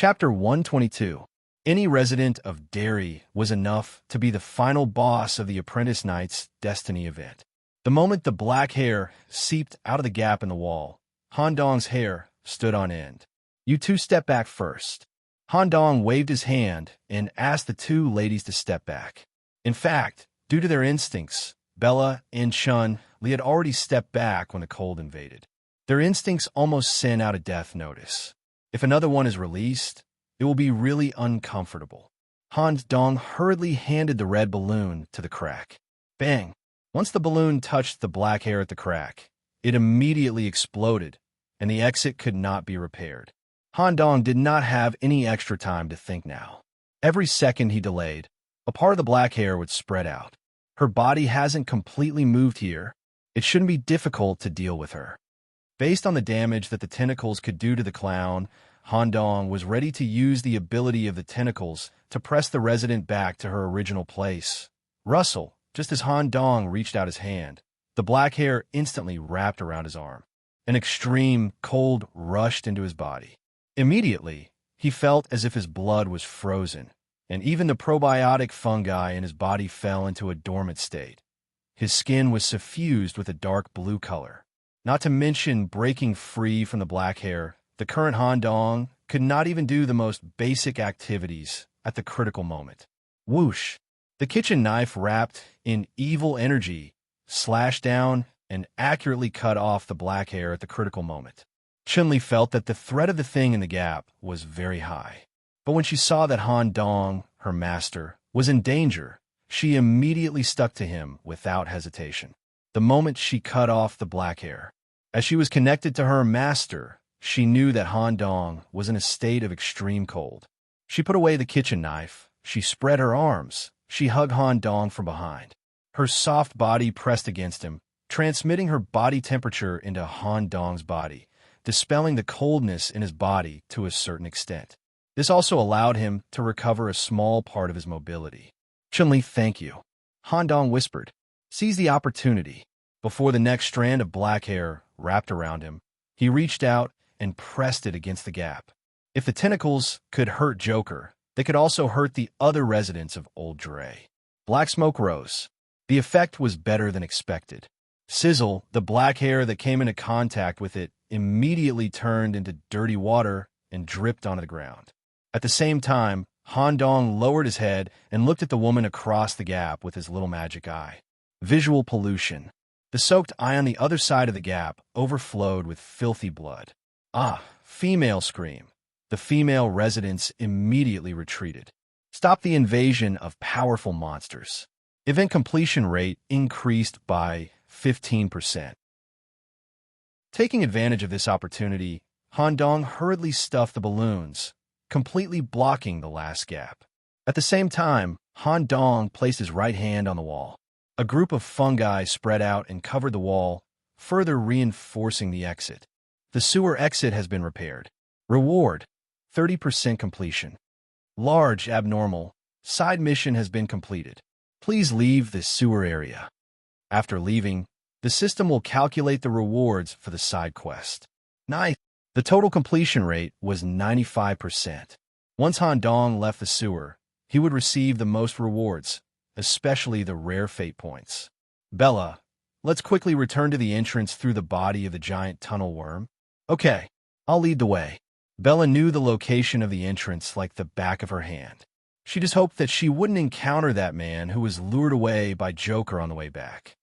Chapter 122. Any resident of Derry was enough to be the final boss of the Apprentice Knight's Destiny event. The moment the black hair seeped out of the gap in the wall, Han Dong's hair stood on end. "You two step back first." Han Dong waved his hand and asked the two ladies to step back. In fact, due to their instincts, Bella and Chun Li had already stepped back when the cold invaded. Their instincts almost sent out a death notice. If another one is released, it will be really uncomfortable. Han Dong hurriedly handed the red balloon to the crack. Bang! Once the balloon touched the black hair at the crack, it immediately exploded, and the exit could not be repaired. Han Dong did not have any extra time to think now. Every second he delayed, a part of the black hair would spread out. Her body hasn't completely moved here. It shouldn't be difficult to deal with her. Based on the damage that the tentacles could do to the clown, Han Dong was ready to use the ability of the tentacles to press the resident back to her original place. Rustle, just as Han Dong reached out his hand, the black hair instantly wrapped around his arm. An extreme cold rushed into his body. Immediately, he felt as if his blood was frozen, and even the probiotic fungi in his body fell into a dormant state. His skin was suffused with a dark blue color. Not to mention breaking free from the black hair, the current Han Dong could not even do the most basic activities at the critical moment. Whoosh! The kitchen knife wrapped in evil energy slashed down and accurately cut off the black hair at the critical moment. Chun-Li felt that the threat of the thing in the gap was very high. But when she saw that Han Dong, her master, was in danger, she immediately stuck to him without hesitation. The moment she cut off the black hair, as she was connected to her master, she knew that Han Dong was in a state of extreme cold. She put away the kitchen knife, she spread her arms, she hugged Han Dong from behind. Her soft body pressed against him, transmitting her body temperature into Han Dong's body, dispelling the coldness in his body to a certain extent. This also allowed him to recover a small part of his mobility. "Chun-Li, thank you," Han Dong whispered. Seize the opportunity. Before the next strand of black hair wrapped around him, he reached out and pressed it against the gap. If the tentacles could hurt Joker, they could also hurt the other residents of Old Dre. Black smoke rose. The effect was better than expected. Sizzle, the black hair that came into contact with it, immediately turned into dirty water and dripped onto the ground. At the same time, Han Dong lowered his head and looked at the woman across the gap with his little magic eye. Visual pollution. The soaked eye on the other side of the gap overflowed with filthy blood. Ah, female scream. The female residents immediately retreated. Stop the invasion of powerful monsters. Event completion rate increased by 15%. Taking advantage of this opportunity, Han Dong hurriedly stuffed the balloons, completely blocking the last gap. At the same time, Han Dong placed his right hand on the wall. A group of fungi spread out and covered the wall, further reinforcing the exit. The sewer exit has been repaired. Reward: 30% completion. Large abnormal. Side mission has been completed. Please leave the sewer area. After leaving, the system will calculate the rewards for the side quest. Nice. The total completion rate was 95%. Once Han Dong left the sewer, he would receive the most rewards, especially the rare fate points. Bella, let's quickly return to the entrance through the body of the giant tunnel worm. Okay, I'll lead the way. Bella knew the location of the entrance like the back of her hand. She just hoped that she wouldn't encounter that man who was lured away by Joker on the way back.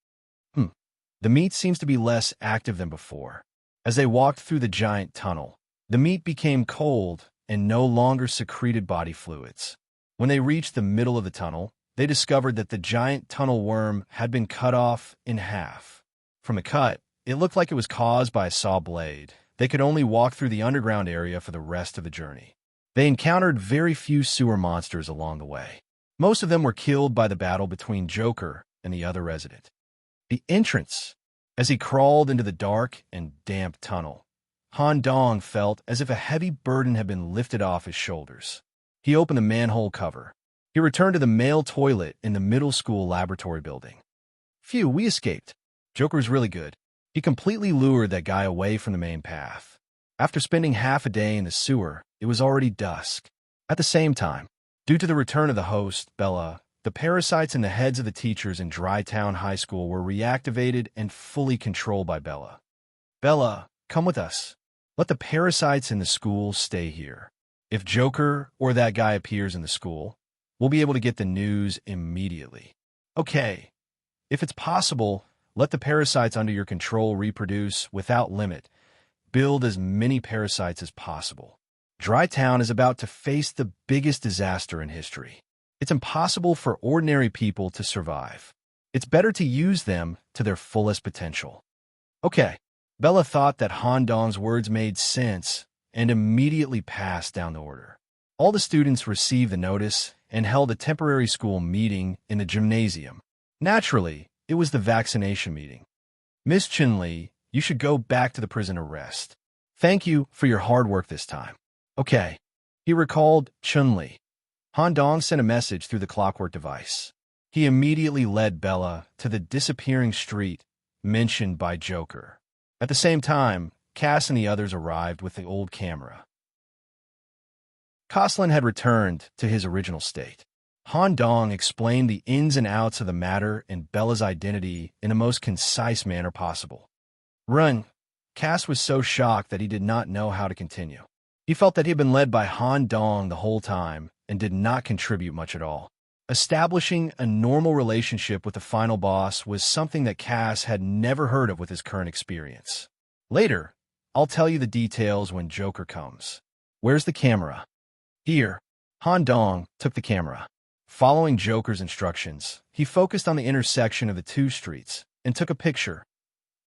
The meat seems to be less active than before. As they walked through the giant tunnel, the meat became cold and no longer secreted body fluids. When they reached the middle of the tunnel, they discovered that the giant tunnel worm had been cut off in half. From the cut, it looked like it was caused by a saw blade. They could only walk through the underground area for the rest of the journey. They encountered very few sewer monsters along the way. Most of them were killed by the battle between Joker and the other resident. The entrance. As he crawled into the dark and damp tunnel, Han Dong felt as if a heavy burden had been lifted off his shoulders. He opened the manhole cover. He returned to the male toilet in the middle school laboratory building. Phew, we escaped. Joker's really good. He completely lured that guy away from the main path. After spending half a day in the sewer, it was already dusk. At the same time, due to the return of the host, Bella, the parasites in the heads of the teachers in Drytown High School were reactivated and fully controlled by Bella. Bella, come with us. Let the parasites in the school stay here. If Joker or that guy appears in the school, we'll be able to get the news immediately. Okay, if it's possible, let the parasites under your control reproduce without limit. Build as many parasites as possible. Drytown is about to face the biggest disaster in history. It's impossible for ordinary people to survive. It's better to use them to their fullest potential. Okay, Bella thought that Han Dong's words made sense and immediately passed down the order. All the students received the notice and held a temporary school meeting in the gymnasium. Naturally, it was the vaccination meeting. Miss Chun-Li, you should go back to the prison arrest. Thank you for your hard work this time. Okay, he recalled Chun-Li. Han Dong sent a message through the clockwork device. He immediately led Bella to the disappearing street mentioned by Joker. At the same time, Cass and the others arrived with the old camera. Coslin had returned to his original state. Han Dong explained the ins and outs of the matter and Bella's identity in the most concise manner possible. Run! Cass was so shocked that he did not know how to continue. He felt that he had been led by Han Dong the whole time and did not contribute much at all. Establishing a normal relationship with the final boss was something that Cass had never heard of with his current experience. Later, I'll tell you the details when Joker comes. Where's the camera? Here. Han Dong took the camera. Following Joker's instructions, he focused on the intersection of the two streets and took a picture.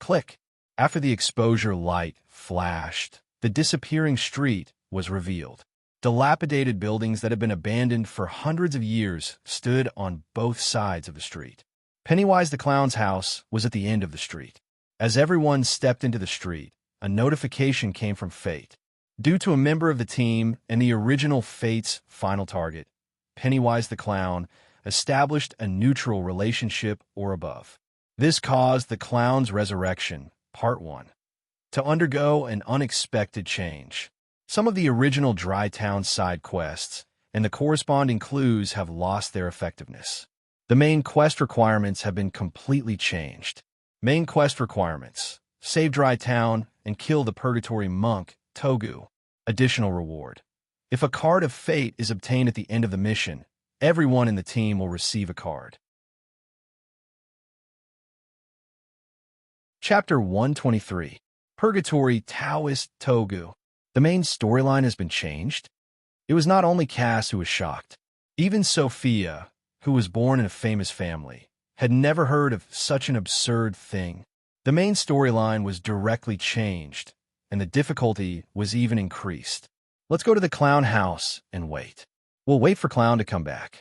Click. After the exposure light flashed, the disappearing street was revealed. Dilapidated buildings that had been abandoned for hundreds of years stood on both sides of the street. Pennywise the Clown's house was at the end of the street. As everyone stepped into the street, a notification came from Fate. Due to a member of the team and the original Fate's final target, Pennywise the Clown established a neutral relationship or above. This caused the Clown's resurrection, Part 1, to undergo an unexpected change. Some of the original Drytown side quests and the corresponding clues have lost their effectiveness. The main quest requirements have been completely changed. Main quest requirements: save Drytown and kill the Purgatory monk, Togu. Additional reward: if a card of fate is obtained at the end of the mission, everyone in the team will receive a card. Chapter 123. Purgatory Taoist Togu. The main storyline has been changed? It was not only Cass who was shocked. Even Sophia, who was born in a famous family, had never heard of such an absurd thing. The main storyline was directly changed, and the difficulty was even increased. Let's go to the Clown house and wait. We'll wait for Clown to come back.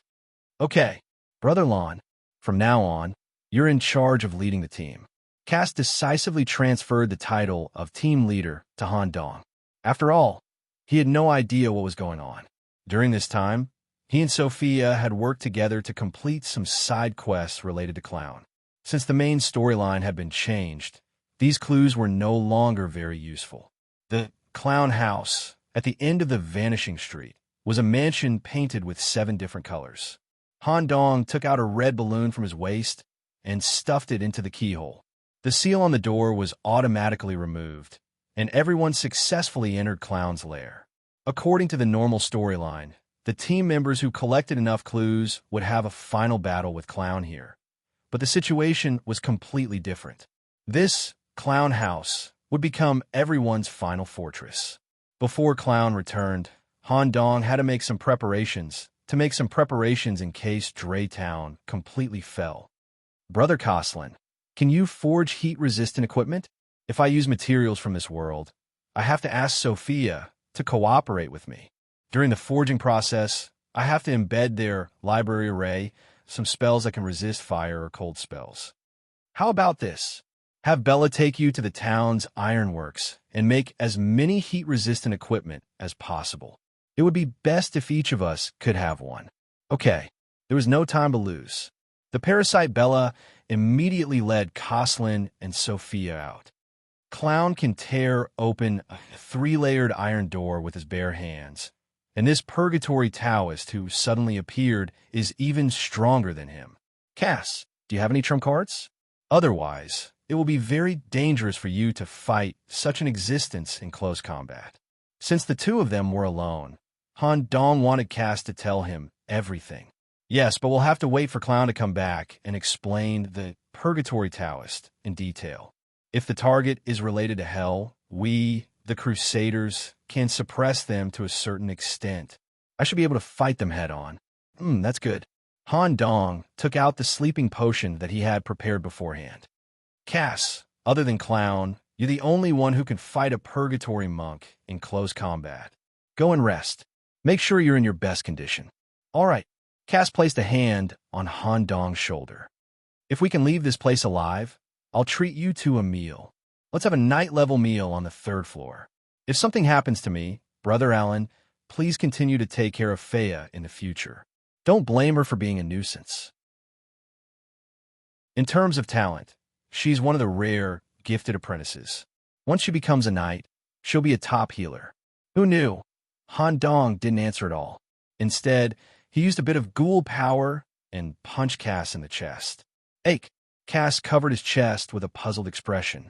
Okay, Brother Lon, from now on, you're in charge of leading the team. Cass decisively transferred the title of team leader to Han Dong. After all, he had no idea what was going on. During this time, he and Sophia had worked together to complete some side quests related to Clown. Since the main storyline had been changed, these clues were no longer very useful. The Clown house, at the end of the Vanishing Street, was a mansion painted with 7 different colors. Han Dong took out a red balloon from his waist and stuffed it into the keyhole. The seal on the door was automatically removed, and everyone successfully entered Clown's lair. According to the normal storyline, the team members who collected enough clues would have a final battle with Clown here. But the situation was completely different. This Clown house would become everyone's final fortress. Before Clown returned, Han Dong had to make some preparations in case Drytown completely fell. Brother Coslin, can you forge heat-resistant equipment? If I use materials from this world, I have to ask Sophia to cooperate with me. During the forging process, I have to embed their library array, some spells that can resist fire or cold spells. How about this? Have Bella take you to the town's ironworks and make as many heat-resistant equipment as possible. It would be best if each of us could have one. Okay, there was no time to lose. The parasite Bella immediately led Coslin and Sophia out. Clown can tear open a three-layered iron door with his bare hands, and this purgatory Taoist who suddenly appeared is even stronger than him. Cass, do you have any trump cards? Otherwise, it will be very dangerous for you to fight such an existence in close combat. Since the two of them were alone, Han Dong wanted Cass to tell him everything. Yes, but we'll have to wait for Clown to come back and explain the Purgatory Taoist in detail. If the target is related to hell, we, the Crusaders, can suppress them to a certain extent. I should be able to fight them head-on. That's good. Han Dong took out the sleeping potion that he had prepared beforehand. Cass, other than Clown, you're the only one who can fight a purgatory monk in close combat. Go and rest. Make sure you're in your best condition. All right. Cass placed a hand on Han Dong's shoulder. If we can leave this place alive, I'll treat you to a meal. Let's have a night-level meal on the 3rd floor. If something happens to me, Brother Alan, please continue to take care of Fea in the future. Don't blame her for being a nuisance. In terms of talent, she's one of the rare, gifted apprentices. Once she becomes a knight, she'll be a top healer. Who knew? Han Dong didn't answer at all. Instead, he used a bit of ghoul power and punched Cass in the chest. Ache. Cass covered his chest with a puzzled expression.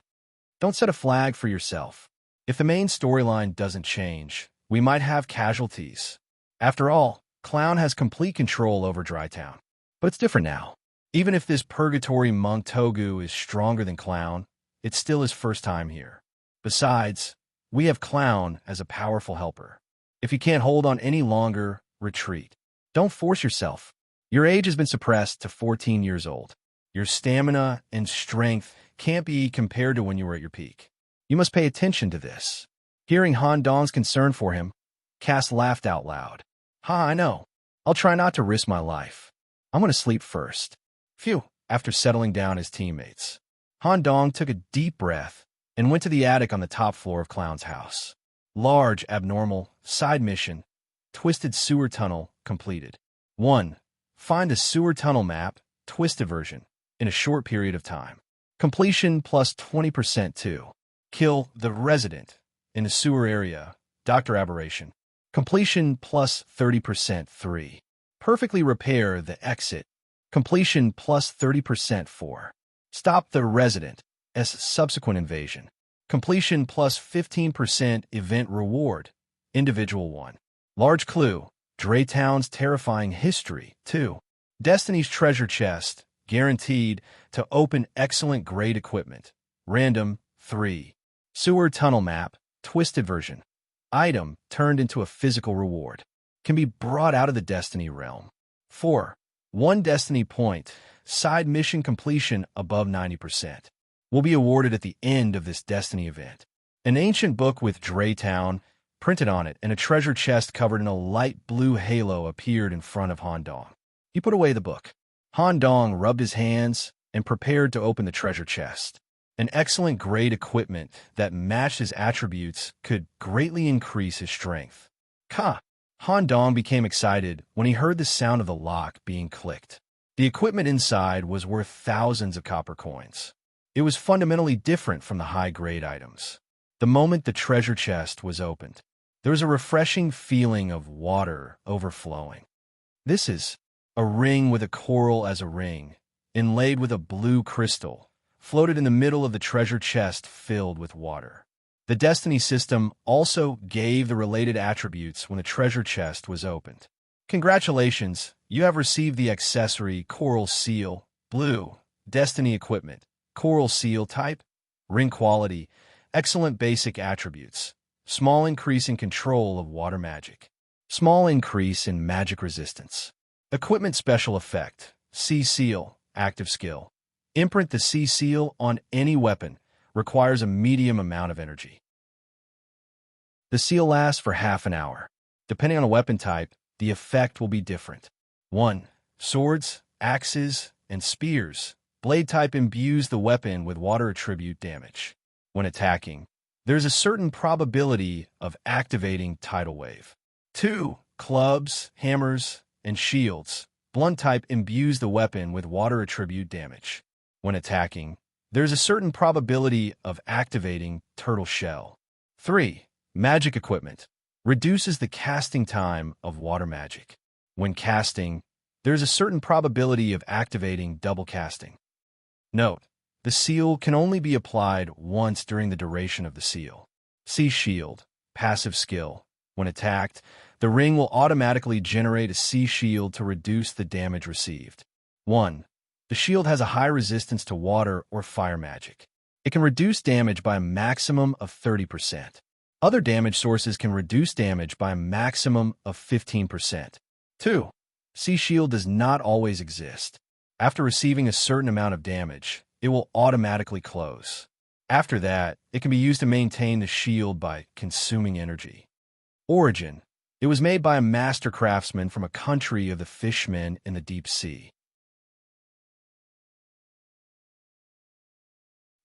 Don't set a flag for yourself. If the main storyline doesn't change, we might have casualties. After all, Clown has complete control over Dry Town. But it's different now. Even if this purgatory monk Togu is stronger than Clown, it's still his first time here. Besides, we have Clown as a powerful helper. If you can't hold on any longer, retreat. Don't force yourself. Your age has been suppressed to 14 years old. Your stamina and strength can't be compared to when you were at your peak. You must pay attention to this. Hearing Han Dong's concern for him, Cass laughed out loud. Ha, I know. I'll try not to risk my life. I'm going to sleep first. Phew, after settling down his teammates. Han Dong took a deep breath and went to the attic on the top floor of Clown's house. Large, abnormal, side mission, twisted sewer tunnel completed. 1. Find a sewer tunnel map, twisted version, in a short period of time. Completion plus 20% 2. Kill the resident in the sewer area, Dr. Aberration. Completion plus 30% 3. Perfectly repair the exit. Completion plus 30% 4. Stop the resident as subsequent invasion. Completion plus 15% event reward. Individual 1. Large clue. Draytown's terrifying history 2. Destiny's treasure chest. Guaranteed to open excellent grade equipment. Random 3. Sewer tunnel map. Twisted version. Item turned into a physical reward. Can be brought out of the Destiny realm. 4. 1 Destiny point. Side mission completion above 90%. Will be awarded at the end of this Destiny event. An ancient book with Draytown printed on it and a treasure chest covered in a light blue halo appeared in front of Han Dong. He put away the book. Han Dong rubbed his hands and prepared to open the treasure chest. An excellent grade equipment that matched his attributes could greatly increase his strength. Han Dong became excited when he heard the sound of the lock being clicked. The equipment inside was worth thousands of copper coins. It was fundamentally different from the high-grade items. The moment the treasure chest was opened, there was a refreshing feeling of water overflowing. This is a ring with a coral as a ring, inlaid with a blue crystal, floated in the middle of the treasure chest filled with water. The Destiny system also gave the related attributes when the treasure chest was opened. Congratulations, you have received the accessory Coral Seal, Blue, Destiny equipment, Coral Seal type, ring quality, excellent basic attributes, small increase in control of water magic, small increase in magic resistance. Equipment special effect, Sea Seal, active skill. Imprint the Sea Seal on any weapon, requires a medium amount of energy. The seal lasts for half an hour. Depending on a weapon type, the effect will be different. 1. Swords, axes, and spears. Blade type imbues the weapon with water attribute damage. When attacking, there's a certain probability of activating Tidal Wave. 2. Clubs, hammers, and shields. Blunt type imbues the weapon with water attribute damage. When attacking, there's a certain probability of activating turtle shell. 3. Magic equipment. Reduces the casting time of water magic. When casting, there's a certain probability of activating double casting. Note, the seal can only be applied once during the duration of the seal. Sea Shield. Passive skill. When attacked, the ring will automatically generate a sea shield to reduce the damage received. 1. The shield has a high resistance to water or fire magic. It can reduce damage by a maximum of 30%. Other damage sources can reduce damage by a maximum of 15%. 2. Sea Shield does not always exist. After receiving a certain amount of damage, it will automatically close. After that, it can be used to maintain the shield by consuming energy. Origin. It was made by a master craftsman from a country of the fishmen in the deep sea.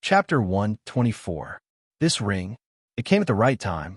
Chapter 124. This ring, it came at the right time.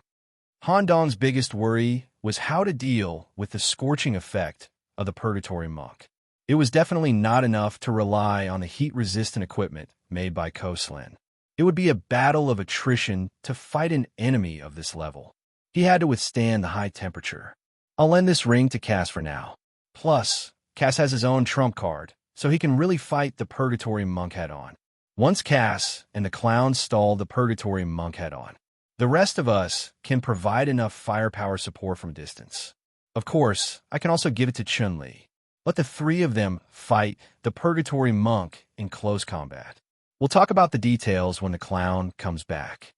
Han Dong's biggest worry was how to deal with the scorching effect of the purgatory monk. It was definitely not enough to rely on the heat-resistant equipment made by Koslin. It would be a battle of attrition to fight an enemy of this level. He had to withstand the high temperature. I'll lend this ring to Cass for now. Plus, Cass has his own trump card, so he can really fight the purgatory monk head-on. Once Cass and the clown stall the purgatory monk head-on, the rest of us can provide enough firepower support from distance. Of course, I can also give it to Chun-Li. Let the three of them fight the purgatory monk in close combat. We'll talk about the details when the clown comes back.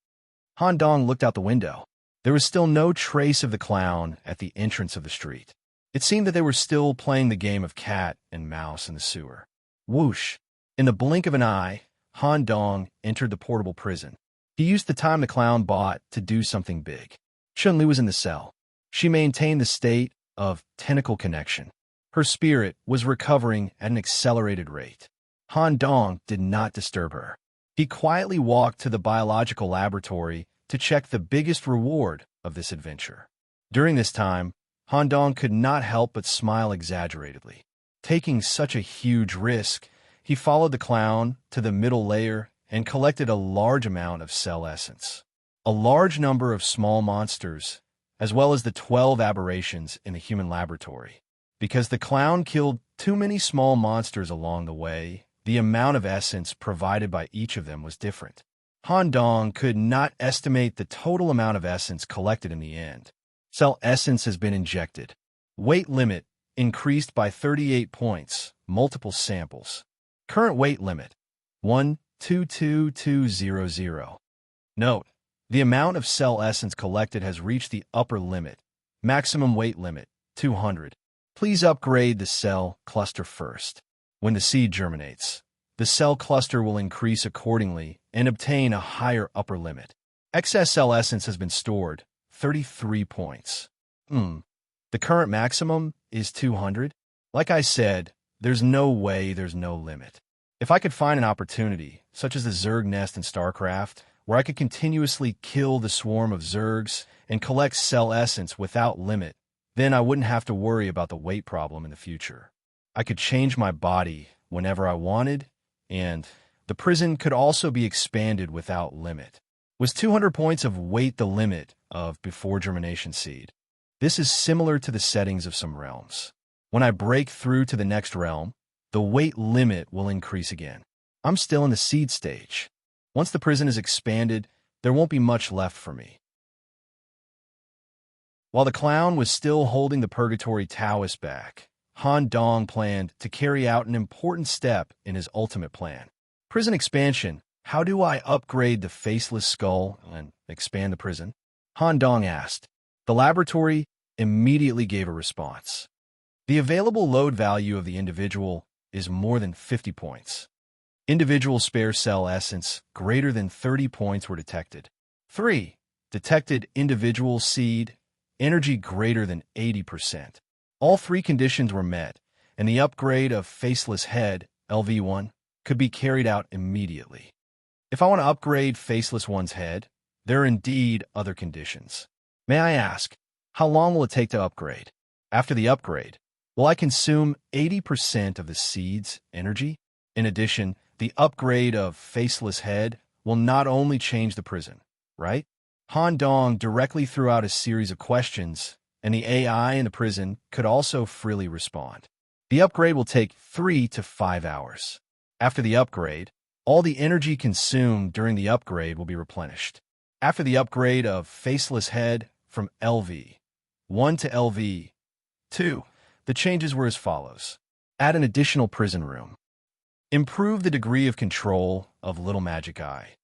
Han Dong looked out the window. There was still no trace of the clown at the entrance of the street. It seemed that they were still playing the game of cat and mouse in the sewer. Whoosh! In the blink of an eye, Han Dong entered the portable prison. He used the time the clown bought to do something big. Chun-Li was in the cell. She maintained the state of tentacle connection. Her spirit was recovering at an accelerated rate. Han Dong did not disturb her. He quietly walked to the biological laboratory to check the biggest reward of this adventure. During this time, Han Dong could not help but smile exaggeratedly. Taking such a huge risk, he followed the clown to the middle layer and collected a large amount of cell essence. A large number of small monsters, as well as the 12 aberrations in the human laboratory. Because the clown killed too many small monsters along the way, the amount of essence provided by each of them was different. Han Dong could not estimate the total amount of essence collected in the end. Cell essence has been injected. Weight limit increased by 38 points, multiple samples. Current weight limit, 122200. Note, the amount of cell essence collected has reached the upper limit. Maximum weight limit, 200. Please upgrade the cell cluster first. When the seed germinates, the cell cluster will increase accordingly and obtain a higher upper limit. Excess cell essence has been stored, 33 points. The current maximum is 200. Like I said, there's no way there's no limit. If I could find an opportunity, such as the Zerg nest in StarCraft, where I could continuously kill the swarm of Zergs and collect cell essence without limit, then I wouldn't have to worry about the weight problem in the future. I could change my body whenever I wanted, and the prison could also be expanded without limit. Was 200 points of weight the limit of before germination seed? This is similar to the settings of some realms. When I break through to the next realm, the weight limit will increase again. I'm still in the seed stage. Once the prison is expanded, there won't be much left for me. While the clown was still holding the Purgatory Taoist back, Han Dong planned to carry out an important step in his ultimate plan. Prison expansion. How do I upgrade the faceless skull and expand the prison? Han Dong asked. The laboratory immediately gave a response. The available load value of the individual is more than 50 points. Individual spare cell essence greater than 30 points were detected. 3. Detected individual seed energy greater than 80%. All three conditions were met, and the upgrade of Faceless Head, LV1, could be carried out immediately. If I want to upgrade Faceless One's head, there are indeed other conditions. May I ask, how long will it take to upgrade? After the upgrade, will I consume 80% of the seed's energy? In addition, The upgrade of Faceless Head will not only change the prison, right? Han Dong directly threw out a series of questions, and the AI in the prison could also freely respond. The upgrade will take 3 to 5 hours. After the upgrade, all the energy consumed during the upgrade will be replenished. After the upgrade of Faceless Head from LV1 to LV2, the changes were as follows. Add an additional prison room. Improve the degree of control of Little Magic Eye.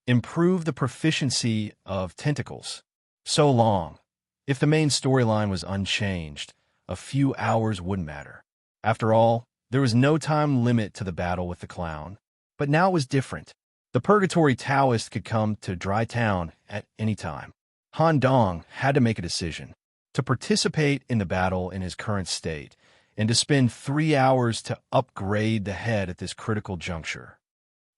Improve the proficiency of tentacles. So long. If the main storyline was unchanged, a few hours wouldn't matter. After all, there was no time limit to the battle with the clown. But now it was different. The Purgatory Taoist could come to Dry Town at any time. Han Dong had to make a decision to participate in the battle in his current state and to spend 3 hours to upgrade the head at this critical juncture.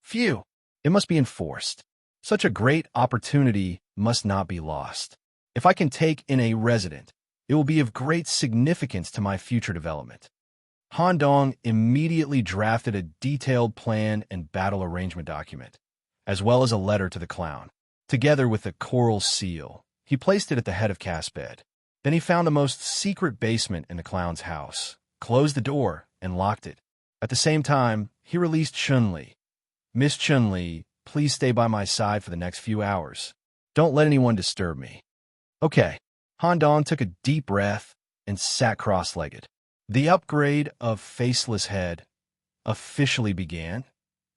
Phew! It must be enforced. Such a great opportunity must not be lost. If I can take in a resident, it will be of great significance to my future development. Han Dong immediately drafted a detailed plan and battle arrangement document, as well as a letter to the clown. Together with the coral seal, he placed it at the head of Cass' bed. Then he found the most secret basement in the clown's house, closed the door, and locked it. At the same time, he released Chun-Li. Miss Chun-Li, please stay by my side for the next few hours. Don't let anyone disturb me. Okay. Han Dong took a deep breath and sat cross-legged. The upgrade of Faceless Head officially began.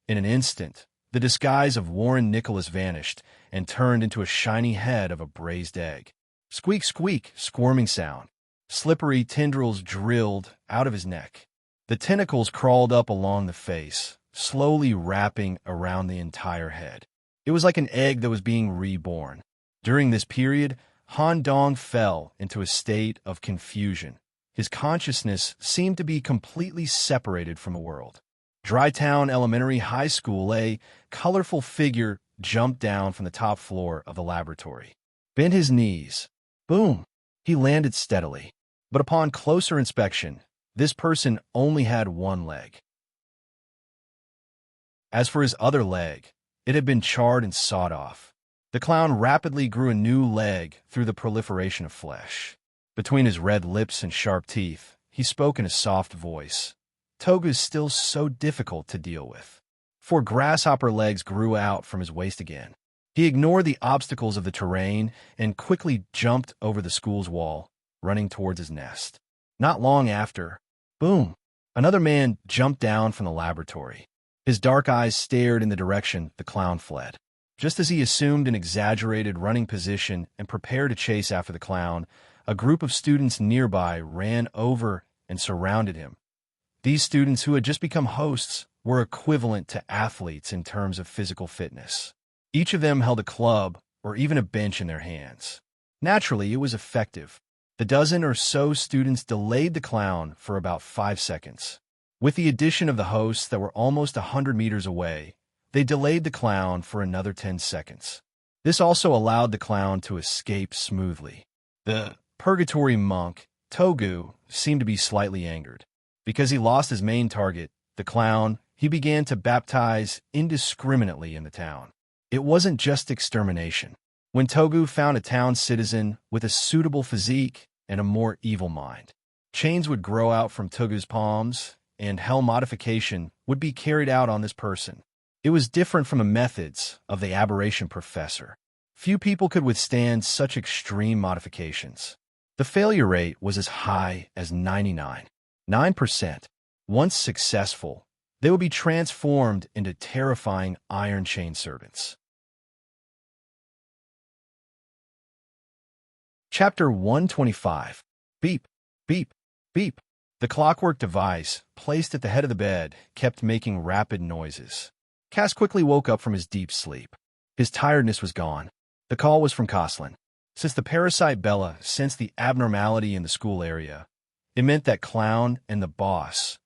In an instant, the disguise of Warren Nicholas vanished and turned into a shiny head of a braised egg. Squeak, squeak, squirming sound. Slippery tendrils drilled out of his neck. The tentacles crawled up along the face, slowly wrapping around the entire head. It was like an egg that was being reborn. During this period, Han Dong fell into a state of confusion. His consciousness seemed to be completely separated from the world. Dry Town Elementary High School, a colorful figure jumped down from the top floor of the laboratory. Bent his knees. Boom! He landed steadily. But upon closer inspection, this person only had one leg. As for his other leg, it had been charred and sawed off. The clown rapidly grew a new leg through the proliferation of flesh. Between his red lips and sharp teeth, he spoke in a soft voice. Toga is still so difficult to deal with. 4 grasshopper legs grew out from his waist again. He ignored the obstacles of the terrain and quickly jumped over the school's wall, running towards his nest. Not long after, boom, another man jumped down from the laboratory. His dark eyes stared in the direction the clown fled. Just as he assumed an exaggerated running position and prepared to chase after the clown, a group of students nearby ran over and surrounded him. These students, who had just become hosts, were equivalent to athletes in terms of physical fitness. Each of them held a club or even a bench in their hands. Naturally, it was effective. The dozen or so students delayed the clown for about 5 seconds. With the addition of the hosts that were almost 100 meters away, they delayed the clown for another 10 seconds. This also allowed the clown to escape smoothly. The Purgatory monk, Togu, seemed to be slightly angered. Because he lost his main target, the clown, he began to baptize indiscriminately in the town. It wasn't just extermination. When Togu found a town citizen with a suitable physique and a more evil mind, chains would grow out from Togu's palms, and hell modification would be carried out on this person. It was different from the methods of the aberration professor. Few people could withstand such extreme modifications. The failure rate was as high as 99.9%. Once successful, they would be transformed into terrifying iron chain servants. Chapter 125. Beep, beep, beep. The clockwork device, placed at the head of the bed, kept making rapid noises. Cass quickly woke up from his deep sleep. His tiredness was gone. The call was from Koslin. Since the parasite Bella sensed the abnormality in the school area, it meant that Clown and the boss,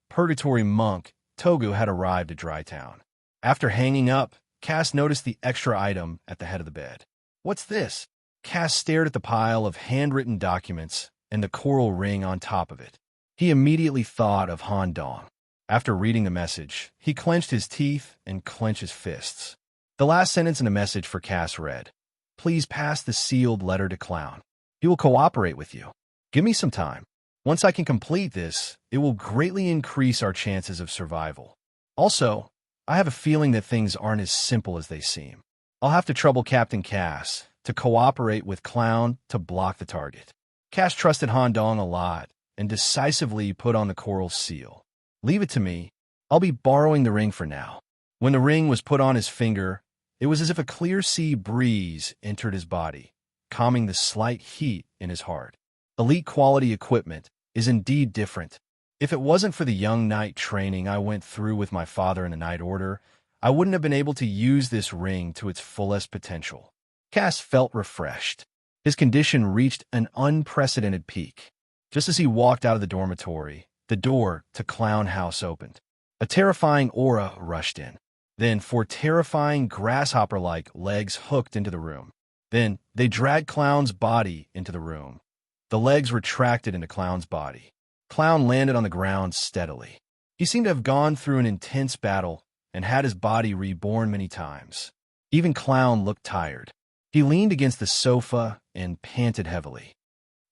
Purgatory monk, Togu, had arrived at Dry Town. After hanging up, Cass noticed the extra item at the head of the bed. What's this? Cass stared at the pile of handwritten documents and the coral ring on top of it. He immediately thought of Han Dong. After reading the message, he clenched his teeth and clenched his fists. The last sentence in the message for Cass read, "Please pass the sealed letter to Clown. He will cooperate with you. Give me some time. Once I can complete this, it will greatly increase our chances of survival. Also, I have a feeling that things aren't as simple as they seem. I'll have to trouble Captain Cass to cooperate with Clown to block the target." Cass trusted Han Dong a lot and decisively put on the coral seal. "Leave it to me. I'll be borrowing the ring for now." When the ring was put on his finger, it was as if a clear sea breeze entered his body, calming the slight heat in his heart. Elite quality equipment is indeed different. If it wasn't for the young knight training I went through with my father in the Night Order, I wouldn't have been able to use this ring to its fullest potential. Cass felt refreshed. His condition reached an unprecedented peak. Just as he walked out of the dormitory, the door to Clown House opened. A terrifying aura rushed in. Then, four terrifying grasshopper-like legs hooked into the room. Then, they dragged Clown's body into the room. The legs retracted into Clown's body. Clown landed on the ground steadily. He seemed to have gone through an intense battle and had his body reborn many times. Even Clown looked tired. He leaned against the sofa and panted heavily.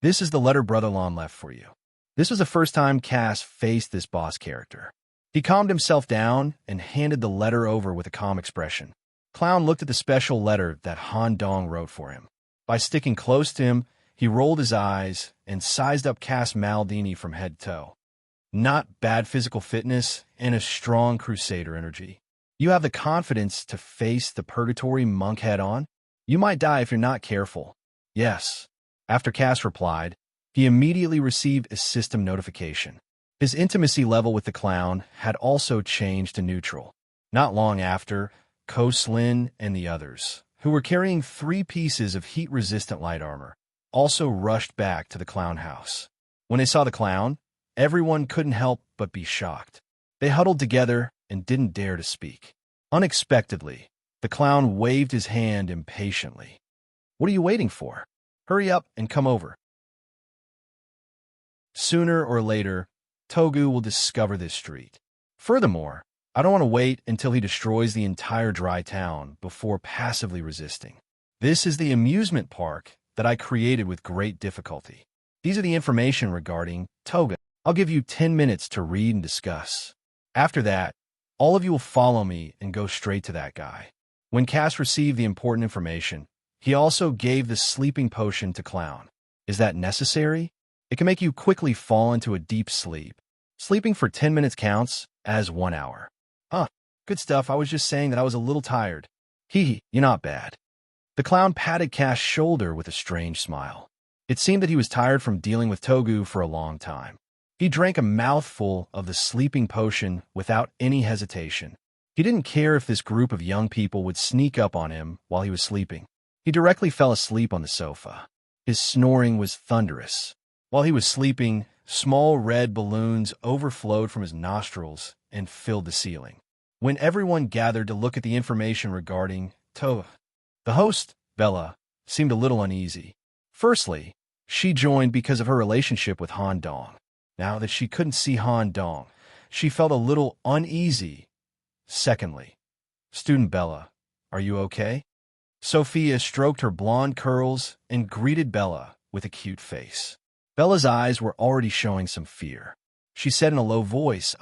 "This is the letter Brotherlon left for you." This was the first time Cass faced this boss character. He calmed himself down and handed the letter over with a calm expression. Clown looked at the special letter that Han Dong wrote for him. By sticking close to him, he rolled his eyes and sized up Cass Maldini from head to toe. "Not bad physical fitness and a strong crusader energy. You have the confidence to face the purgatory monk head-on? You might die if you're not careful." "Yes." After Cass replied, he immediately received a system notification. His intimacy level with the clown had also changed to neutral. Not long after, Ko Slin and the others, who were carrying 3 pieces of heat-resistant light armor, also rushed back to the clown house. When they saw the clown, everyone couldn't help but be shocked. They huddled together and didn't dare to speak. Unexpectedly, the clown waved his hand impatiently. "What are you waiting for? Hurry up and come over." Sooner or later, Togu will discover this street. Furthermore, I don't want to wait until he destroys the entire dry town before passively resisting. This is the amusement park that I created with great difficulty. These are the information regarding Toga. I'll give you 10 minutes to read and discuss. After that, all of you will follow me and go straight to that guy. When Cass received the important information, he also gave the sleeping potion to Clown. Is that necessary? It can make you quickly fall into a deep sleep. Sleeping for 10 minutes counts as 1 hour. Huh, good stuff. I was just saying that I was a little tired. Hee, you're not bad. The clown patted Cass' shoulder with a strange smile. It seemed that he was tired from dealing with Togu for a long time. He drank a mouthful of the sleeping potion without any hesitation. He didn't care if this group of young people would sneak up on him while he was sleeping. He directly fell asleep on the sofa. His snoring was thunderous. While he was sleeping, small red balloons overflowed from his nostrils and filled the ceiling. When everyone gathered to look at the information regarding Toga, the host, Bella, seemed a little uneasy. Firstly, she joined because of her relationship with Han Dong. Now that she couldn't see Han Dong, she felt a little uneasy. Secondly, "Student Bella, are you okay?" Sophia stroked her blonde curls and greeted Bella with a cute face. Bella's eyes were already showing some fear. She said in a low voice,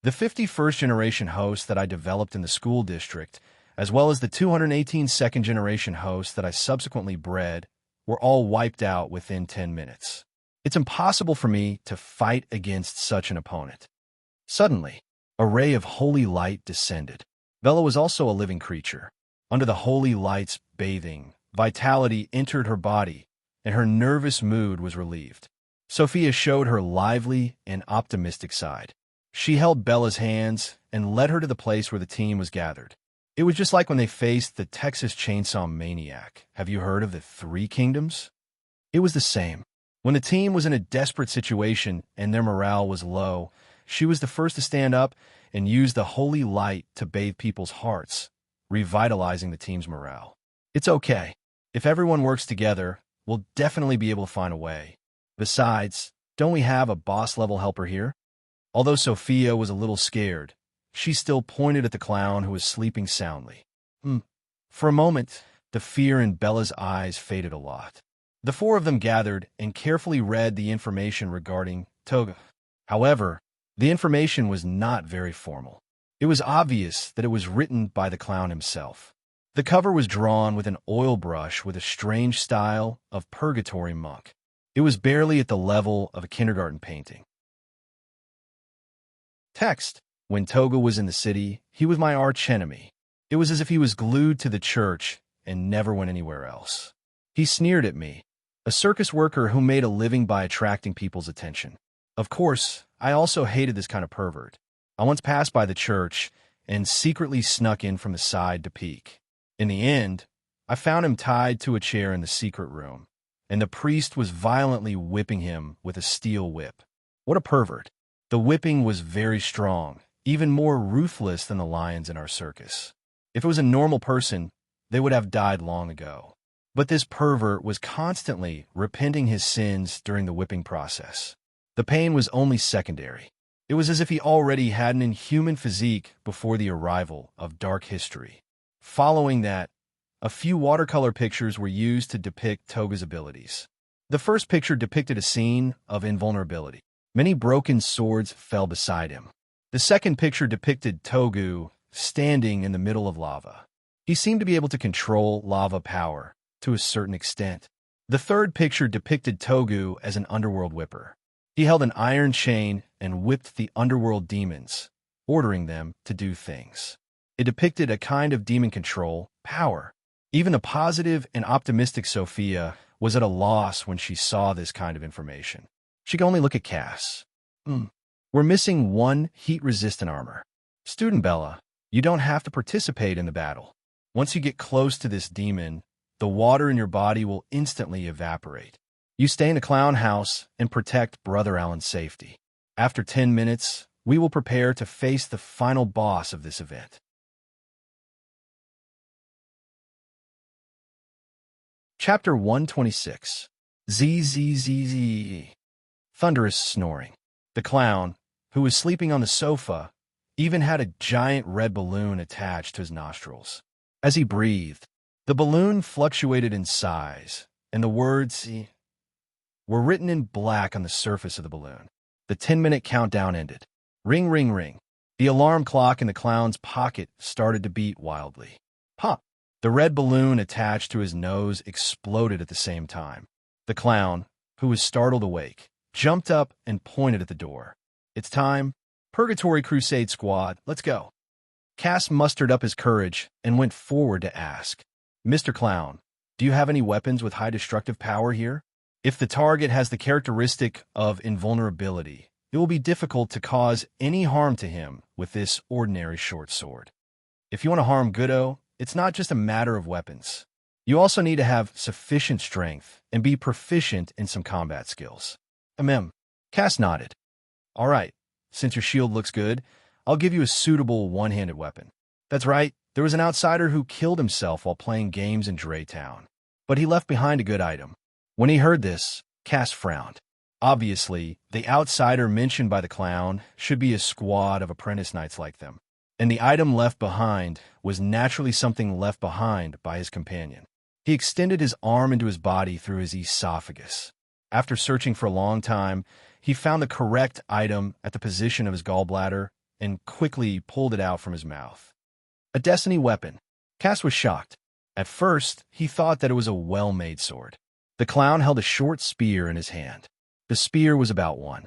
The 51st generation hosts that I developed in the school district, as well as the 218 second generation hosts that I subsequently bred, were all wiped out within 10 minutes. It's impossible for me to fight against such an opponent." Suddenly, a ray of holy light descended. Bella was also a living creature. Under the holy light's bathing, vitality entered her body, and her nervous mood was relieved. Sophia showed her lively and optimistic side. She held Bella's hands and led her to the place where the team was gathered. It was just like when they faced the Texas Chainsaw Maniac. Have you heard of the Three Kingdoms? It was the same. When the team was in a desperate situation and their morale was low, she was the first to stand up and use the holy light to bathe people's hearts, revitalizing the team's morale. It's okay. If everyone works together, we'll definitely be able to find a way. Besides, don't we have a boss-level helper here? Although Sophia was a little scared, she still pointed at the clown who was sleeping soundly. For a moment, the fear in Bella's eyes faded a lot. The four of them gathered and carefully read the information regarding Toga. However, the information was not very formal. It was obvious that it was written by the clown himself. The cover was drawn with an oil brush with a strange style of purgatory monk. It was barely at the level of a kindergarten painting. Text: When Toga was in the city, he was my archenemy. It was as if he was glued to the church and never went anywhere else. He sneered at me, a circus worker who made a living by attracting people's attention. Of course, I also hated this kind of pervert. I once passed by the church and secretly snuck in from the side to peek. In the end, I found him tied to a chair in the secret room, and the priest was violently whipping him with a steel whip. What a pervert. The whipping was very strong, even more ruthless than the lions in our circus. If it was a normal person, they would have died long ago. But this pervert was constantly repenting his sins during the whipping process. The pain was only secondary. It was as if he already had an inhuman physique before the arrival of dark history. Following that, a few watercolor pictures were used to depict Toga's abilities. The first picture depicted a scene of invulnerability. Many broken swords fell beside him. The second picture depicted Togu standing in the middle of lava. He seemed to be able to control lava power to a certain extent. The third picture depicted Togu as an underworld whipper. He held an iron chain and whipped the underworld demons, ordering them to do things. It depicted a kind of demon control, power. Even the positive and optimistic Sophia was at a loss when she saw this kind of information. She could only look at Cass. We're missing one heat-resistant armor. Student Bella, you don't have to participate in the battle. Once you get close to this demon, the water in your body will instantly evaporate. You stay in the clown house and protect Brother Alan's safety. After 10 minutes, we will prepare to face the final boss of this event. Chapter 126. ZZZZ. Thunderous snoring. The clown, who was sleeping on the sofa, even had a giant red balloon attached to his nostrils. As he breathed, the balloon fluctuated in size, and the words were written in black on the surface of the balloon. The 10-minute countdown ended. Ring, ring, ring. The alarm clock in the clown's pocket started to beat wildly. Pop! The red balloon attached to his nose exploded at the same time. The clown, who was startled awake, jumped up and pointed at the door. It's time. Purgatory Crusade Squad, let's go. Cass mustered up his courage and went forward to ask, Mr. Clown, do you have any weapons with high destructive power here? If the target has the characteristic of invulnerability, it will be difficult to cause any harm to him with this ordinary short sword. If you want to harm Goodo, it's not just a matter of weapons. You also need to have sufficient strength and be proficient in some combat skills. Cass nodded. All right, since your shield looks good, I'll give you a suitable one-handed weapon. That's right, there was an outsider who killed himself while playing games in Draytown, but he left behind a good item. When he heard this, Cass frowned. Obviously, the outsider mentioned by the clown should be a squad of apprentice knights like them, and the item left behind was naturally something left behind by his companion. He extended his arm into his body through his esophagus. After searching for a long time, he found the correct item at the position of his gallbladder and quickly pulled it out from his mouth. A destiny weapon. Cass was shocked. At first, he thought that it was a well-made sword. The clown held a short spear in his hand. The spear was about 1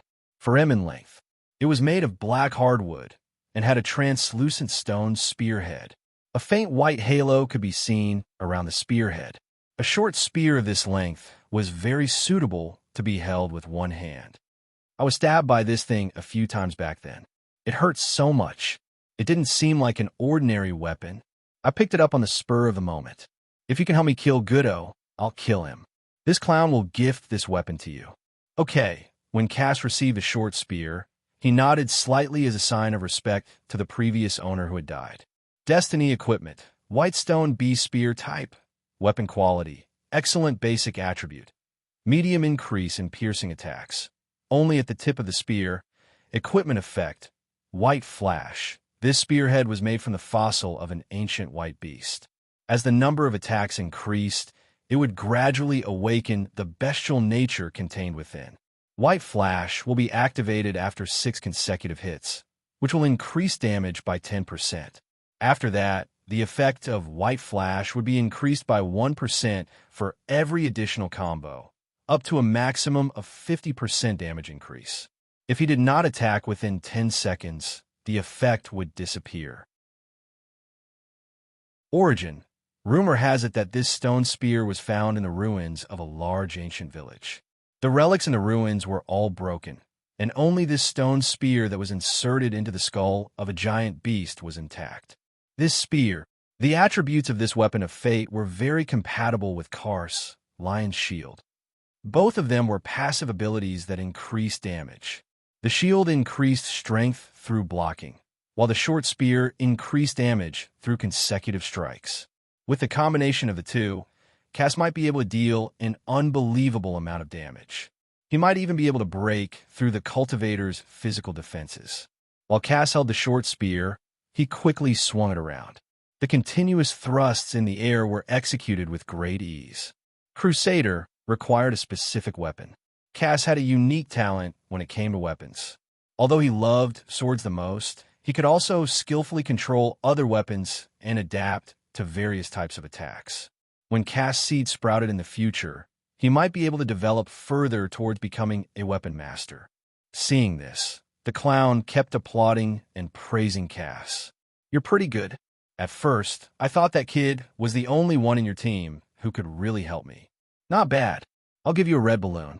in length. It was made of black hardwood and had a translucent stone spearhead. A faint white halo could be seen around the spearhead. A short spear of this length was very suitable to be held with one hand. I was stabbed by this thing a few times back then. It hurt so much. It didn't seem like an ordinary weapon. I picked it up on the spur of the moment. If you can help me kill Goodo, I'll kill him. This clown will gift this weapon to you. Okay, when Cass received the short spear, he nodded slightly as a sign of respect to the previous owner who had died. Destiny equipment, white stone B spear type, weapon quality, excellent basic attribute, medium increase in piercing attacks, only at the tip of the spear, Equipment effect. White flash. This spearhead was made from the fossil of an ancient white beast. As the number of attacks increased, it would gradually awaken the bestial nature contained within. White flash will be activated after 6 consecutive hits, which will increase damage by 10%. After that, the effect of white flash would be increased by 1% for every additional combo, up to a maximum of 50% damage increase. If he did not attack within 10 seconds, the effect would disappear. Origin. Rumor has it that this stone spear was found in the ruins of a large ancient village. The relics in the ruins were all broken, and only this stone spear that was inserted into the skull of a giant beast was intact. This spear, the attributes of this weapon of fate were very compatible with Kar's Lion's Shield. Both of them were passive abilities that increased damage. The shield increased strength through blocking, while the short spear increased damage through consecutive strikes. With the combination of the two, Cass might be able to deal an unbelievable amount of damage. He might even be able to break through the cultivator's physical defenses. While Cass held the short spear, he quickly swung it around. The continuous thrusts in the air were executed with great ease. Crusader required a specific weapon. Cass had a unique talent when it came to weapons. Although he loved swords the most, he could also skillfully control other weapons and adapt to various types of attacks. When Cass seed sprouted in the future, he might be able to develop further towards becoming a weapon master. Seeing this, the clown kept applauding and praising Cass. "You're pretty good. At first, I thought that kid was the only one in your team who could really help me. Not bad. I'll give you a red balloon."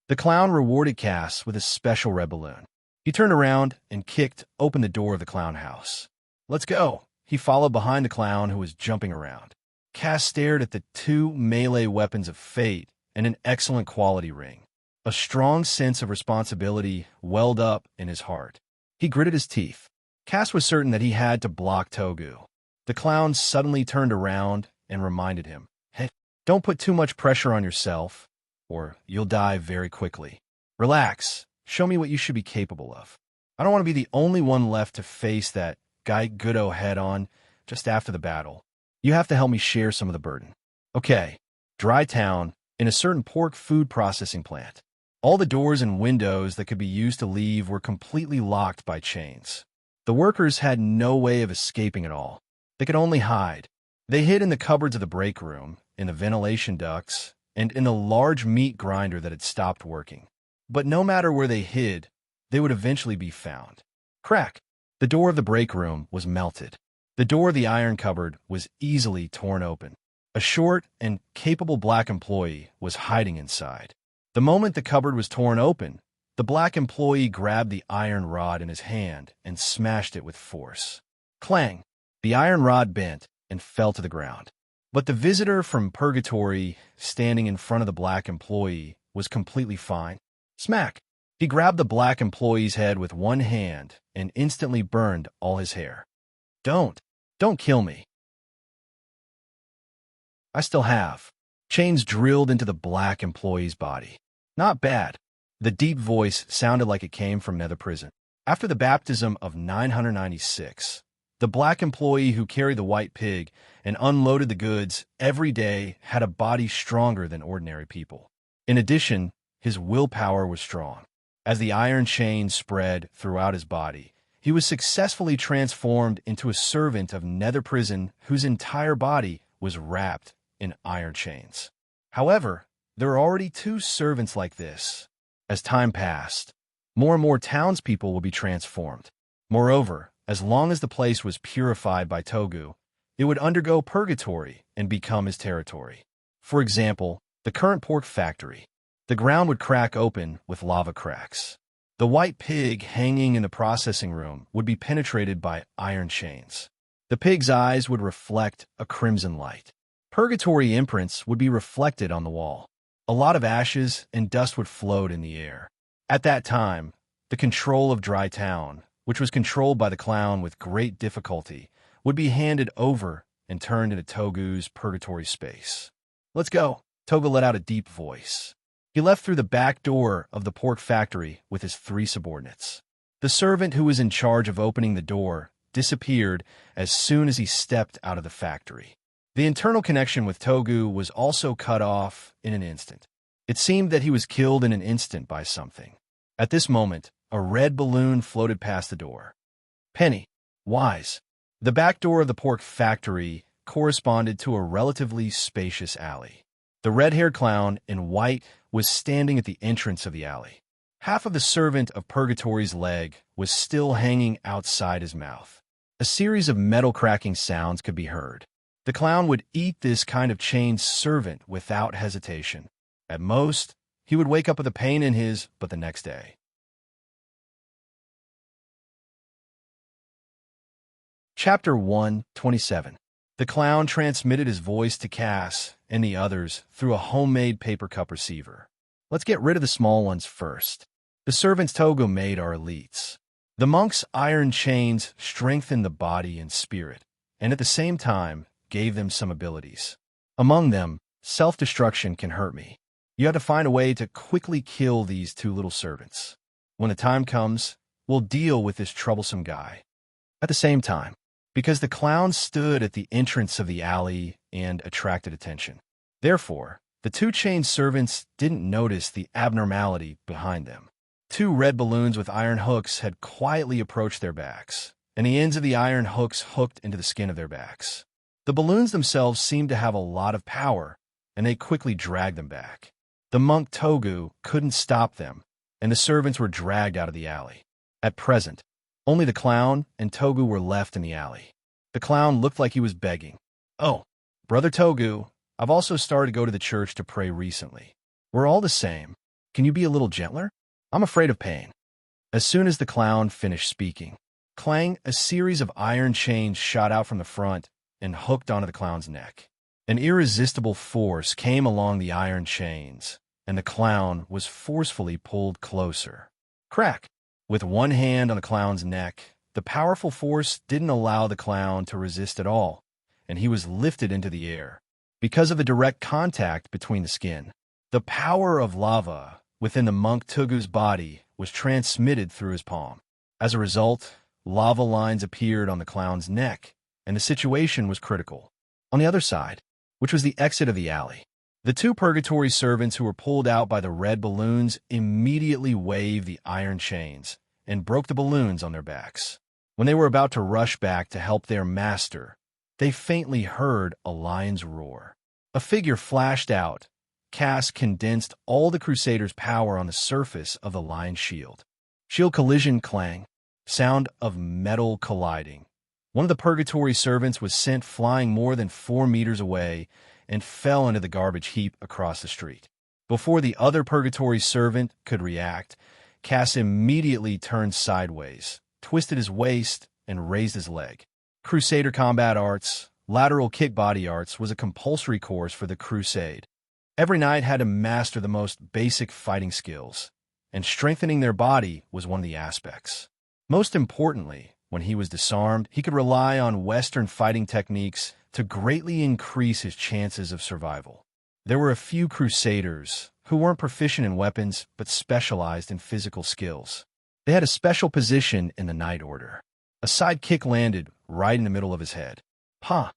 The clown rewarded Cass with a special red balloon. He turned around and kicked open the door of the clown house. "Let's go." He followed behind the clown who was jumping around. Cass stared at the 2 melee weapons of fate and an excellent quality ring. A strong sense of responsibility welled up in his heart. He gritted his teeth. Cass was certain that he had to block Togu. The clown suddenly turned around and reminded him, "Hey, don't put too much pressure on yourself, or you'll die very quickly. Relax. Show me what you should be capable of. I don't want to be the only one left to face that Guy Goodo head-on just after the battle. You have to help me share some of the burden." Okay. Dry Town, in a certain pork food processing plant. All the doors and windows that could be used to leave were completely locked by chains. The workers had no way of escaping at all. They could only hide. They hid in the cupboards of the break room, in the ventilation ducts, and in a large meat grinder that had stopped working. But no matter where they hid, they would eventually be found. Crack! The door of the break room was melted. The door of the iron cupboard was easily torn open. A short and capable black employee was hiding inside. The moment the cupboard was torn open, the black employee grabbed the iron rod in his hand and smashed it with force. Clang! The iron rod bent and fell to the ground. But the visitor from purgatory, standing in front of the black employee, was completely fine. Smack! He grabbed the black employee's head with one hand and instantly burned all his hair. Don't kill me. I still have. Chains drilled into the black employee's body. Not bad. The deep voice sounded like it came from Nether Prison. After the baptism of 996, the black employee who carried the white pig and unloaded the goods every day had a body stronger than ordinary people. In addition, his willpower was strong. As the iron chain spread throughout his body, he was successfully transformed into a servant of Nether Prison whose entire body was wrapped in iron chains. However, there were already 2 servants like this. As time passed, more and more townspeople will be transformed. Moreover, as long as the place was purified by Togu, it would undergo purgatory and become his territory. For example, the current pork factory. The ground would crack open with lava cracks. The white pig hanging in the processing room would be penetrated by iron chains. The pig's eyes would reflect a crimson light. Purgatory imprints would be reflected on the wall. A lot of ashes and dust would float in the air. At that time, the control of Dry Town, which was controlled by the clown with great difficulty, would be handed over and turned into Togu's purgatory space. "Let's go." Togu let out a deep voice. He left through the back door of the pork factory with his 3 subordinates. The servant who was in charge of opening the door disappeared as soon as he stepped out of the factory. The internal connection with Togu was also cut off in an instant. It seemed that he was killed in an instant by something. At this moment, a red balloon floated past the door. Penny, wise. The back door of the pork factory corresponded to a relatively spacious alley. The red-haired clown in white was standing at the entrance of the alley. Half of the servant of Purgatory's leg was still hanging outside his mouth. A series of metal-cracking sounds could be heard. The clown would eat this kind of chained servant without hesitation. At most, he would wake up with a pain in his butt the next day. Chapter 127. The clown transmitted his voice to Cass and the others through a homemade paper cup receiver. Let's get rid of the small ones first. The servants Togu made are elites. The monk's iron chains strengthened the body and spirit, and at the same time gave them some abilities. Among them, self-destruction can hurt me. You have to find a way to quickly kill these two little servants. When the time comes, we'll deal with this troublesome guy. At the same time, because the clown stood at the entrance of the alley and attracted attention. Therefore, the two chained servants didn't notice the abnormality behind them. Two red balloons with iron hooks had quietly approached their backs, and the ends of the iron hooks hooked into the skin of their backs. The balloons themselves seemed to have a lot of power, and they quickly dragged them back. The monk Togu couldn't stop them, and the servants were dragged out of the alley. At present, only the clown and Togu were left in the alley. The clown looked like he was begging. "Oh, Brother Togu, I've also started to go to the church to pray recently. We're all the same. Can you be a little gentler? I'm afraid of pain." As soon as the clown finished speaking, clang, a series of iron chains shot out from the front and hooked onto the clown's neck. An irresistible force came along the iron chains, and the clown was forcefully pulled closer. Crack! With one hand on the clown's neck, the powerful force didn't allow the clown to resist at all, and he was lifted into the air. Because of the direct contact between the skin, the power of lava within the monk Togu's body was transmitted through his palm. As a result, lava lines appeared on the clown's neck, and the situation was critical. On the other side, which was the exit of the alley, the two purgatory servants who were pulled out by the red balloons immediately waved the iron chains and broke the balloons on their backs. When they were about to rush back to help their master, they faintly heard a lion's roar. A figure flashed out. Cass condensed all the Crusaders' power on the surface of the lion's shield. Shield collision clang. Sound of metal colliding. One of the purgatory servants was sent flying more than 4 meters away and fell into the garbage heap across the street. Before the other purgatory servant could react, Cass immediately turned sideways, twisted his waist, and raised his leg. Crusader combat arts, lateral kick body arts, was a compulsory course for the crusade. Every knight had to master the most basic fighting skills, and strengthening their body was one of the aspects. Most importantly, when he was disarmed, he could rely on Western fighting techniques to greatly increase his chances of survival. There were a few crusaders who weren't proficient in weapons but specialized in physical skills. They had a special position in the Knight Order. A side kick landed right in the middle of his head. Ha!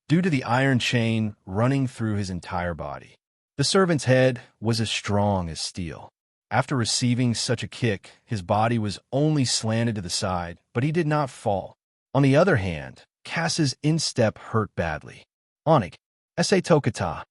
Due to the iron chain running through his entire body, the servant's head was as strong as steel. After receiving such a kick, his body was only slanted to the side, but he did not fall. On the other hand, Cass's instep hurt badly. Onig, Ese Tokata.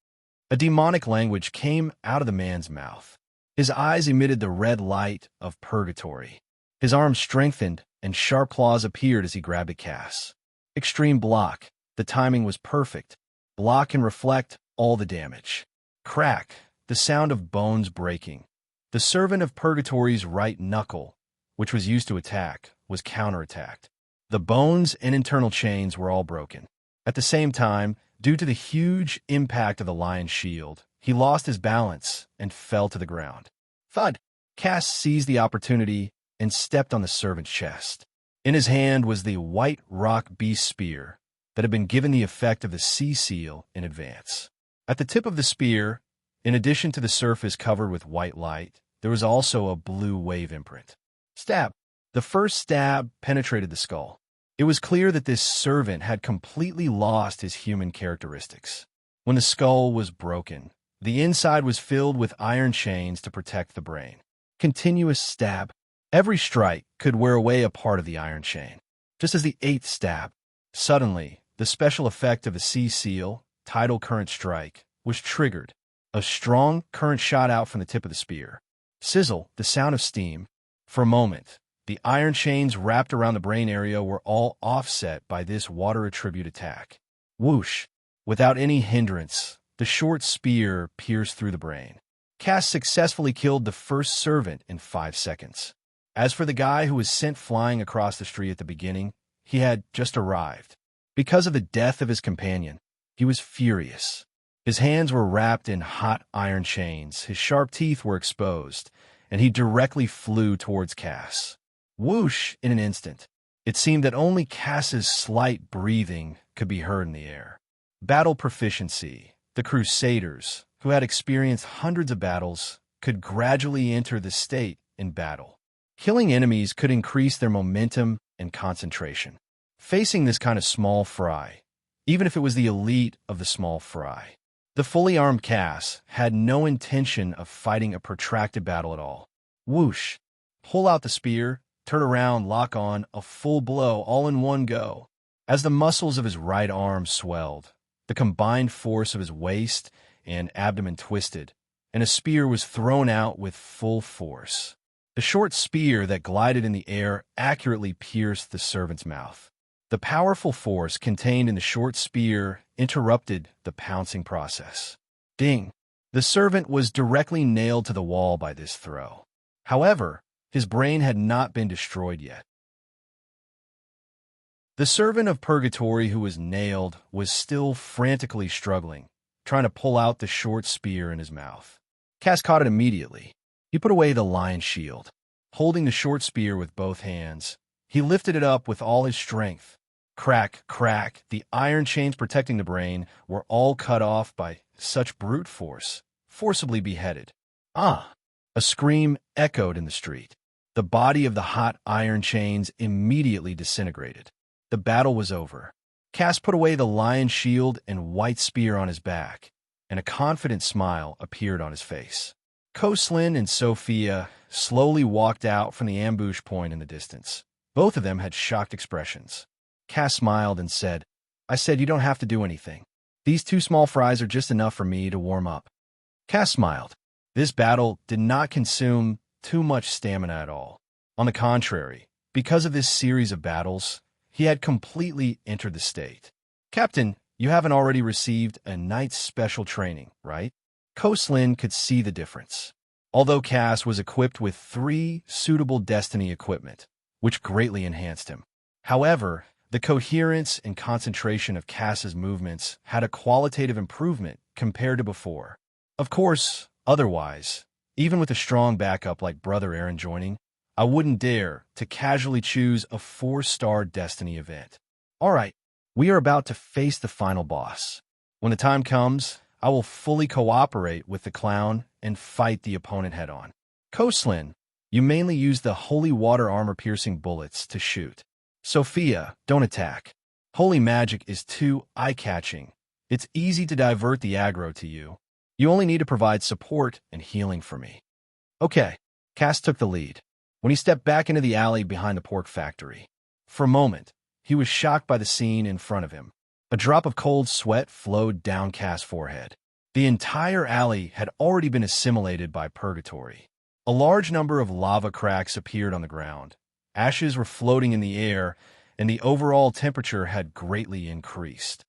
A demonic language came out of the man's mouth. His eyes emitted the red light of purgatory. His arms strengthened, and sharp claws appeared as he grabbed at Cass. Extreme block. The timing was perfect. Block and reflect all the damage. Crack. The sound of bones breaking. The servant of Purgatory's right knuckle, which was used to attack, was counterattacked. The bones and internal chains were all broken. At the same time, due to the huge impact of the lion's shield, he lost his balance and fell to the ground. Thud! Cass seized the opportunity and stepped on the servant's chest. In his hand was the white rock beast spear that had been given the effect of the sea seal in advance. At the tip of the spear, in addition to the surface covered with white light, there was also a blue wave imprint. Stab. The first stab penetrated the skull. It was clear that this servant had completely lost his human characteristics. When the skull was broken, the inside was filled with iron chains to protect the brain. Continuous stab. Every strike could wear away a part of the iron chain. Just as the 8th stab, suddenly, the special effect of a sea seal, tidal current strike, was triggered. A strong current shot out from the tip of the spear. Sizzle, the sound of steam. For a moment, the iron chains wrapped around the brain area were all offset by this water attribute attack. Whoosh! Without any hindrance, the short spear pierced through the brain. Cass successfully killed the first servant in 5 seconds. As for the guy who was sent flying across the street at the beginning, he had just arrived. Because of the death of his companion, he was furious. His hands were wrapped in hot iron chains, his sharp teeth were exposed, and he directly flew towards Cass. Whoosh! In an instant. It seemed that only Cass's slight breathing could be heard in the air. Battle proficiency. The Crusaders, who had experienced hundreds of battles, could gradually enter the state in battle. Killing enemies could increase their momentum and concentration. Facing this kind of small fry, even if it was the elite of the small fry, the fully armed Cass had no intention of fighting a protracted battle at all. Whoosh! Pull out the spear, turn around, lock on, a full blow all in one go. As the muscles of his right arm swelled, the combined force of his waist and abdomen twisted, and a spear was thrown out with full force. The short spear that glided in the air accurately pierced the servant's mouth. The powerful force contained in the short spear interrupted the pouncing process. Ding! The servant was directly nailed to the wall by this throw. However, his brain had not been destroyed yet. The servant of purgatory who was nailed was still frantically struggling, trying to pull out the short spear in his mouth. Cass caught it immediately. He put away the lion shield. Holding the short spear with both hands, he lifted it up with all his strength. Crack, crack, the iron chains protecting the brain were all cut off by such brute force, forcibly beheaded. Ah! A scream echoed in the street. The body of the hot iron chains immediately disintegrated. The battle was over. Cass put away the lion shield and white spear on his back, and a confident smile appeared on his face. Coslin and Sophia slowly walked out from the ambush point in the distance. Both of them had shocked expressions. Cass smiled and said, "I said you don't have to do anything. These 2 small fries are just enough for me to warm up." Cass smiled. This battle did not consume too much stamina at all. On the contrary, because of this series of battles, he had completely entered the state. "Captain, you haven't already received a knight's special training, right?" Coslin could see the difference. Although Cass was equipped with 3 suitable destiny equipment, which greatly enhanced him. However, the coherence and concentration of Cass's movements had a qualitative improvement compared to before. Of course, otherwise, even with a strong backup like Brother Aaron joining, I wouldn't dare to casually choose a 4-star destiny event. All right, we are about to face the final boss. When the time comes, I will fully cooperate with the clown and fight the opponent head-on. Coslin, you mainly use the holy water armor-piercing bullets to shoot. Sophia, don't attack. Holy magic is too eye-catching. It's easy to divert the aggro to you. You only need to provide support and healing for me. Okay, Cass took the lead. When he stepped back into the alley behind the pork factory, for a moment, he was shocked by the scene in front of him. A drop of cold sweat flowed down Cass' forehead. The entire alley had already been assimilated by purgatory. A large number of lava cracks appeared on the ground. Ashes were floating in the air, and the overall temperature had greatly increased.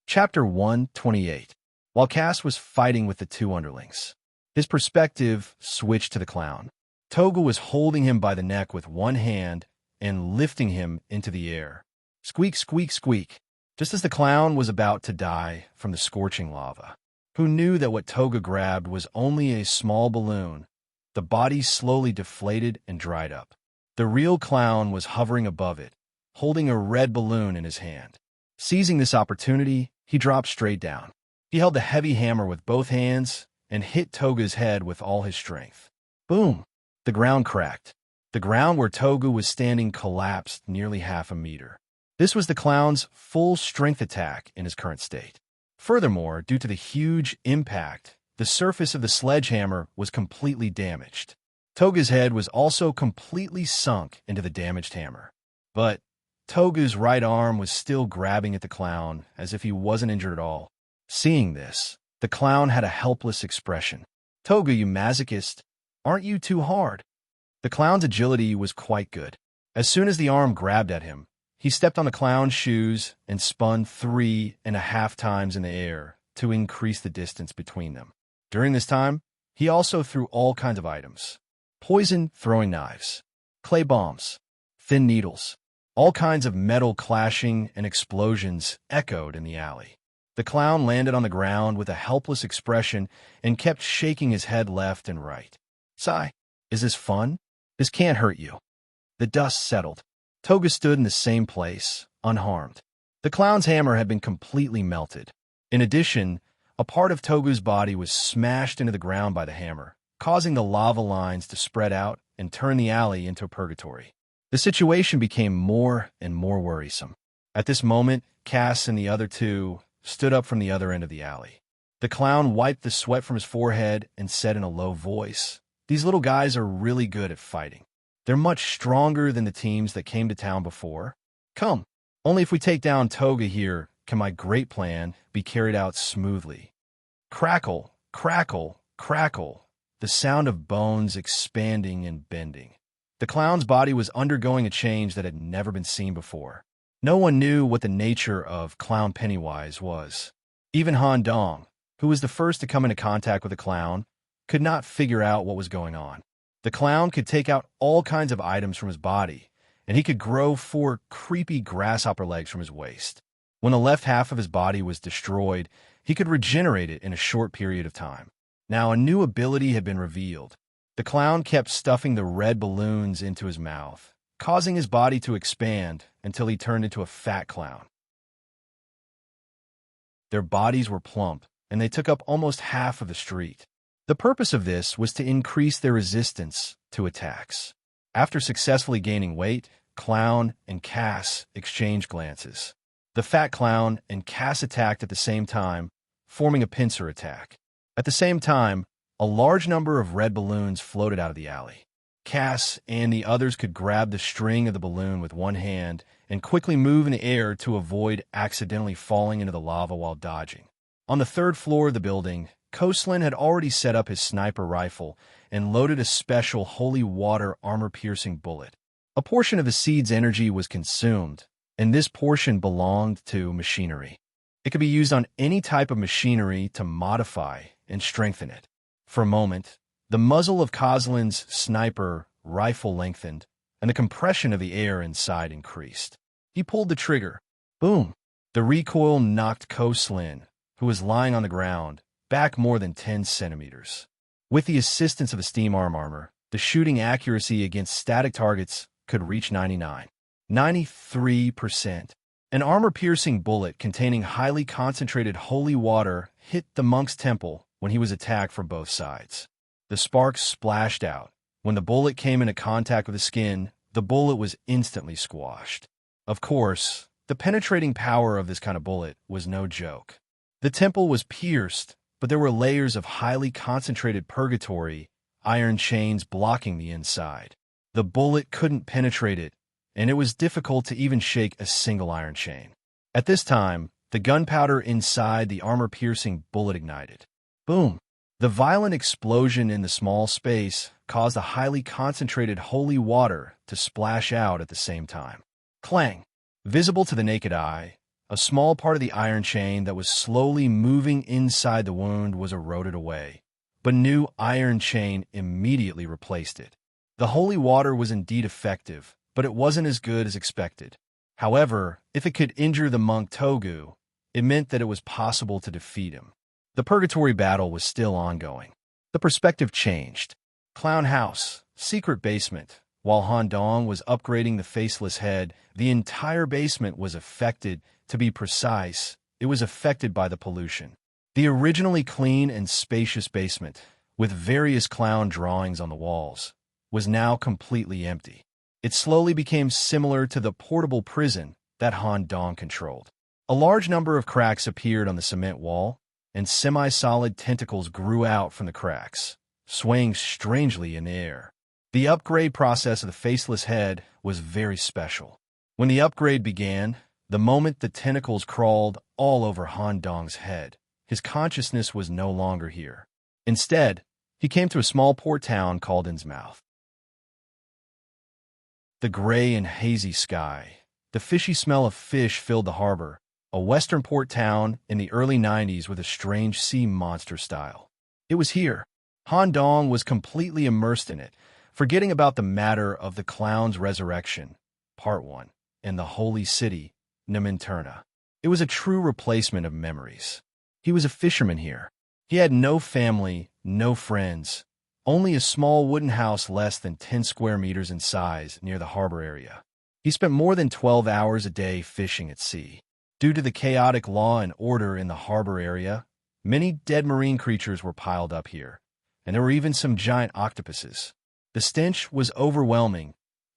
Chapter 128. While Cass was fighting with the 2 underlings, his perspective switched to the clown. Toga was holding him by the neck with one hand and lifting him into the air. Squeak, squeak, squeak, just as the clown was about to die from the scorching lava. Who knew that what Toga grabbed was only a small balloon? The body slowly deflated and dried up. The real clown was hovering above it, holding a red balloon in his hand. Seizing this opportunity, he dropped straight down. He held the heavy hammer with both hands and hit Toga's head with all his strength. Boom! The ground cracked. The ground where Toga was standing collapsed nearly half a meter. This was the clown's full strength attack in his current state. Furthermore, due to the huge impact, the surface of the sledgehammer was completely damaged. Toga's head was also completely sunk into the damaged hammer. But Toga's right arm was still grabbing at the clown as if he wasn't injured at all. Seeing this, the clown had a helpless expression. Toga, you masochist, aren't you too hard? The clown's agility was quite good. As soon as the arm grabbed at him, he stepped on the clown's shoes and spun 3.5 times in the air to increase the distance between them. During this time, he also threw all kinds of items. Poison throwing knives, clay bombs, thin needles. All kinds of metal clashing and explosions echoed in the alley. The clown landed on the ground with a helpless expression and kept shaking his head left and right. Sigh, is this fun? This can't hurt you. The dust settled. Toga stood in the same place, unharmed. The clown's hammer had been completely melted. In addition, a part of Toga's body was smashed into the ground by the hammer, causing the lava lines to spread out and turn the alley into a purgatory. The situation became more and more worrisome. At this moment, Cass and the other two stood up from the other end of the alley. The clown wiped the sweat from his forehead and said in a low voice, "These little guys are really good at fighting. They're much stronger than the teams that came to town before. Come, only if we take down Toga here can my great plan be carried out smoothly." Crackle, crackle, crackle, the sound of bones expanding and bending. The clown's body was undergoing a change that had never been seen before. No one knew what the nature of Clown Pennywise was. Even Han Dong, who was the first to come into contact with the clown, could not figure out what was going on. The clown could take out all kinds of items from his body, and he could grow 4 creepy grasshopper legs from his waist. When the left half of his body was destroyed, he could regenerate it in a short period of time. Now a new ability had been revealed. The clown kept stuffing the red balloons into his mouth, causing his body to expand until he turned into a fat clown. Their bodies were plump, and they took up almost half of the street. The purpose of this was to increase their resistance to attacks. After successfully gaining weight, Clown and Cass exchanged glances. The fat clown and Cass attacked at the same time, forming a pincer attack. At the same time, a large number of red balloons floated out of the alley. Cass and the others could grab the string of the balloon with one hand and quickly move in the air to avoid accidentally falling into the lava while dodging. On the 3rd floor of the building, Coastland had already set up his sniper rifle and loaded a special holy water armor-piercing bullet. A portion of the seed's energy was consumed, and this portion belonged to machinery. It could be used on any type of machinery to modify and strengthen it. For a moment, the muzzle of Coastland's sniper rifle lengthened, and the compression of the air inside increased. He pulled the trigger. Boom! The recoil knocked Coastland, who was lying on the ground, back more than 10 centimeters. With the assistance of a steam armor, the shooting accuracy against static targets could reach 93%. An armor-piercing bullet containing highly concentrated holy water hit the monk's temple when he was attacked from both sides. The sparks splashed out. When the bullet came into contact with the skin, the bullet was instantly squashed. Of course, the penetrating power of this kind of bullet was no joke. The temple was pierced, but there were layers of highly concentrated purgatory iron chains blocking the inside. The bullet couldn't penetrate it, and it was difficult to even shake a single iron chain. At this time, the gunpowder inside the armor-piercing bullet ignited. Boom! The violent explosion in the small space caused a highly concentrated holy water to splash out at the same time. Clang! Visible to the naked eye, a small part of the iron chain that was slowly moving inside the wound was eroded away, but new iron chain immediately replaced it. The holy water was indeed effective, but it wasn't as good as expected. However, if it could injure the monk Togu, it meant that it was possible to defeat him. The purgatory battle was still ongoing. The perspective changed. Clown House, secret basement. While Han Dong was upgrading the faceless head, the entire basement was affected. To be precise, it was affected by the pollution. The originally clean and spacious basement, with various clown drawings on the walls, was now completely empty. It slowly became similar to the portable prison that Han Dong controlled. A large number of cracks appeared on the cement wall, and semi-solid tentacles grew out from the cracks, swaying strangely in the air. The upgrade process of the faceless head was very special. When the upgrade began, the moment the tentacles crawled all over Han Dong's head, his consciousness was no longer here. Instead, he came to a small port town called Innsmouth. The gray and hazy sky, the fishy smell of fish filled the harbor, a western port town in the early 90s with a strange sea monster style. It was here. Han Dong was completely immersed in it, forgetting about the matter of the clown's resurrection, Part 1, and the holy city, Nementurna. It was a true replacement of memories. He was a fisherman here. He had no family, no friends, only a small wooden house less than 10 square meters in size near the harbor area. He spent more than 12 hours a day fishing at sea. Due to the chaotic law and order in the harbor area, many dead marine creatures were piled up here, and there were even some giant octopuses. The stench was overwhelming,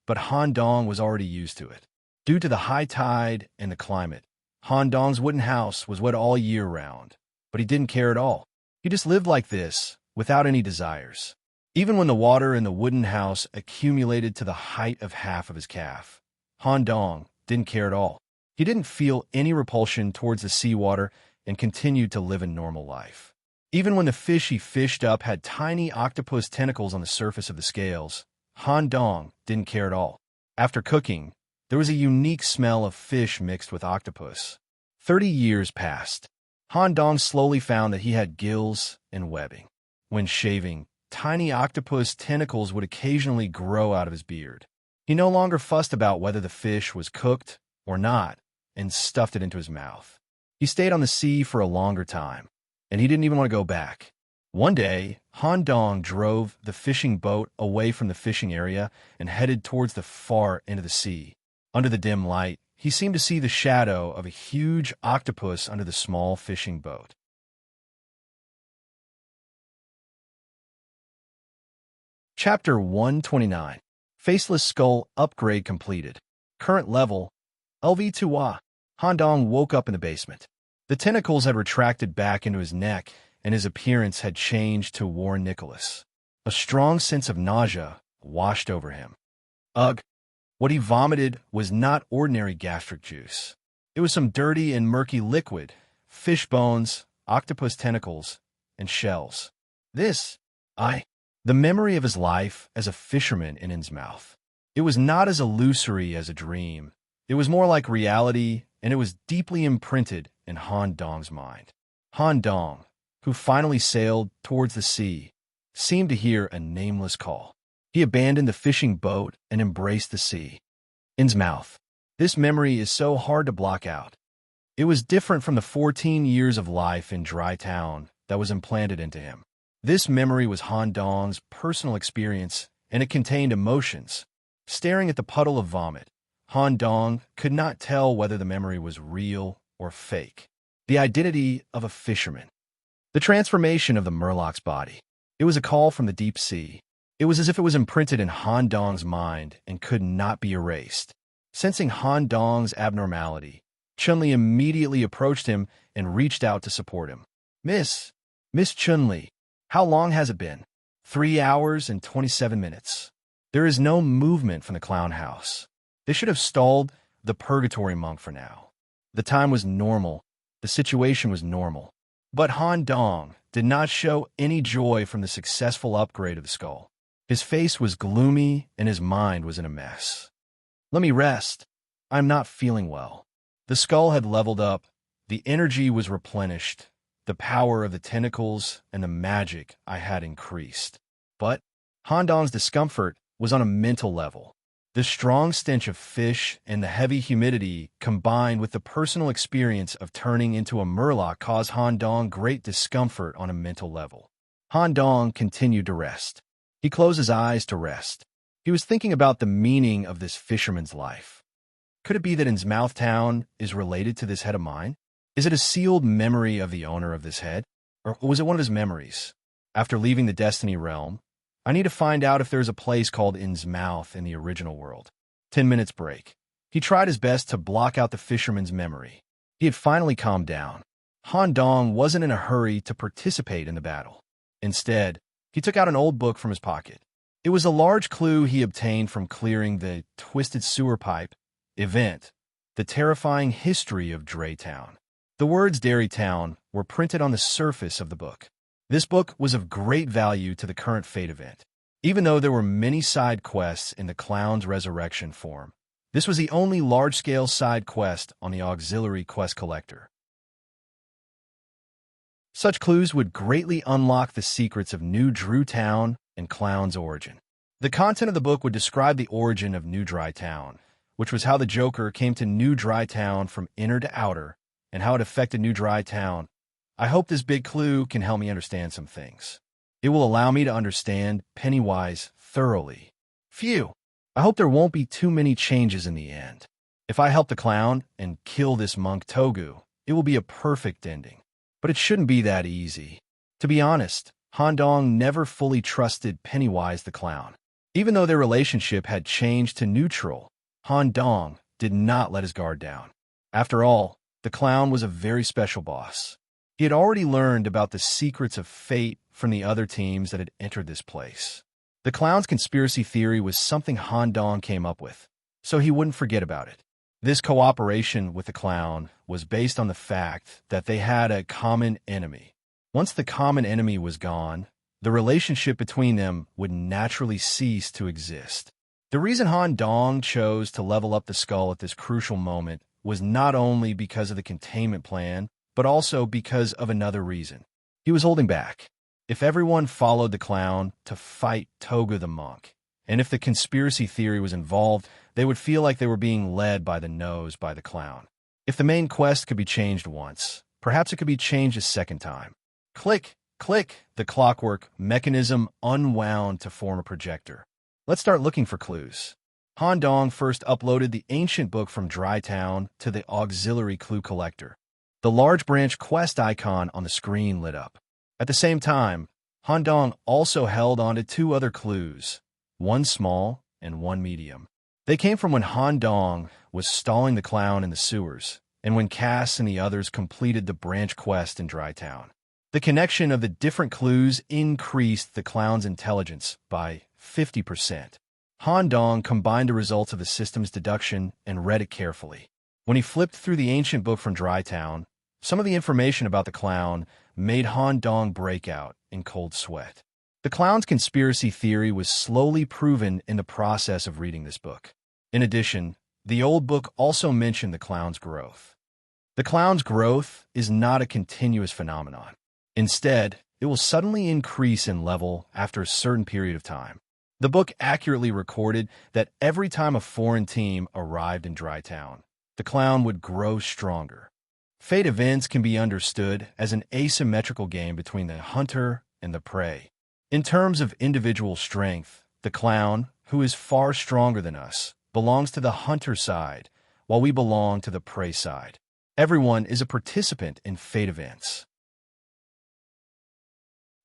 but Han Dong was already used to it. Due to the high tide and the climate, Han Dong's wooden house was wet all year round, but he didn't care at all. He just lived like this, without any desires. Even when the water in the wooden house accumulated to the height of half of his calf, Han Dong didn't care at all. He didn't feel any repulsion towards the seawater and continued to live a normal life. Even when the fish he fished up had tiny octopus tentacles on the surface of the scales, Han Dong didn't care at all. After cooking, there was a unique smell of fish mixed with octopus. 30 years passed. Han Dong slowly found that he had gills and webbing. When shaving, tiny octopus tentacles would occasionally grow out of his beard. He no longer fussed about whether the fish was cooked or not and stuffed it into his mouth. He stayed on the sea for a longer time, and he didn't even want to go back. One day, Han Dong drove the fishing boat away from the fishing area and headed towards the far end of the sea. Under the dim light, he seemed to see the shadow of a huge octopus under the small fishing boat. Chapter 129. Faceless Skull Upgrade Completed. Current level, LV2A. Han Dong woke up in the basement. The tentacles had retracted back into his neck, and his appearance had changed to Warren Nicholas. A strong sense of nausea washed over him. Ugh! What he vomited was not ordinary gastric juice. It was some dirty and murky liquid, fish bones, octopus tentacles, and shells. The memory of his life as a fisherman in Innsmouth. It was not as illusory as a dream. It was more like reality, and it was deeply imprinted in Han Dong's mind. Han Dong, who finally sailed towards the sea, seemed to hear a nameless call. He abandoned the fishing boat and embraced the sea. Innsmouth. This memory is so hard to block out. It was different from the 14 years of life in Dry Town that was implanted into him. This memory was Han Dong's personal experience, and it contained emotions. Staring at the puddle of vomit, Han Dong could not tell whether the memory was real or fake. The identity of a fisherman. The transformation of the Murloc's body. It was a call from the deep sea. It was as if it was imprinted in Han Dong's mind and could not be erased. Sensing Han Dong's abnormality, Chun-Li immediately approached him and reached out to support him. Miss Chun-Li, how long has it been? 3 hours and 27 minutes. There is no movement from the clown house. They should have stalled the purgatory monk for now. The time was normal. The situation was normal. But Han Dong did not show any joy from the successful upgrade of the skull. His face was gloomy and his mind was in a mess. Let me rest. I'm not feeling well. The skull had leveled up. The energy was replenished. The power of the tentacles and the magic I had increased. But Han Dong's discomfort was on a mental level. The strong stench of fish and the heavy humidity combined with the personal experience of turning into a Murloc caused Han Dong great discomfort on a mental level. Han Dong continued to rest. He closed his eyes to rest. He was thinking about the meaning of this fisherman's life. Could it be that Innsmouth Town is related to this head of mine? Is it a sealed memory of the owner of this head? Or was it one of his memories? After leaving the Destiny realm, I need to find out if there's a place called In's Mouth in the original world. 10 minutes break. He tried his best to block out the fisherman's memory. He had finally calmed down. Han Dong wasn't in a hurry to participate in the battle. Instead, he took out an old book from his pocket. It was a large clue he obtained from clearing the Twisted Sewer Pipe event, the terrifying history of Dray Town. The words Dairy Town were printed on the surface of the book. This book was of great value to the current fate event. Even though there were many side quests in the Clown's Resurrection form, this was the only large-scale side quest on the Auxiliary Quest Collector. Such clues would greatly unlock the secrets of New Drew Town and Clown's origin. The content of the book would describe the origin of New Dry Town, which was how the Joker came to New Dry Town from inner to outer, and how it affected New Dry Town. I hope this big clue can help me understand some things. It will allow me to understand Pennywise thoroughly. Phew! I hope there won't be too many changes in the end. If I help the clown and kill this monk Togu, it will be a perfect ending. But it shouldn't be that easy. To be honest, Han Dong never fully trusted Pennywise the clown. Even though their relationship had changed to neutral, Han Dong did not let his guard down. After all, the clown was a very special boss. He had already learned about the secrets of fate from the other teams that had entered this place. The clown's conspiracy theory was something Han Dong came up with, so he wouldn't forget about it. This cooperation with the clown was based on the fact that they had a common enemy. Once the common enemy was gone, the relationship between them would naturally cease to exist. The reason Han Dong chose to level up the skull at this crucial moment was not only because of the containment plan, but also because of another reason. He was holding back. If everyone followed the clown to fight Toga the monk, and if the conspiracy theory was involved, they would feel like they were being led by the nose by the clown. If the main quest could be changed once, perhaps it could be changed a second time. Click, click, the clockwork mechanism unwound to form a projector. Let's start looking for clues. Han Dong first uploaded the ancient book from Dry Town to the auxiliary clue collector. The large branch quest icon on the screen lit up. At the same time, Han Dong also held on to two other clues, one small and one medium. They came from when Han Dong was stalling the clown in the sewers, and when Cass and the others completed the branch quest in Dry Town. The connection of the different clues increased the clown's intelligence by 50%. Han Dong combined the results of the system's deduction and read it carefully. When he flipped through the ancient book from Dry Town, some of the information about the clown made Han Dong break out in cold sweat. The clown's conspiracy theory was slowly proven in the process of reading this book. In addition, the old book also mentioned the clown's growth. The clown's growth is not a continuous phenomenon. Instead, it will suddenly increase in level after a certain period of time. The book accurately recorded that every time a foreign team arrived in Dry Town, the clown would grow stronger. Fate events can be understood as an asymmetrical game between the hunter and the prey. In terms of individual strength, the clown, who is far stronger than us, belongs to the hunter side, while we belong to the prey side. Everyone is a participant in fate events.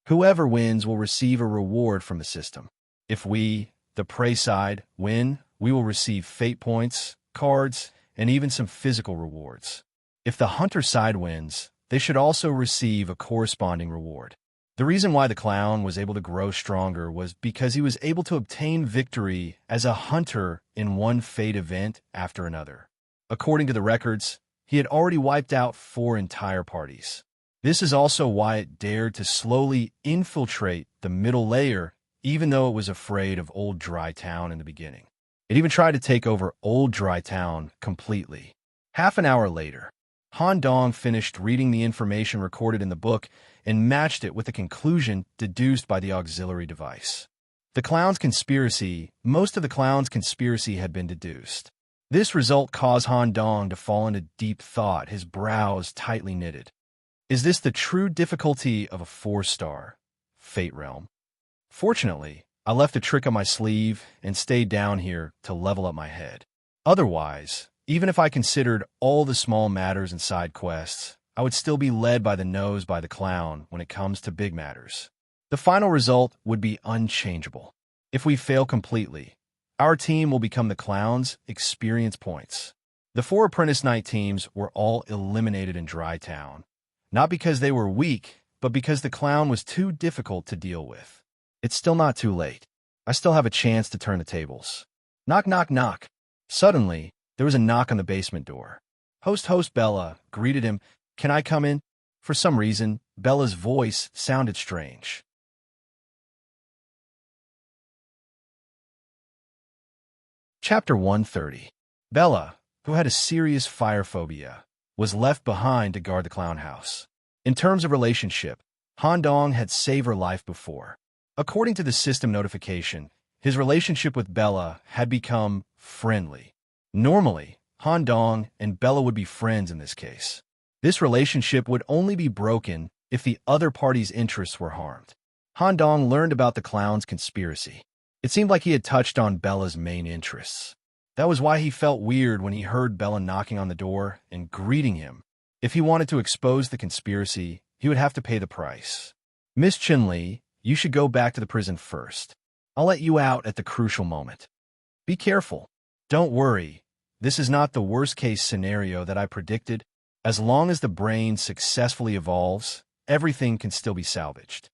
Whoever wins will receive a reward from the system. If we, the prey side, win, we will receive fate points, cards, and even some physical rewards. If the hunter side wins, they should also receive a corresponding reward. The reason why the clown was able to grow stronger was because he was able to obtain victory as a hunter in one fate event after another. According to the records, he had already wiped out 4 entire parties. This is also why it dared to slowly infiltrate the middle layer, even though it was afraid of Old Dry Town in the beginning. It even tried to take over Old Dry Town completely. Half an hour later, Han Dong finished reading the information recorded in the book and matched it with the conclusion deduced by the auxiliary device. Most of the clown's conspiracy had been deduced. This result caused Han Dong to fall into deep thought, his brows tightly knitted. Is this the true difficulty of a 4-star Fate Realm? Fortunately, I left a trick on my sleeve and stayed down here to level up my head. Otherwise, even if I considered all the small matters and side quests, I would still be led by the nose by the clown when it comes to big matters. The final result would be unchangeable. If we fail completely, our team will become the clown's experience points. The 4 Apprentice Night teams were all eliminated in Dry Town, not because they were weak, but because the clown was too difficult to deal with. It's still not too late. I still have a chance to turn the tables. Knock, knock, knock. Suddenly, there was a knock on the basement door. Host Bella greeted him. Can I come in? For some reason, Bella's voice sounded strange. Chapter 130. Bella, who had a serious fire phobia, was left behind to guard the clown house. In terms of relationship, Han Dong had saved her life before. According to the system notification, his relationship with Bella had become friendly. Normally, Han Dong and Bella would be friends in this case. This relationship would only be broken if the other party's interests were harmed. Han Dong learned about the clown's conspiracy. It seemed like he had touched on Bella's main interests. That was why he felt weird when he heard Bella knocking on the door and greeting him. If he wanted to expose the conspiracy, he would have to pay the price. Miss Chin-Li, you should go back to the prison first. I'll let you out at the crucial moment. Be careful. Don't worry. This is not the worst-case scenario that I predicted. As long as the brain successfully evolves, everything can still be salvaged.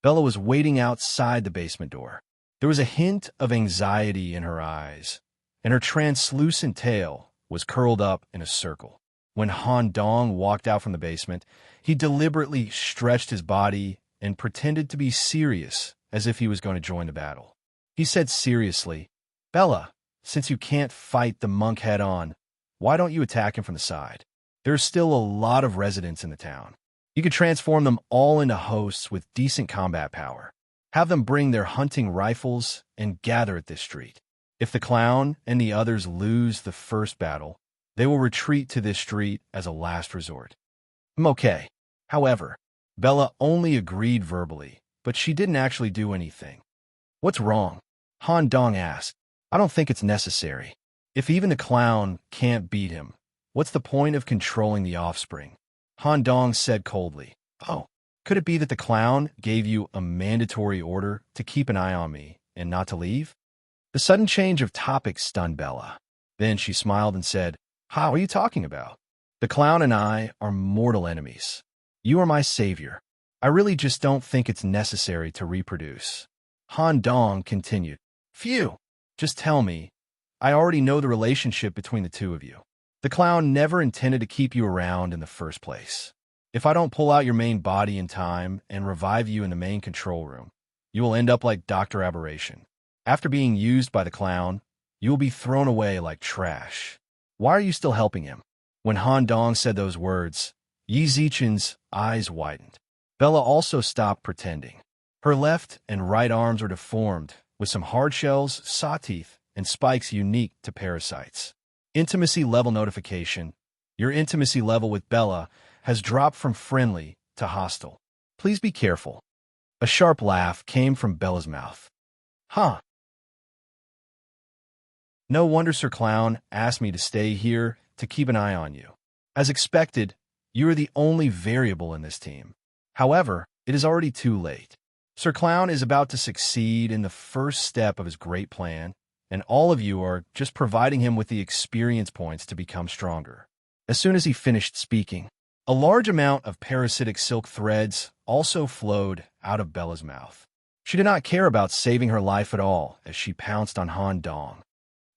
Bella was waiting outside the basement door. There was a hint of anxiety in her eyes, and her translucent tail was curled up in a circle. When Han Dong walked out from the basement, he deliberately stretched his body and pretended to be serious, as if he was going to join the battle. He said seriously, Bella, since you can't fight the monk head-on, why don't you attack him from the side? There's still a lot of residents in the town. You could transform them all into hosts with decent combat power. Have them bring their hunting rifles and gather at this street. If the clown and the others lose the first battle, they will retreat to this street as a last resort. I'm okay. However, Bella only agreed verbally, but she didn't actually do anything. What's wrong? Han Dong asked. I don't think it's necessary. If even the clown can't beat him, what's the point of controlling the offspring? Han Dong said coldly. Oh, could it be that the clown gave you a mandatory order to keep an eye on me and not to leave? The sudden change of topic stunned Bella. Then she smiled and said, How are you talking about? The clown and I are mortal enemies. You are my savior. I really just don't think it's necessary to reproduce. Han Dong continued. Phew, just tell me. I already know the relationship between the two of you. The clown never intended to keep you around in the first place. If I don't pull out your main body in time and revive you in the main control room, you will end up like Dr. Aberration. After being used by the clown, you will be thrown away like trash. Why are you still helping him? When Han Dong said those words, Yi Zichen's eyes widened. Bella also stopped pretending. Her left and right arms were deformed, with some hard shells, saw teeth, and spikes unique to parasites. Intimacy level notification. Your intimacy level with Bella has dropped from friendly to hostile. Please be careful. A sharp laugh came from Bella's mouth. Huh. No wonder Sir Clown asked me to stay here to keep an eye on you. As expected, you are the only variable in this team. However, it is already too late. Sir Clown is about to succeed in the first step of his great plan, and all of you are just providing him with the experience points to become stronger. As soon as he finished speaking, a large amount of parasitic silk threads also flowed out of Bella's mouth. She did not care about saving her life at all as she pounced on Han Dong.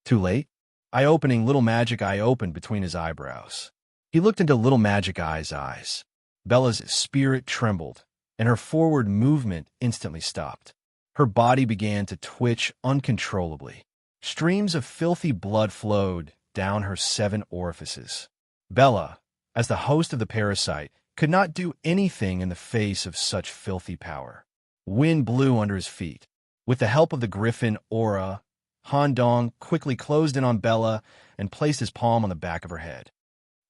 Too late? Eye-opening Little Magic Eye opened between his eyebrows. He looked into Little Magic Eye's eyes. Bella's spirit trembled, and her forward movement instantly stopped. Her body began to twitch uncontrollably. Streams of filthy blood flowed down her 7 orifices. Bella, as the host of the parasite, could not do anything in the face of such filthy power. Wind blew under his feet. With the help of the Griffin aura, Han Dong quickly closed in on Bella and placed his palm on the back of her head.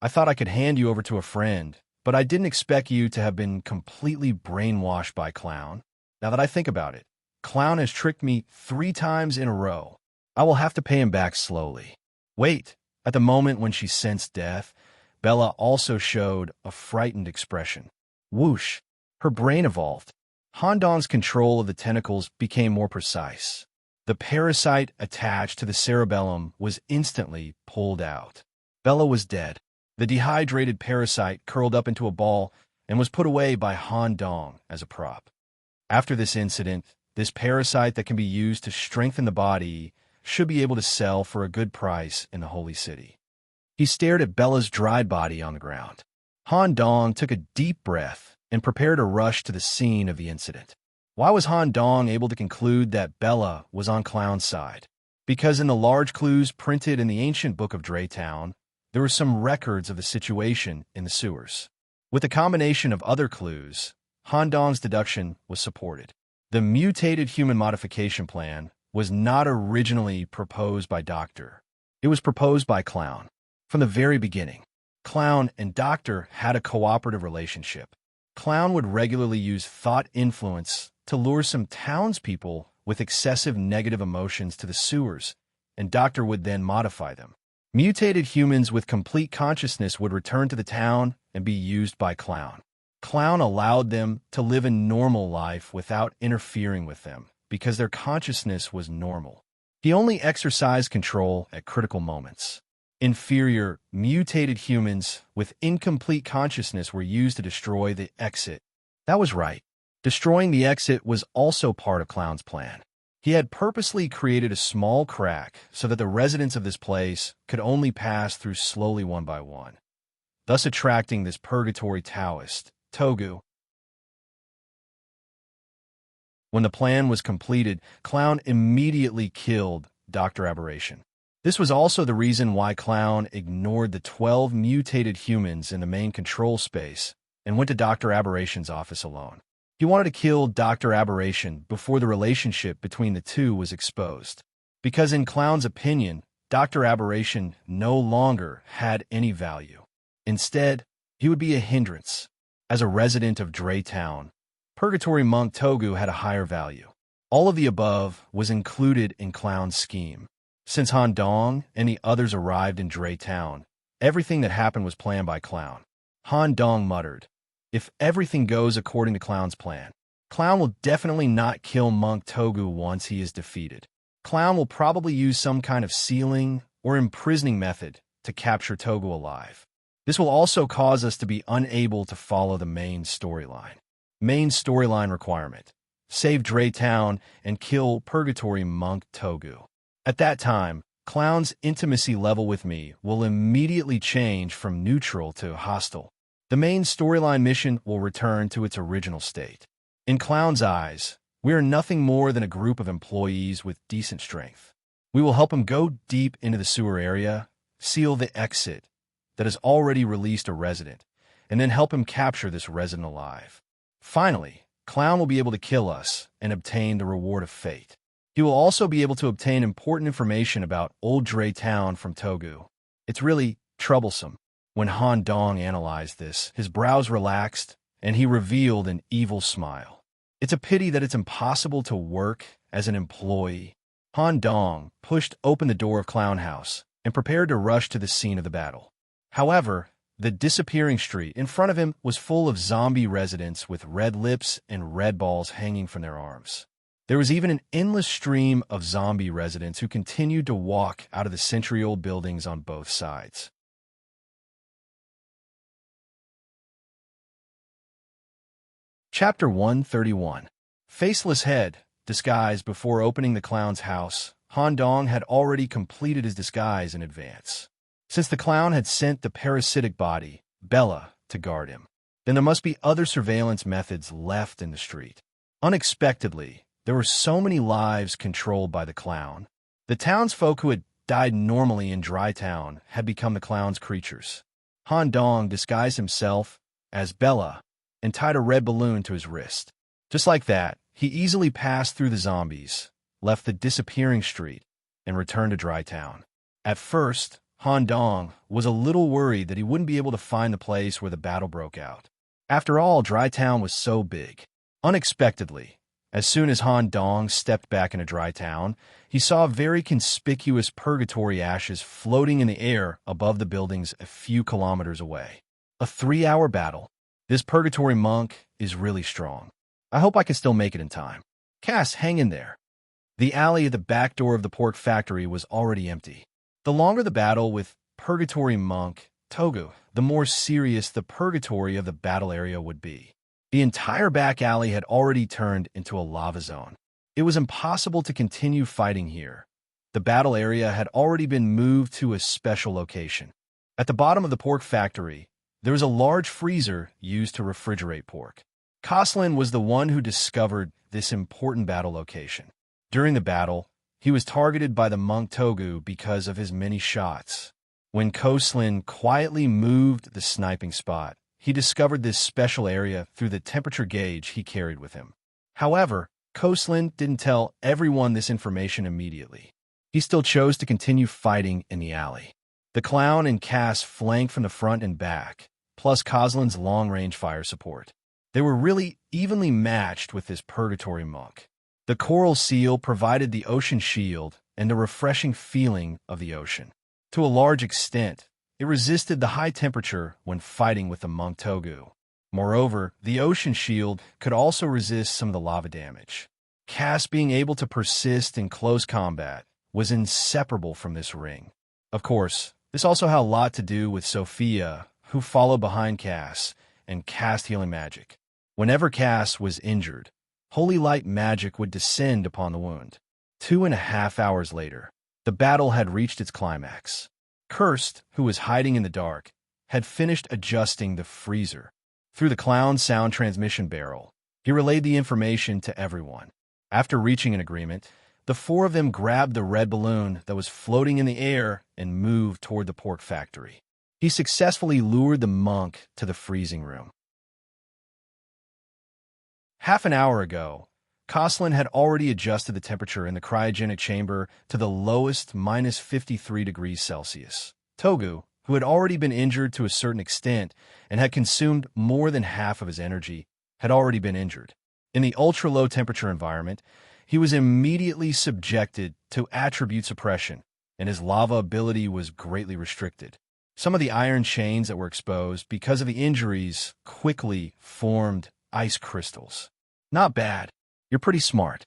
I thought I could hand you over to a friend, but I didn't expect you to have been completely brainwashed by Clown. Now that I think about it, Clown has tricked me 3 times in a row. I will have to pay him back slowly. Wait. At the moment when she sensed death, Bella also showed a frightened expression. Whoosh! Her brain evolved. Han Dong's control of the tentacles became more precise. The parasite attached to the cerebellum was instantly pulled out. Bella was dead. The dehydrated parasite curled up into a ball and was put away by Han Dong as a prop. After this incident, this parasite that can be used to strengthen the body should be able to sell for a good price in the Holy City. He stared at Bella's dried body on the ground. Han Dong took a deep breath and prepared to rush to the scene of the incident. Why was Han Dong able to conclude that Bella was on Clown's side? Because in the large clues printed in the ancient book of Draytown, there were some records of the situation in the sewers. With a combination of other clues, Han Dong's deduction was supported. The mutated human modification plan was not originally proposed by Doctor. It was proposed by Clown. From the very beginning, Clown and Doctor had a cooperative relationship. Clown would regularly use thought influence to lure some townspeople with excessive negative emotions to the sewers, and Doctor would then modify them. Mutated humans with complete consciousness would return to the town and be used by Clown. Clown allowed them to live a normal life without interfering with them because their consciousness was normal. He only exercised control at critical moments. Inferior, mutated humans with incomplete consciousness were used to destroy the exit. That was right. Destroying the exit was also part of Clown's plan. He had purposely created a small crack so that the residents of this place could only pass through slowly one by one, thus attracting this purgatory Taoist, Togu. When the plan was completed, Clown immediately killed Dr. Aberration. This was also the reason why Clown ignored the 12 mutated humans in the main control space and went to Dr. Aberration's office alone. He wanted to kill Dr. Aberration before the relationship between the two was exposed. Because in Clown's opinion, Dr. Aberration no longer had any value. Instead, he would be a hindrance. As a resident of Draytown, Purgatory Monk Togu had a higher value. All of the above was included in Clown's scheme. Since Han Dong and the others arrived in Draytown, everything that happened was planned by Clown. Han Dong muttered, "If everything goes according to Clown's plan, Clown will definitely not kill Monk Togu once he is defeated. Clown will probably use some kind of sealing or imprisoning method to capture Togu alive. This will also cause us to be unable to follow the main storyline. Main storyline requirement: save Draytown and kill Purgatory Monk Togu. At that time, Clown's intimacy level with me will immediately change from neutral to hostile. The main storyline mission will return to its original state. In Clown's eyes, we are nothing more than a group of employees with decent strength. We will help him go deep into the sewer area, seal the exit that has already released a resident, and then help him capture this resident alive. Finally, Clown will be able to kill us and obtain the reward of fate. He will also be able to obtain important information about Old Draytown from Togu. It's really troublesome." When Han Dong analyzed this, his brows relaxed, and he revealed an evil smile. "It's a pity that it's impossible to work as an employee." Han Dong pushed open the door of Clown House and prepared to rush to the scene of the battle. However, the disappearing street in front of him was full of zombie residents with red lips and red balls hanging from their arms. There was even an endless stream of zombie residents who continued to walk out of the century-old buildings on both sides. Chapter 131. Faceless Head. Disguise. Before opening the Clown's house, Han Dong had already completed his disguise in advance. Since the Clown had sent the parasitic body, Bella, to guard him, then there must be other surveillance methods left in the street. Unexpectedly, there were so many lives controlled by the Clown. The townsfolk who had died normally in Draytown had become the Clown's creatures. Han Dong disguised himself as Bella and tied a red balloon to his wrist. Just like that, he easily passed through the zombies, left the disappearing street, and returned to Draytown. At first, Han Dong was a little worried that he wouldn't be able to find the place where the battle broke out. After all, Draytown was so big. Unexpectedly, As soon as Han Dong stepped back into Dry Town, he saw very conspicuous purgatory ashes floating in the air above the buildings a few kilometers away. A 3-hour battle. This purgatory monk is really strong. I hope I can still make it in time. Cass, hang in there. The alley at the back door of the pork factory was already empty. The longer the battle with purgatory monk Togu, the more serious the purgatory of the battle area would be. The entire back alley had already turned into a lava zone. It was impossible to continue fighting here. The battle area had already been moved to a special location. At the bottom of the pork factory, there was a large freezer used to refrigerate pork. Koslin was the one who discovered this important battle location. During the battle, he was targeted by the monk Togu because of his many shots. When Koslin quietly moved the sniping spot, he discovered this special area through the temperature gauge he carried with him. However, Koslin didn't tell everyone this information immediately. He still chose to continue fighting in the alley. The clown and Cass flanked from the front and back, plus Koslin's long-range fire support. They were really evenly matched with this purgatory monk. The coral seal provided the ocean shield and the refreshing feeling of the ocean. To a large extent, it resisted the high temperature when fighting with the monk Togu. Moreover, the ocean shield could also resist some of the lava damage. Cass being able to persist in close combat was inseparable from this ring. Of course, this also had a lot to do with Sophia, who followed behind Cass and cast healing magic. Whenever Cass was injured, holy light magic would descend upon the wound. 2.5 hours later, the battle had reached its climax. Cursed, who was hiding in the dark, had finished adjusting the freezer. Through the clown's sound transmission barrel, he relayed the information to everyone. After reaching an agreement, the four of them grabbed the red balloon that was floating in the air and moved toward the pork factory. He successfully lured the monk to the freezing room. Half an hour ago, Koslin had already adjusted the temperature in the cryogenic chamber to the lowest -53 degrees Celsius. Togu, who had already been injured to a certain extent and had consumed more than half of his energy, had already been injured. In the ultra-low temperature environment, he was immediately subjected to attribute suppression, and his lava ability was greatly restricted. Some of the iron chains that were exposed because of the injuries quickly formed ice crystals. Not bad. You're pretty smart.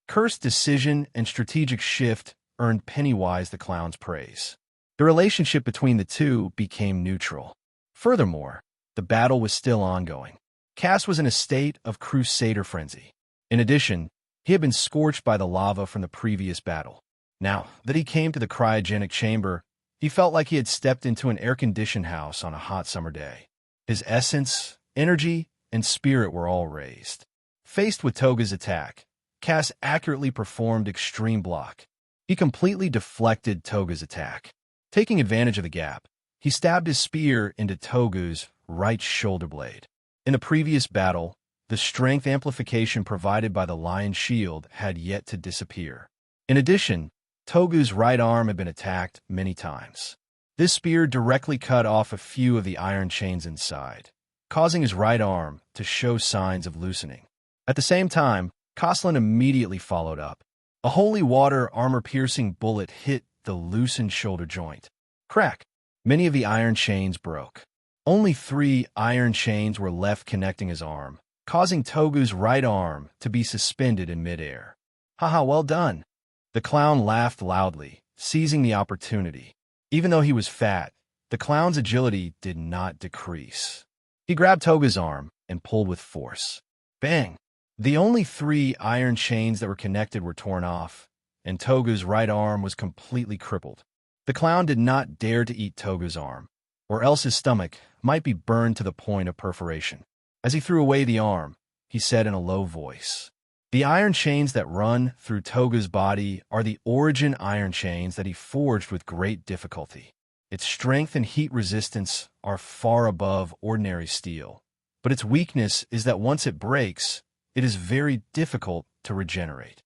Cursed decision and strategic shift earned Pennywise the clown's praise. The relationship between the two became neutral. Furthermore, the battle was still ongoing. Cass was in a state of crusader frenzy. In addition, he had been scorched by the lava from the previous battle. Now that he came to the cryogenic chamber, he felt like he had stepped into an air-conditioned house on a hot summer day. His essence, energy, and spirit were all raised. Faced with Toga's attack, Cass accurately performed extreme block. He completely deflected Toga's attack. Taking advantage of the gap, he stabbed his spear into Togu's right shoulder blade. In the previous battle, the strength amplification provided by the lion's shield had yet to disappear. In addition, Togu's right arm had been attacked many times. This spear directly cut off a few of the iron chains inside, causing his right arm to show signs of loosening. At the same time, Koslin immediately followed up. A holy water armor-piercing bullet hit the loosened shoulder joint. Crack! Many of the iron chains broke. Only 3 iron chains were left connecting his arm, causing Togu's right arm to be suspended in midair. Haha, well done! The clown laughed loudly, seizing the opportunity. Even though he was fat, the clown's agility did not decrease. He grabbed Toga's arm and pulled with force. Bang! The only 3 iron chains that were connected were torn off, and Togu's right arm was completely crippled. The clown did not dare to eat Togu's arm, or else his stomach might be burned to the point of perforation. As he threw away the arm, he said in a low voice, "The iron chains that run through Toga's body are the origin iron chains that he forged with great difficulty. Its strength and heat resistance are far above ordinary steel, but its weakness is that once it breaks, it is very difficult to regenerate."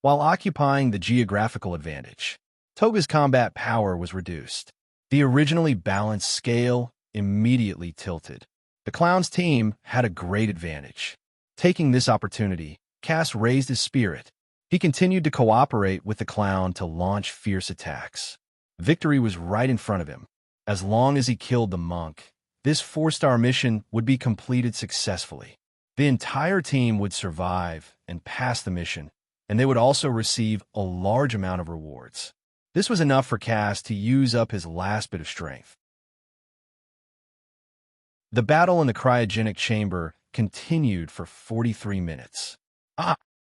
While occupying the geographical advantage, Toga's combat power was reduced. The originally balanced scale immediately tilted. The clown's team had a great advantage. Taking this opportunity, Cass raised his spirit. He continued to cooperate with the clown to launch fierce attacks. Victory was right in front of him. As long as he killed the monk, this 4-star mission would be completed successfully. The entire team would survive and pass the mission, and they would also receive a large amount of rewards. This was enough for Cass to use up his last bit of strength. The battle in the cryogenic chamber continued for 43 minutes.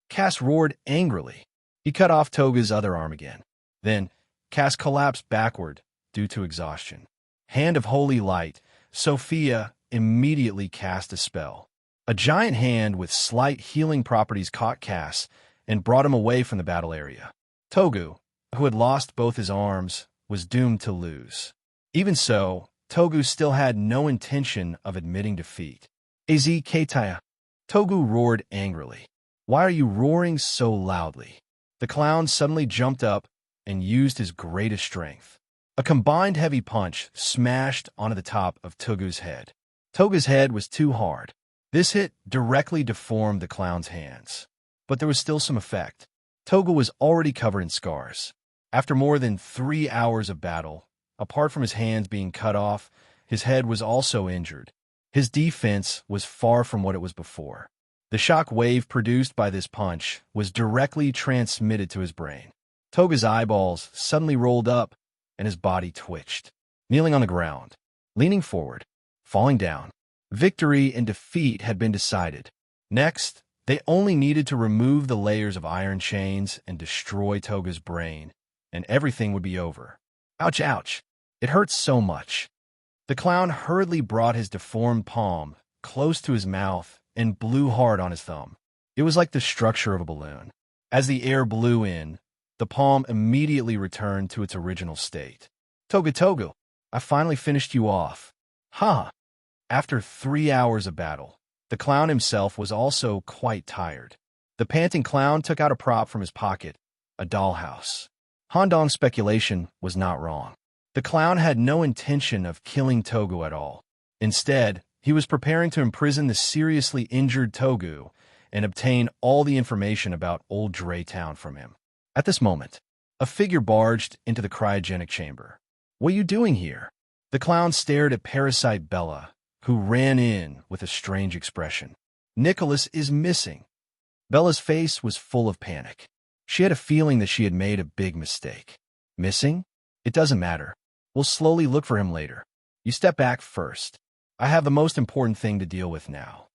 Cass roared angrily. He cut off Toga's other arm again. Then, Cass collapsed backward due to exhaustion. Hand of Holy Light, Sophia immediately cast a spell. A giant hand with slight healing properties caught Cass and brought him away from the battle area. Togu, who had lost both his arms, was doomed to lose. Even so, Togu still had no intention of admitting defeat. Az Ketaya. Togu roared angrily. Why are you roaring so loudly? The clown suddenly jumped up and used his greatest strength. A combined heavy punch smashed onto the top of Togu's head. Togu's head was too hard. This hit directly deformed the clown's hands. But there was still some effect. Togu was already covered in scars. After more than 3 hours of battle, apart from his hands being cut off, his head was also injured. His defense was far from what it was before. The shock wave produced by this punch was directly transmitted to his brain. Toga's eyeballs suddenly rolled up, and his body twitched. Kneeling on the ground, leaning forward, falling down. Victory and defeat had been decided. Next, they only needed to remove the layers of iron chains and destroy Toga's brain, and everything would be over. Ouch, ouch. It hurts so much. The clown hurriedly brought his deformed palm close to his mouth and blew hard on his thumb. It was like the structure of a balloon. As the air blew in, the palm immediately returned to its original state. Togu, I finally finished you off. After 3 hours of battle, the clown himself was also quite tired. The panting clown took out a prop from his pocket, a dollhouse. Handong's speculation was not wrong. The clown had no intention of killing Togu at all. Instead, he was preparing to imprison the seriously injured Togu and obtain all the information about Old Dre Town from him. At this moment, a figure barged into the cryogenic chamber. What are you doing here? The clown stared at Parasite Bella, who ran in with a strange expression. Nicholas is missing. Bella's face was full of panic. She had a feeling that she had made a big mistake. Missing? It doesn't matter. We'll slowly look for him later. You step back first. I have the most important thing to deal with now.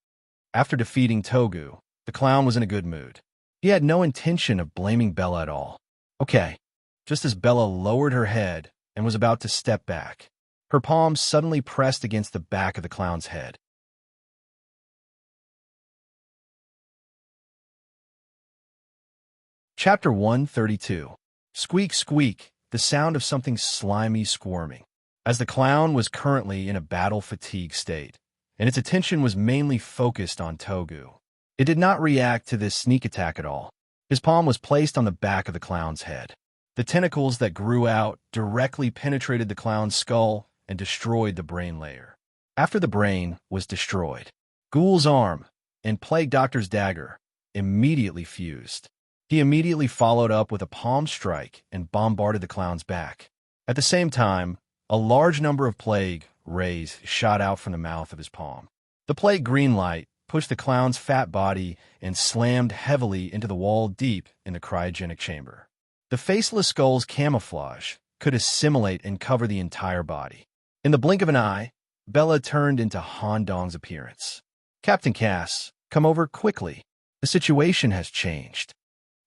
After defeating Togu, the clown was in a good mood. He had no intention of blaming Bella at all. Okay. Just as Bella lowered her head and was about to step back, her palm suddenly pressed against the back of the clown's head. Chapter 132. Squeak, squeak, the sound of something slimy squirming. As the clown was currently in a battle-fatigue state, and its attention was mainly focused on Togu, it did not react to this sneak attack at all. His palm was placed on the back of the clown's head. The tentacles that grew out directly penetrated the clown's skull and destroyed the brain layer. After the brain was destroyed, Ghoul's arm and Plague Doctor's dagger immediately fused. He immediately followed up with a palm strike and bombarded the clown's back. At the same time, a large number of plague rays shot out from the mouth of his palm. The plague green light pushed the clown's fat body and slammed heavily into the wall deep in the cryogenic chamber. The faceless skull's camouflage could assimilate and cover the entire body. In the blink of an eye, Bella turned into Handong's appearance. Captain Cass, come over quickly. The situation has changed.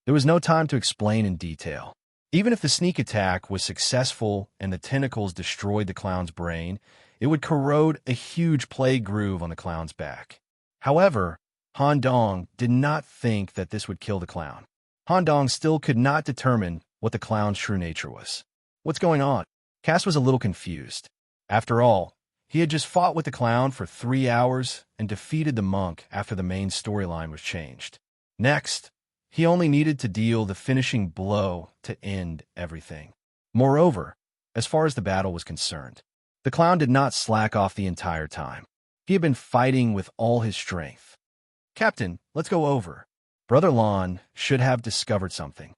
There was no time to explain in detail. Even if the sneak attack was successful and the tentacles destroyed the clown's brain, it would corrode a huge plague groove on the clown's back. However, Handong did not think that this would kill the clown. Handong still could not determine what the clown's true nature was. What's going on? Cass was a little confused. After all, he had just fought with the clown for 3 hours and defeated the monk after the main storyline was changed. Next, he only needed to deal the finishing blow to end everything. Moreover, as far as the battle was concerned, the clown did not slack off the entire time. He had been fighting with all his strength. Captain, let's go over. Brother Lon should have discovered something.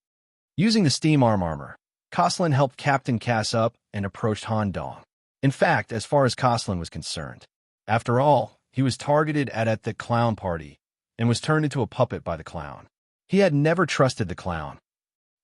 Using the steam armor, Coslin helped Captain Cass up and approached Han Dong. In fact, as far as Coslin was concerned, after all, he was targeted at the clown party and was turned into a puppet by the clown. He had never trusted the clown.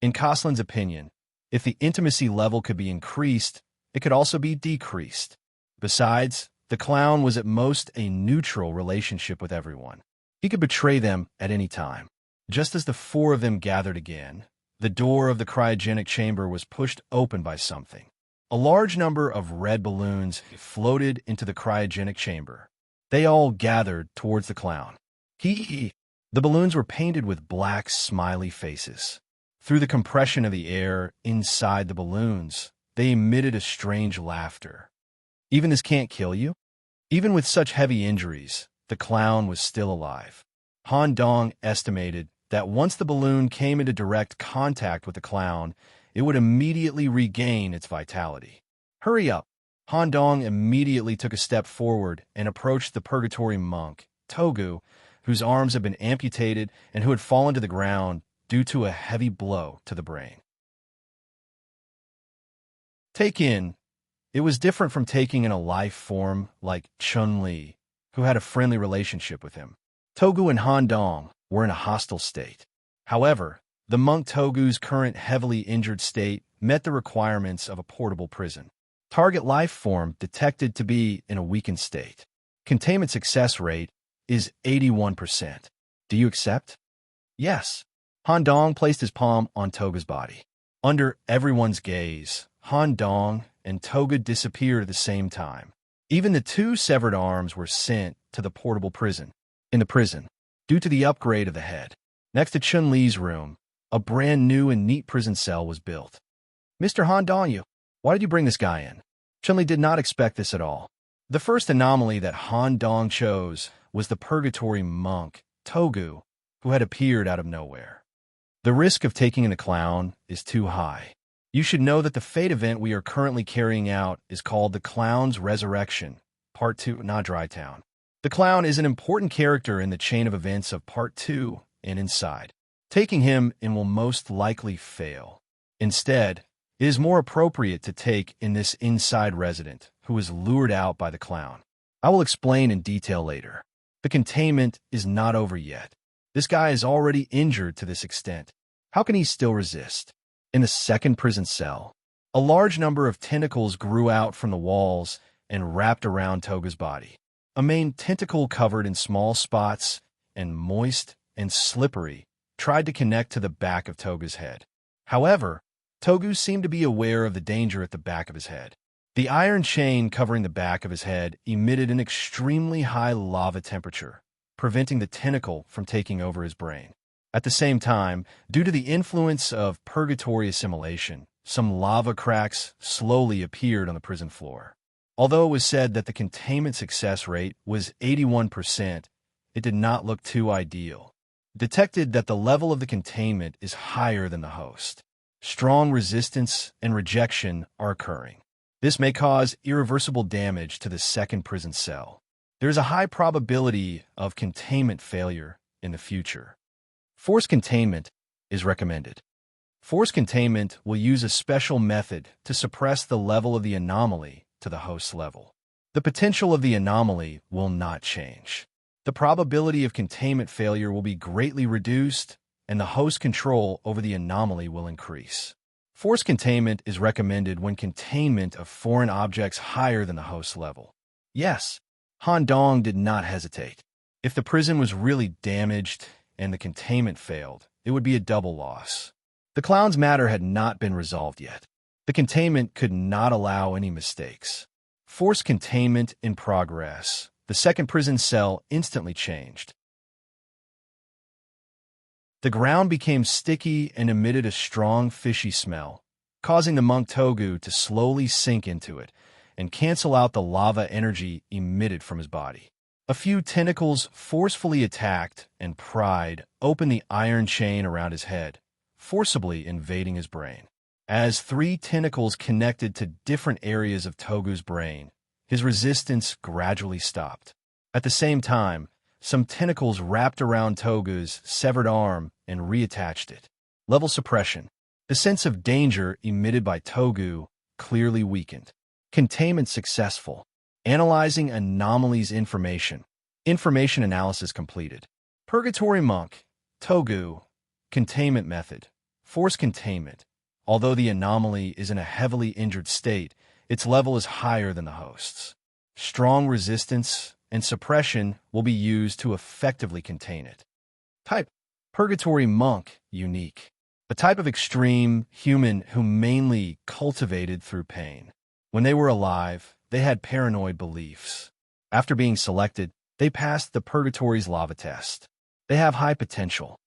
In Coslin's opinion, if the intimacy level could be increased, it could also be decreased. Besides, the clown was at most a neutral relationship with everyone. He could betray them at any time. Just as the four of them gathered again, the door of the cryogenic chamber was pushed open by something. A large number of red balloons floated into the cryogenic chamber. They all gathered towards the clown. The balloons were painted with black, smiley faces. Through the compression of the air inside the balloons, they emitted a strange laughter. Even this can't kill you? Even with such heavy injuries, the clown was still alive. Han Dong estimated that once the balloon came into direct contact with the clown, it would immediately regain its vitality. Hurry up! Han Dong immediately took a step forward and approached the purgatory monk, Togu, whose arms had been amputated and who had fallen to the ground due to a heavy blow to the brain. It was different from taking in a life form like Chun-Li, who had a friendly relationship with him. Togu and Han Dong were in a hostile state. However, the monk Togu's current heavily injured state met the requirements of a portable prison. Target life form detected to be in a weakened state. Containment success rate is 81%. Do you accept? Yes. Han Dong placed his palm on Togu's body. Under everyone's gaze, Han Dong and Togu disappeared at the same time. Even the two severed arms were sent to the portable prison. In the prison, due to the upgrade of the head, next to Chun-Li's room, a brand new and neat prison cell was built. Mr. Han Dong, why did you bring this guy in? Chun-Li did not expect this at all. The first anomaly that Han Dong chose was the purgatory monk, Togu, who had appeared out of nowhere. The risk of taking in a clown is too high. You should know that the fate event we are currently carrying out is called the Clown's Resurrection, Part 2, not Dry Town. The clown is an important character in the chain of events of Part 2 and Inside. Taking him in will most likely fail. Instead, it is more appropriate to take in this inside resident who is lured out by the clown. I will explain in detail later. The containment is not over yet. This guy is already injured to this extent. How can he still resist? In the second prison cell, a large number of tentacles grew out from the walls and wrapped around Togu's body. A main tentacle covered in small spots and moist and slippery tried to connect to the back of Togu's head. However, Togu seemed to be aware of the danger at the back of his head. The iron chain covering the back of his head emitted an extremely high lava temperature, preventing the tentacle from taking over his brain. At the same time, due to the influence of purgatory assimilation, some lava cracks slowly appeared on the prison floor. Although it was said that the containment success rate was 81%, it did not look too ideal. Detected that the level of the containment is higher than the host. Strong resistance and rejection are occurring. This may cause irreversible damage to the second prison cell. There is a high probability of containment failure in the future. Force containment is recommended. Force containment will use a special method to suppress the level of the anomaly to the host level. The potential of the anomaly will not change. The probability of containment failure will be greatly reduced, and the host control over the anomaly will increase. Force containment is recommended when containment of foreign objects higher than the host level. Yes, Han Dong did not hesitate. If the prison was really damaged and the containment failed, it would be a double loss. The clown's matter had not been resolved yet. The containment could not allow any mistakes. Force containment in progress. The second prison cell instantly changed. The ground became sticky and emitted a strong fishy smell, causing the monk Togu to slowly sink into it and cancel out the lava energy emitted from his body. A few tentacles forcefully attacked and pried open the iron chain around his head, forcibly invading his brain. As 3 tentacles connected to different areas of Togu's brain, his resistance gradually stopped. At the same time, some tentacles wrapped around Togu's severed arm and reattached it. Level suppression. The sense of danger emitted by Togu clearly weakened. Containment successful. Analyzing anomalies information. Information analysis completed. Purgatory Monk. Togu. Containment method. Force containment. Although the anomaly is in a heavily injured state, its level is higher than the host's. Strong resistance and suppression will be used to effectively contain it. Type. Purgatory Monk. Unique. A type of extreme human who mainly cultivated through pain. When they were alive, they had paranoid beliefs. After being selected, they passed the Purgatory's lava test. They have high potential.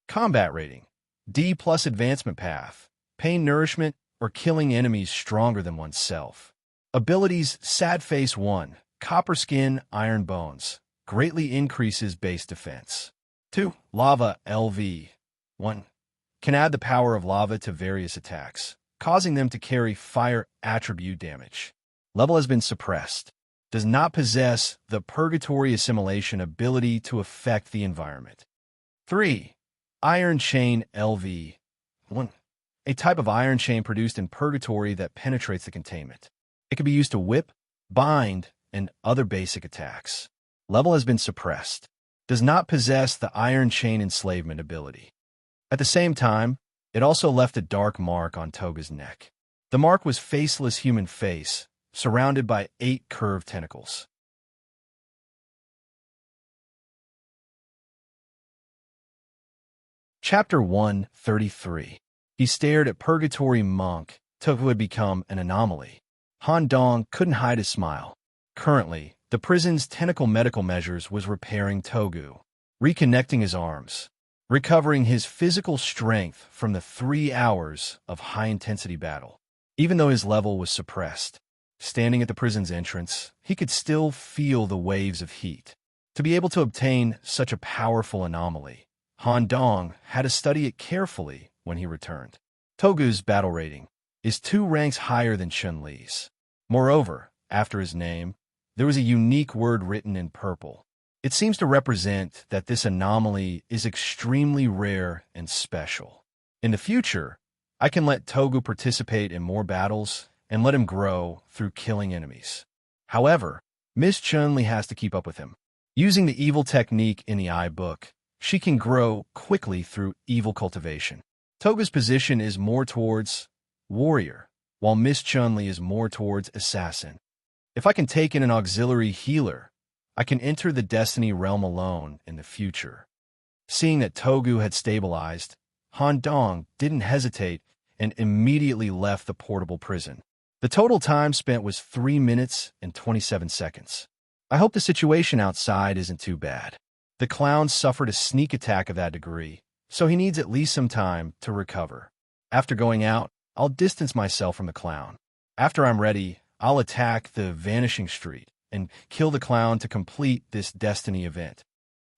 Combat rating. D+ advancement path. Pain nourishment or killing enemies stronger than oneself. Abilities Sad Face 1. Copper Skin, Iron Bones. Greatly increases base defense. 2. Lava LV. 1. Can add the power of lava to various attacks, causing them to carry fire attribute damage. Level has been suppressed. Does not possess the Purgatory assimilation ability to affect the environment. 3. Iron Chain LV. 1. A type of iron chain produced in Purgatory that penetrates the containment. It can be used to whip, bind, and other basic attacks. Level has been suppressed. Does not possess the Iron Chain enslavement ability. At the same time, it also left a dark mark on Toga's neck. The mark was faceless human face, surrounded by 8 curved tentacles. Chapter 133. He stared at Purgatory Monk. Toga had become an anomaly. Han Dong couldn't hide his smile. Currently, the prison's tentacle medical measures was repairing Togu, reconnecting his arms, recovering his physical strength from the 3 hours of high-intensity battle. Even though his level was suppressed, standing at the prison's entrance, he could still feel the waves of heat. To be able to obtain such a powerful anomaly, Han Dong had to study it carefully when he returned. Togu's battle rating is 2 ranks higher than Chun-Li's. Moreover, after his name, there was a unique word written in purple. It seems to represent that this anomaly is extremely rare and special. In the future, I can let Togu participate in more battles and let him grow through killing enemies. However, Miss Chun-Li has to keep up with him. Using the evil technique in the Book, she can grow quickly through evil cultivation. Toga's position is more towards warrior, while Miss Chun-Li is more towards assassin. If I can take in an auxiliary healer, I can enter the Destiny realm alone in the future. Seeing that Togu had stabilized, Han Dong didn't hesitate and immediately left the portable prison. The total time spent was 3 minutes and 27 seconds. I hope the situation outside isn't too bad. The clown suffered a sneak attack of that degree, so he needs at least some time to recover. After going out, I'll distance myself from the clown. After I'm ready, I'll attack the Vanishing Street and kill the clown to complete this Destiny event.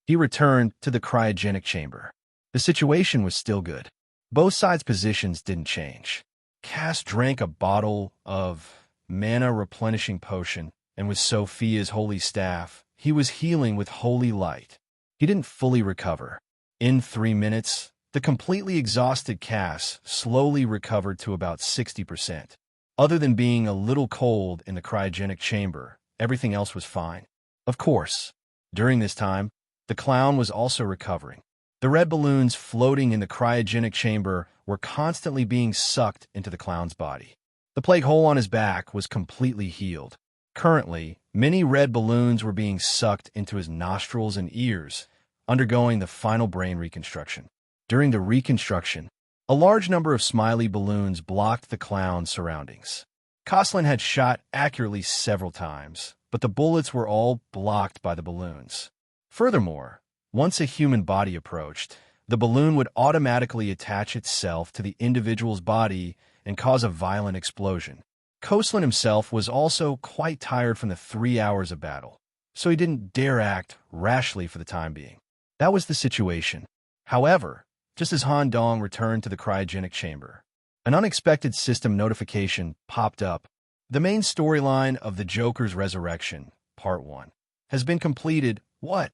He returned to the cryogenic chamber. The situation was still good. Both sides' positions didn't change. Cass drank a bottle of mana replenishing potion, and with Sophia's holy staff, he was healing with holy light. He didn't fully recover. In 3 minutes, the completely exhausted Cass slowly recovered to about 60%. Other than being a little cold in the cryogenic chamber, everything else was fine. Of course, during this time, the clown was also recovering. The red balloons floating in the cryogenic chamber were constantly being sucked into the clown's body. The plague hole on his back was completely healed. Currently, many red balloons were being sucked into his nostrils and ears, undergoing the final brain reconstruction. During the reconstruction, a large number of smiley balloons blocked the clown's surroundings. Coslin had shot accurately several times, but the bullets were all blocked by the balloons. Furthermore, once a human body approached, the balloon would automatically attach itself to the individual's body and cause a violent explosion. Coslin himself was also quite tired from the 3 hours of battle, so he didn't dare act rashly for the time being. That was the situation. However, just as Han Dong returned to the cryogenic chamber, an unexpected system notification popped up. The main storyline of the Joker's Resurrection, Part 1, has been completed. What?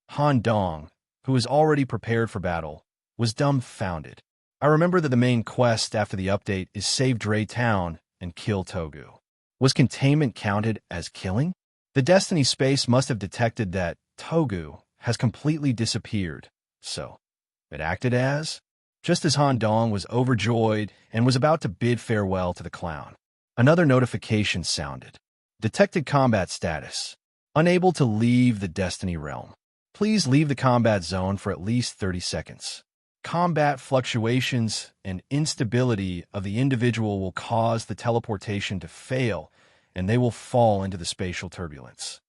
Han Dong, who was already prepared for battle, was dumbfounded. I remember that the main quest after the update is save Dre Town and kill Togu. Was containment counted as killing? The Destiny space must have detected that Togu has completely disappeared, so it acted as? Just as Han Dong was overjoyed and was about to bid farewell to the clown, another notification sounded. Detected combat status. Unable to leave the Destiny realm. Please leave the combat zone for at least 30 seconds. Combat fluctuations and instability of the individual will cause the teleportation to fail, and they will fall into the spatial turbulence.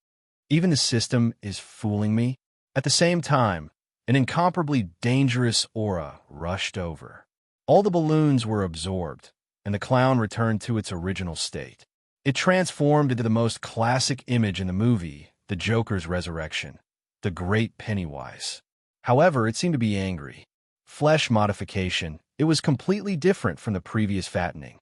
Even the system is fooling me. At the same time, an incomparably dangerous aura rushed over. All the balloons were absorbed, and the clown returned to its original state. It transformed into the most classic image in the movie, the Joker's resurrection, the Great Pennywise. However, it seemed to be angry. Flesh modification, it was completely different from the previous fattening.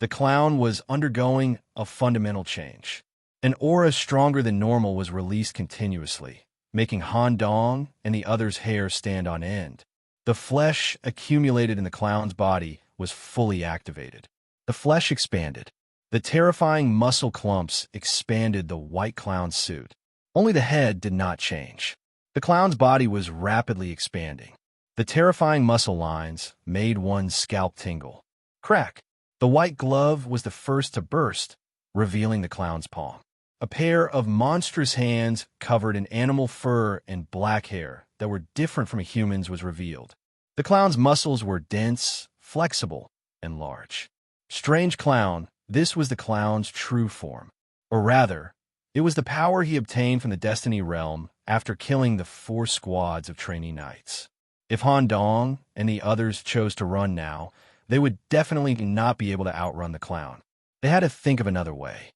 The clown was undergoing a fundamental change. An aura stronger than normal was released continuously, making Han Dong and the other's hair stand on end. The flesh accumulated in the clown's body was fully activated. The flesh expanded. The terrifying muscle clumps expanded the white clown's suit. Only the head did not change. The clown's body was rapidly expanding. The terrifying muscle lines made one's scalp tingle. Crack! The white glove was the first to burst, revealing the clown's palm. A pair of monstrous hands covered in animal fur and black hair that were different from a human's was revealed. The clown's muscles were dense, flexible, and large. Strange clown, this was the clown's true form. Or rather, it was the power he obtained from the Destiny realm after killing the 4 squads of trainee knights. If Han Dong and the others chose to run now, they would definitely not be able to outrun the clown. They had to think of another way.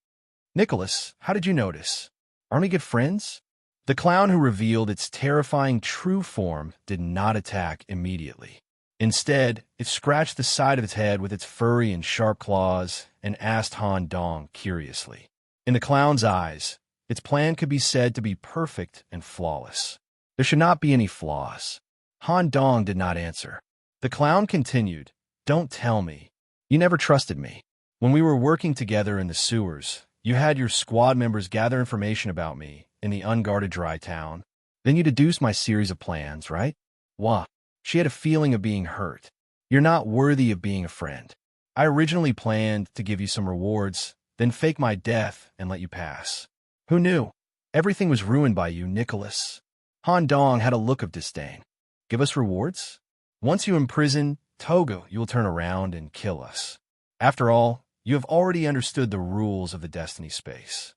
Nicholas, how did you notice? Aren't we good friends? The clown who revealed its terrifying true form did not attack immediately. Instead, it scratched the side of its head with its furry and sharp claws and asked Han Dong curiously. In the clown's eyes, its plan could be said to be perfect and flawless. There should not be any flaws. Han Dong did not answer. The clown continued, "Don't tell me. You never trusted me. When we were working together in the sewers, you had your squad members gather information about me in the unguarded dry town. Then you deduced my series of plans, right? Wah." She had a feeling of being hurt. "You're not worthy of being a friend. I originally planned to give you some rewards, then fake my death and let you pass. Who knew? Everything was ruined by you, Nicholas." Han Dong had a look of disdain. "Give us rewards? Once you imprison Togo, you will turn around and kill us. After all, you have already understood the rules of the Destiny space.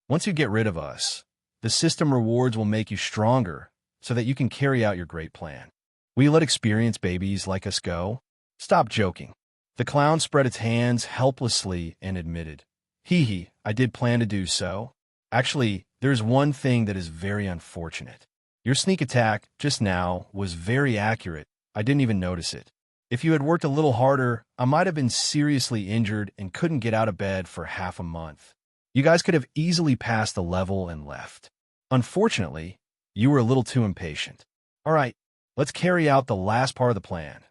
Once you get rid of us, the system rewards will make you stronger so that you can carry out your great plan. Will you let experienced babies like us go? Stop joking." The clown spread its hands helplessly and admitted, "Hee, I did plan to do so. Actually, there's one thing that is very unfortunate. Your sneak attack just now was very accurate. I didn't even notice it. If you had worked a little harder, I might have been seriously injured and couldn't get out of bed for half a month. You guys could have easily passed the level and left. Unfortunately, you were a little too impatient. All right, let's carry out the last part of the plan.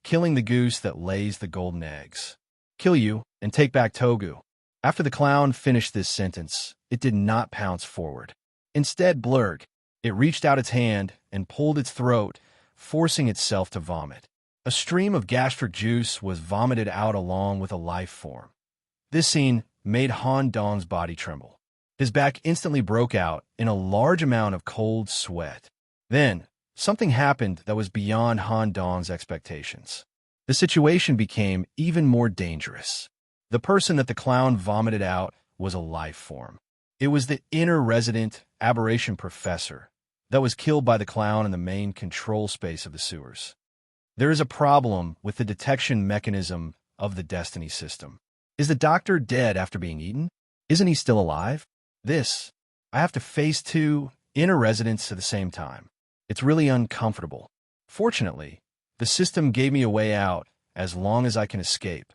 Killing the goose that lays the golden eggs. Kill you and take back Togu." After the clown finished this sentence, it did not pounce forward. Instead, blurred. It reached out its hand and pulled its throat, forcing itself to vomit. A stream of gastric juice was vomited out along with a life form. This scene made Han Dong's body tremble. His back instantly broke out in a large amount of cold sweat. Then, something happened that was beyond Han Dong's expectations. The situation became even more dangerous. The person that the clown vomited out was a life form. It was the inner resident aberration professor that was killed by the clown in the main control space of the sewers. There is a problem with the detection mechanism of the Destiny system. Is the doctor dead after being eaten? Isn't he still alive? I have to face 2 inner residents at the same time. It's really uncomfortable. Fortunately, the system gave me a way out as long as I can escape.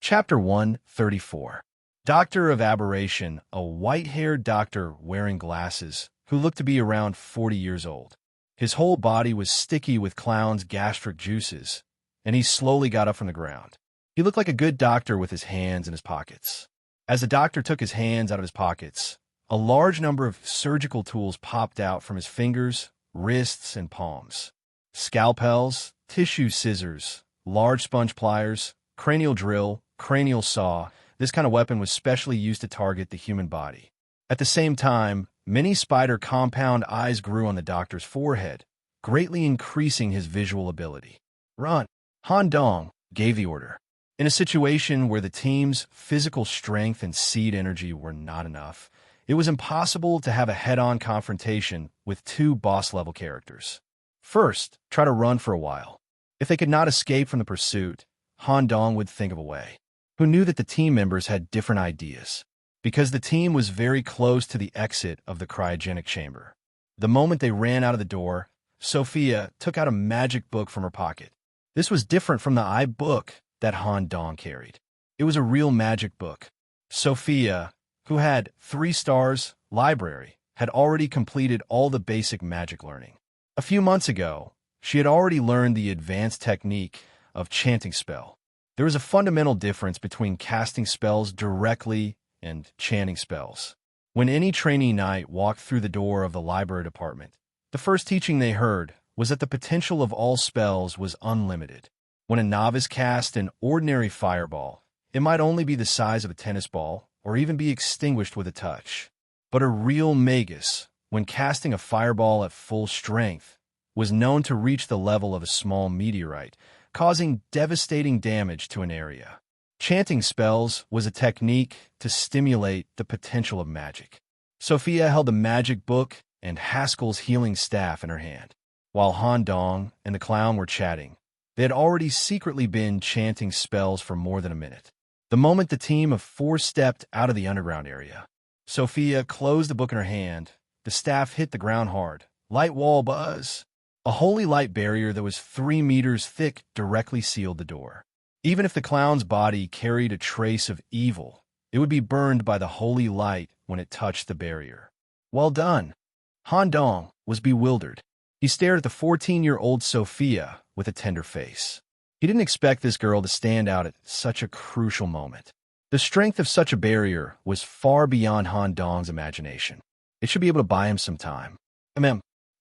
Chapter 134. Doctor of Aberration, a white-haired doctor wearing glasses, who looked to be around 40 years old. His whole body was sticky with clown's gastric juices, and he slowly got up from the ground. He looked like a good doctor with his hands in his pockets. As the doctor took his hands out of his pockets, a large number of surgical tools popped out from his fingers, wrists, and palms. Scalpels, tissue scissors, large sponge pliers, cranial drill, cranial saw. This kind of weapon was specially used to target the human body. At the same time, many spider compound eyes grew on the doctor's forehead, greatly increasing his visual ability. Run! Han Dong gave the order. In a situation where the team's physical strength and seed energy were not enough, it was impossible to have a head-on confrontation with two boss-level characters. First, try to run for a while. If they could not escape from the pursuit, Han Dong would think of a way. Who knew that the team members had different ideas? Because the team was very close to the exit of the cryogenic chamber. The moment they ran out of the door, Sophia took out a magic book from her pocket. This was different from the book that Han Dong carried. It was a real magic book. Sophia, who had 3 stars, library, had already completed all the basic magic learning. A few months ago, she had already learned the advanced technique of chanting spell. There is a fundamental difference between casting spells directly and chanting spells. When any trainee knight walked through the door of the library department, the first teaching they heard was that the potential of all spells was unlimited. When a novice cast an ordinary fireball, it might only be the size of a tennis ball or even be extinguished with a touch. But a real magus, when casting a fireball at full strength, was known to reach the level of a small meteorite, causing devastating damage to an area. Chanting spells was a technique to stimulate the potential of magic. Sophia held the magic book and Haskell's healing staff in her hand. While Han Dong and the clown were chatting, they had already secretly been chanting spells for more than a minute. The moment the team of 4 stepped out of the underground area, Sophia closed the book in her hand. The staff hit the ground hard. Light wall buzz. A holy light barrier that was 3 meters thick directly sealed the door. Even if the clown's body carried a trace of evil, it would be burned by the holy light when it touched the barrier. Well done. Han Dong was bewildered. He stared at the 14-year-old Sophia with a tender face. He didn't expect this girl to stand out at such a crucial moment. The strength of such a barrier was far beyond Han Dong's imagination. It should be able to buy him some time.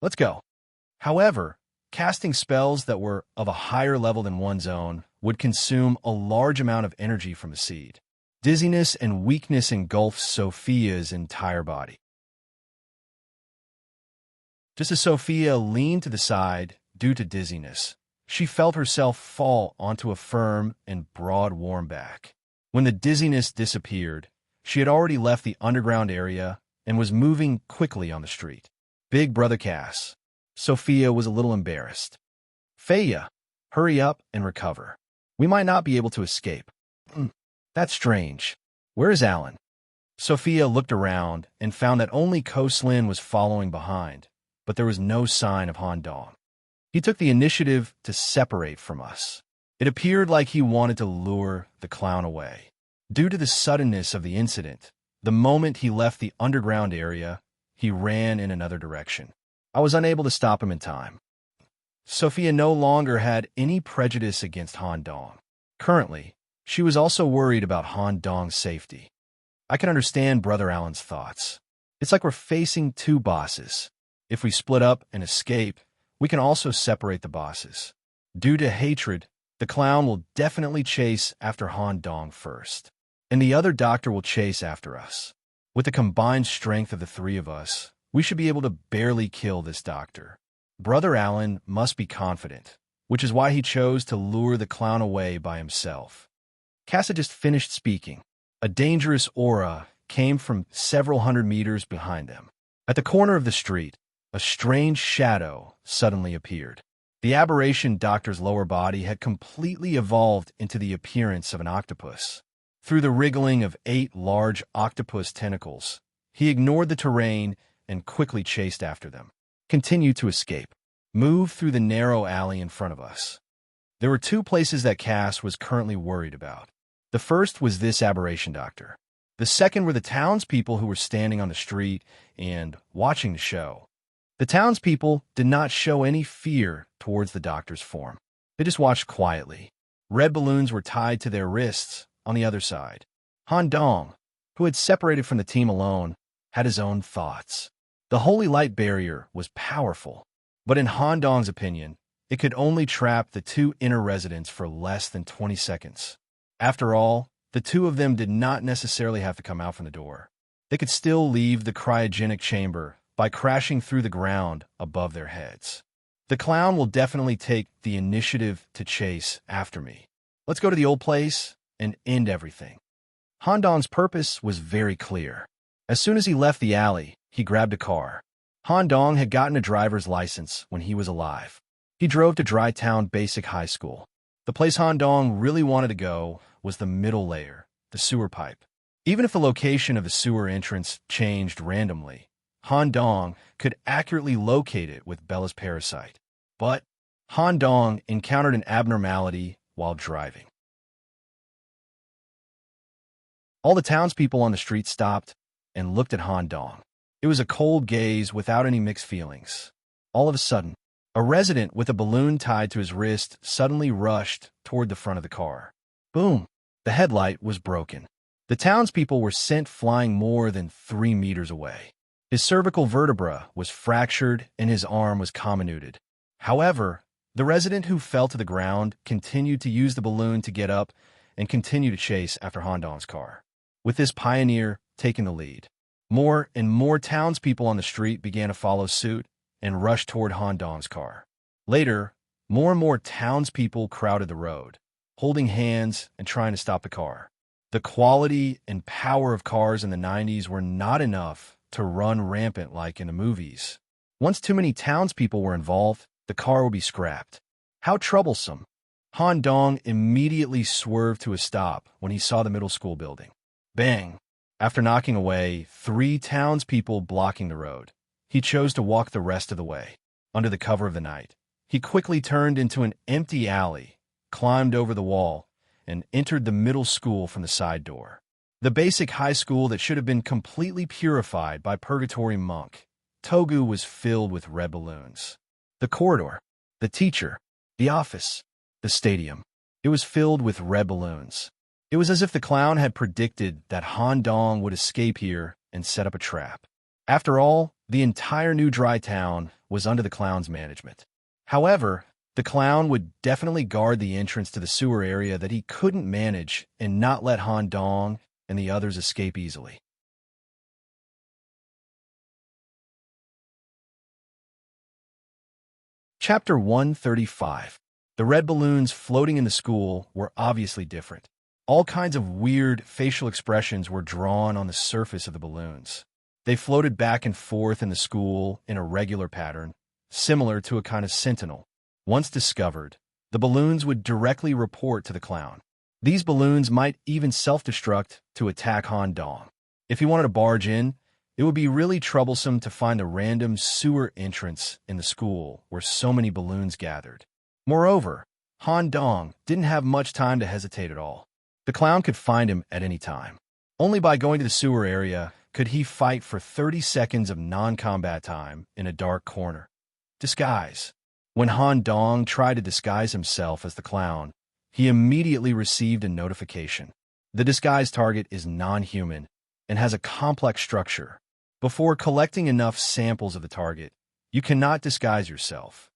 Let's go. However, casting spells that were of a higher level than one's own would consume a large amount of energy from a seed. Dizziness and weakness engulfed Sophia's entire body. Just as Sophia leaned to the side due to dizziness, she felt herself fall onto a firm and broad warm back. When the dizziness disappeared, she had already left the underground area and was moving quickly on the street. Big Brother Cass. Sophia was a little embarrassed. Feya, hurry up and recover. We might not be able to escape. That's strange. Where is Alan? Sophia looked around and found that only Koslin was following behind, but there was no sign of Han Dong. He took the initiative to separate from us. It appeared like he wanted to lure the clown away. Due to the suddenness of the incident, the moment he left the underground area, he ran in another direction. I was unable to stop him in time. Sophia no longer had any prejudice against Han Dong. Currently, she was also worried about Han Dong's safety. I can understand Brother Alan's thoughts. It's like we're facing 2 bosses. If we split up and escape, we can also separate the bosses. Due to hatred, the clown will definitely chase after Han Dong first, and the other doctor will chase after us. With the combined strength of the 3 of us, we should be able to barely kill this doctor. Brother Alan must be confident, which is why he chose to lure the clown away by himself. Cass had just finished speaking. A dangerous aura came from several hundred meters behind them. At the corner of the street, a strange shadow suddenly appeared. The aberration doctor's lower body had completely evolved into the appearance of an octopus. Through the wriggling of 8 large octopus tentacles, he ignored the terrain and quickly chased after them. Continue to escape. Move through the narrow alley in front of us. There were 2 places that Cass was currently worried about. The first was this aberration doctor. The second were the townspeople who were standing on the street and watching the show. The townspeople did not show any fear towards the doctor's form. They just watched quietly. Red balloons were tied to their wrists on the other side. Han Dong, who had separated from the team alone, had his own thoughts. The holy light barrier was powerful, but in Han Dong's opinion, it could only trap the two inner residents for less than 20 seconds. After all, the two of them did not necessarily have to come out from the door. They could still leave the cryogenic chamber by crashing through the ground above their heads. The clown will definitely take the initiative to chase after me. Let's go to the old place and end everything. Han Dong's purpose was very clear. As soon as he left the alley, he grabbed a car. Han Dong had gotten a driver's license when he was alive. He drove to Dry Town Basic High School. The place Han Dong really wanted to go was the middle layer, the sewer pipe. Even if the location of the sewer entrance changed randomly, Han Dong could accurately locate it with Bella's parasite. But Han Dong encountered an abnormality while driving. All the townspeople on the street stopped and looked at Han Dong. It was a cold gaze without any mixed feelings. All of a sudden, a resident with a balloon tied to his wrist suddenly rushed toward the front of the car. Boom! The headlight was broken. The townspeople were sent flying more than 3 meters away. His cervical vertebra was fractured and his arm was comminuted. However, the resident who fell to the ground continued to use the balloon to get up and continue to chase after Han Dong's car, with this pioneer taking the lead. More and more townspeople on the street began to follow suit and rush toward Han Dong's car. Later, more and more townspeople crowded the road, holding hands and trying to stop the car. The quality and power of cars in the 90s were not enough to run rampant like in the movies. Once too many townspeople were involved, the car would be scrapped. How troublesome! Han Dong immediately swerved to a stop when he saw the middle school building. Bang! After knocking away 3 townspeople blocking the road, he chose to walk the rest of the way. Under the cover of the night, he quickly turned into an empty alley, climbed over the wall, and entered the middle school from the side door. The basic high school that should have been completely purified by Purgatory Monk, Togu was filled with red balloons. The corridor, the teacher, the office, the stadium. It was filled with red balloons. It was as if the clown had predicted that Han Dong would escape here and set up a trap. After all, the entire new Dry Town was under the clown's management. However, the clown would definitely guard the entrance to the sewer area that he couldn't manage and not let Han Dong and the others escape easily. Chapter 135. The red balloons floating in the school were obviously different. All kinds of weird facial expressions were drawn on the surface of the balloons. They floated back and forth in the school in a regular pattern, similar to a kind of sentinel. Once discovered, the balloons would directly report to the clown. These balloons might even self-destruct to attack Han Dong. If he wanted to barge in, it would be really troublesome to find a random sewer entrance in the school where so many balloons gathered. Moreover, Han Dong didn't have much time to hesitate at all. The clown could find him at any time. Only by going to the sewer area could he fight for 30 seconds of non-combat time in a dark corner. Disguise. When Han Dong tried to disguise himself as the clown, he immediately received a notification. The disguise target is non-human and has a complex structure. Before collecting enough samples of the target, you cannot disguise yourself.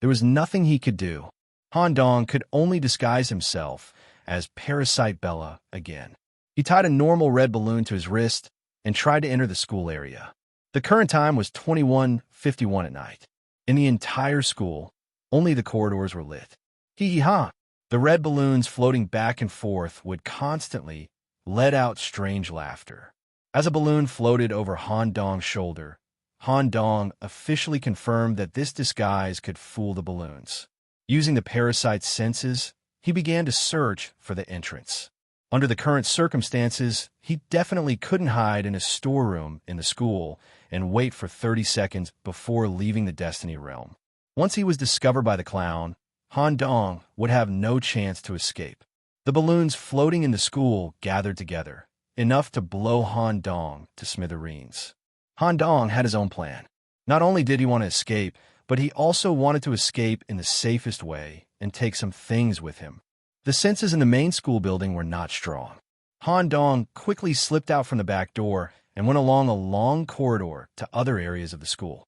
There was nothing he could do. Han Dong could only disguise himself as Parasite Bella again. He tied a normal red balloon to his wrist and tried to enter the school area. The current time was 21:51 at night. In the entire school, only the corridors were lit. Hee-hee-ha! The red balloons floating back and forth would constantly let out strange laughter. As a balloon floated over Han Dong's shoulder, Han Dong officially confirmed that this disguise could fool the balloons. Using the parasite's senses, he began to search for the entrance. Under the current circumstances, he definitely couldn't hide in a storeroom in the school and wait for 30 seconds before leaving the Destiny Realm. Once he was discovered by the clown, Han Dong would have no chance to escape. The balloons floating in the school gathered together, enough to blow Han Dong to smithereens. Han Dong had his own plan. Not only did he want to escape, but he also wanted to escape in the safest way and take some things with him. The senses in the main school building were not strong. Han Dong quickly slipped out from the back door and went along a long corridor to other areas of the school.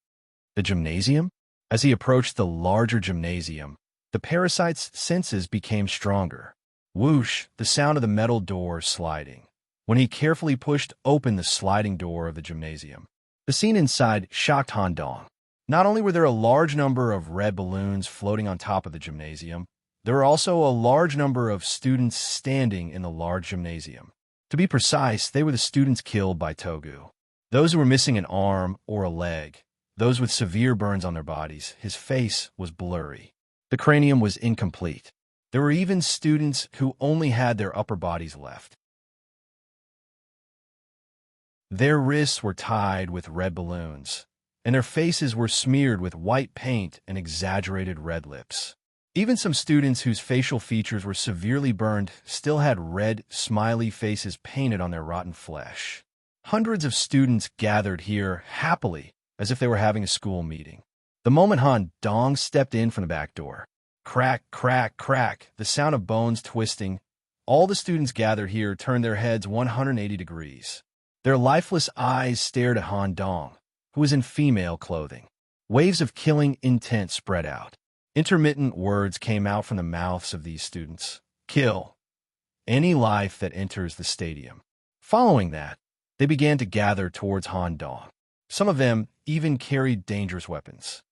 The gymnasium? As he approached the larger gymnasium, the parasite's senses became stronger. Whoosh, the sound of the metal door sliding, when he carefully pushed open the sliding door of the gymnasium. The scene inside shocked Han Dong. Not only were there a large number of red balloons floating on top of the gymnasium, there were also a large number of students standing in the large gymnasium. To be precise, they were the students killed by Togu. Those who were missing an arm or a leg, those with severe burns on their bodies. His face was blurry. The cranium was incomplete. There were even students who only had their upper bodies left. Their wrists were tied with red balloons, and their faces were smeared with white paint and exaggerated red lips. Even some students whose facial features were severely burned still had red, smiley faces painted on their rotten flesh. Hundreds of students gathered here happily, as if they were having a school meeting. The moment Han Dong stepped in from the back door, crack, crack, crack, the sound of bones twisting, all the students gathered here turned their heads 180 degrees. Their lifeless eyes stared at Han Dong, who was in female clothing. Waves of killing intent spread out. Intermittent words came out from the mouths of these students. Kill any life that enters the stadium. Following that, they began to gather towards Han Dong. Some of them even carried dangerous weapons.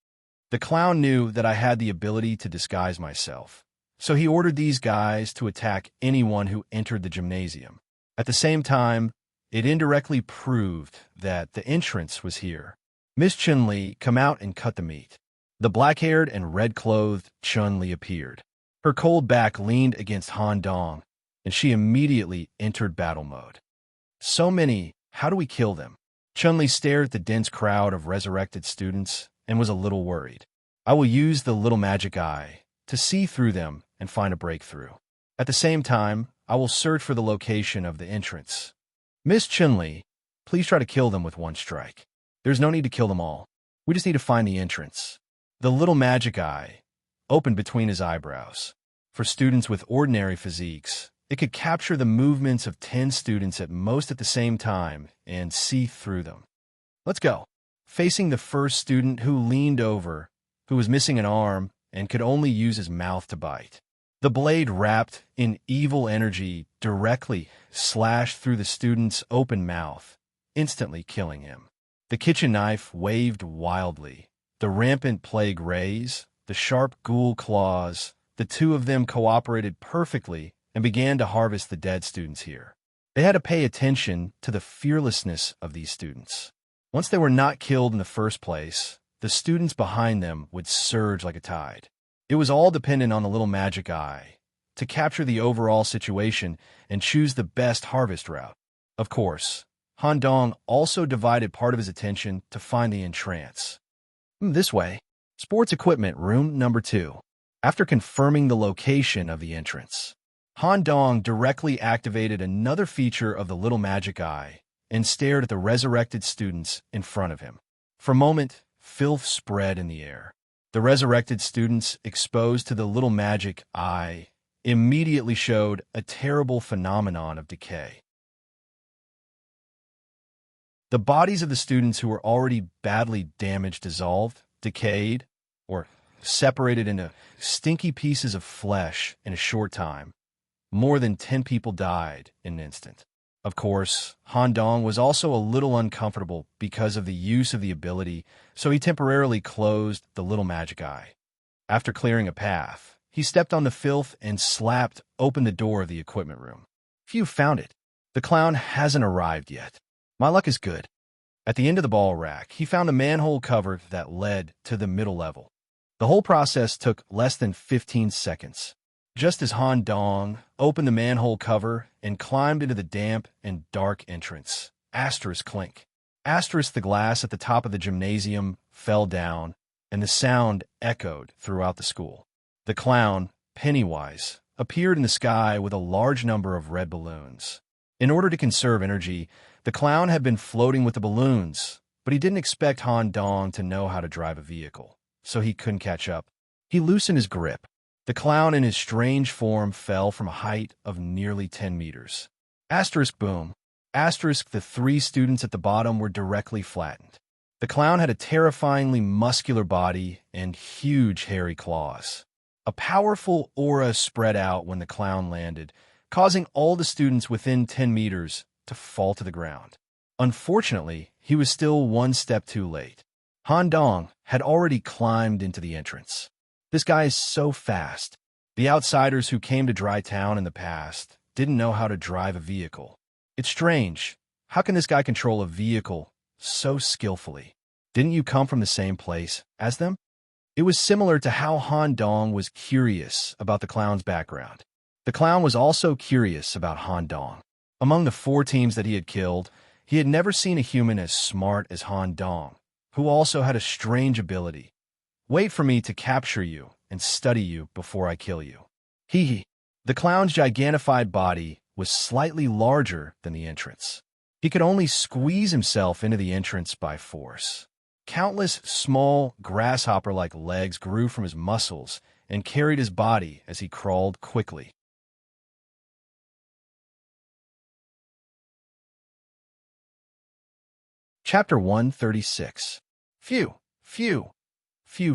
The clown knew that I had the ability to disguise myself, so he ordered these guys to attack anyone who entered the gymnasium. At the same time, it indirectly proved that the entrance was here. Miss Chun-Li, come out and cut the meat. The black-haired and red-clothed Chun-Li appeared. Her cold back leaned against Han Dong, and she immediately entered battle mode. So many, how do we kill them? Chun-Li stared at the dense crowd of resurrected students and was a little worried. I will use the little magic eye to see through them and find a breakthrough. At the same time, I will search for the location of the entrance. Miss Chun-Li, please try to kill them with one strike. There's no need to kill them all. We just need to find the entrance. The little magic eye opened between his eyebrows. For students with ordinary physiques, it could capture the movements of 10 students at most at the same time and see through them. Let's go. Facing the first student who leaned over, who was missing an arm and could only use his mouth to bite. The blade wrapped in evil energy directly slashed through the student's open mouth, instantly killing him. The kitchen knife waved wildly. The rampant plague rays, the sharp ghoul claws, the two of them cooperated perfectly and began to harvest the dead students here. They had to pay attention to the fearlessness of these students. Once they were not killed in the first place, the students behind them would surge like a tide. It was all dependent on the little magic eye to capture the overall situation and choose the best harvest route. Of course, Han Dong also divided part of his attention to find the entrance. This way, sports equipment room number 2. After confirming the location of the entrance, Han Dong directly activated another feature of the little magic eye and stared at the resurrected students in front of him. For a moment, filth spread in the air. The resurrected students, exposed to the little magic eye, immediately showed a terrible phenomenon of decay. The bodies of the students who were already badly damaged dissolved, decayed, or separated into stinky pieces of flesh in a short time. More than 10 people died in an instant. Of course, Han Dong was also a little uncomfortable because of the use of the ability, so he temporarily closed the little magic eye. After clearing a path, he stepped on the filth and slapped open the door of the equipment room. Phew, found it. The clown hasn't arrived yet. My luck is good. At the end of the ball rack, he found a manhole cover that led to the middle level. The whole process took less than 15 seconds. Just as Han Dong opened the manhole cover and climbed into the damp and dark entrance, asterisk clink. Asterisk the glass at the top of the gymnasium fell down, and the sound echoed throughout the school. The clown, Pennywise, appeared in the sky with a large number of red balloons. In order to conserve energy, the clown had been floating with the balloons, but he didn't expect Han Dong to know how to drive a vehicle, so he couldn't catch up. He loosened his grip. The clown in his strange form fell from a height of nearly 10 meters. Asterisk boom. Asterisk the 3 students at the bottom were directly flattened. The clown had a terrifyingly muscular body and huge hairy claws. A powerful aura spread out when the clown landed, causing all the students within 10 meters to fall to the ground. Unfortunately, he was still one step too late. Han Dong had already climbed into the entrance. This guy is so fast. The outsiders who came to Dry Town in the past didn't know how to drive a vehicle. It's strange. How can this guy control a vehicle so skillfully? Didn't you come from the same place as them? It was similar to how Han Dong was curious about the clown's background. The clown was also curious about Han Dong. Among the 4 teams that he had killed, he had never seen a human as smart as Han Dong, who also had a strange ability. Wait for me to capture you and study you before I kill you. Hee hee. The clown's gigantified body was slightly larger than the entrance. He could only squeeze himself into the entrance by force. Countless small, grasshopper-like legs grew from his muscles and carried his body as he crawled quickly. Chapter 136. Phew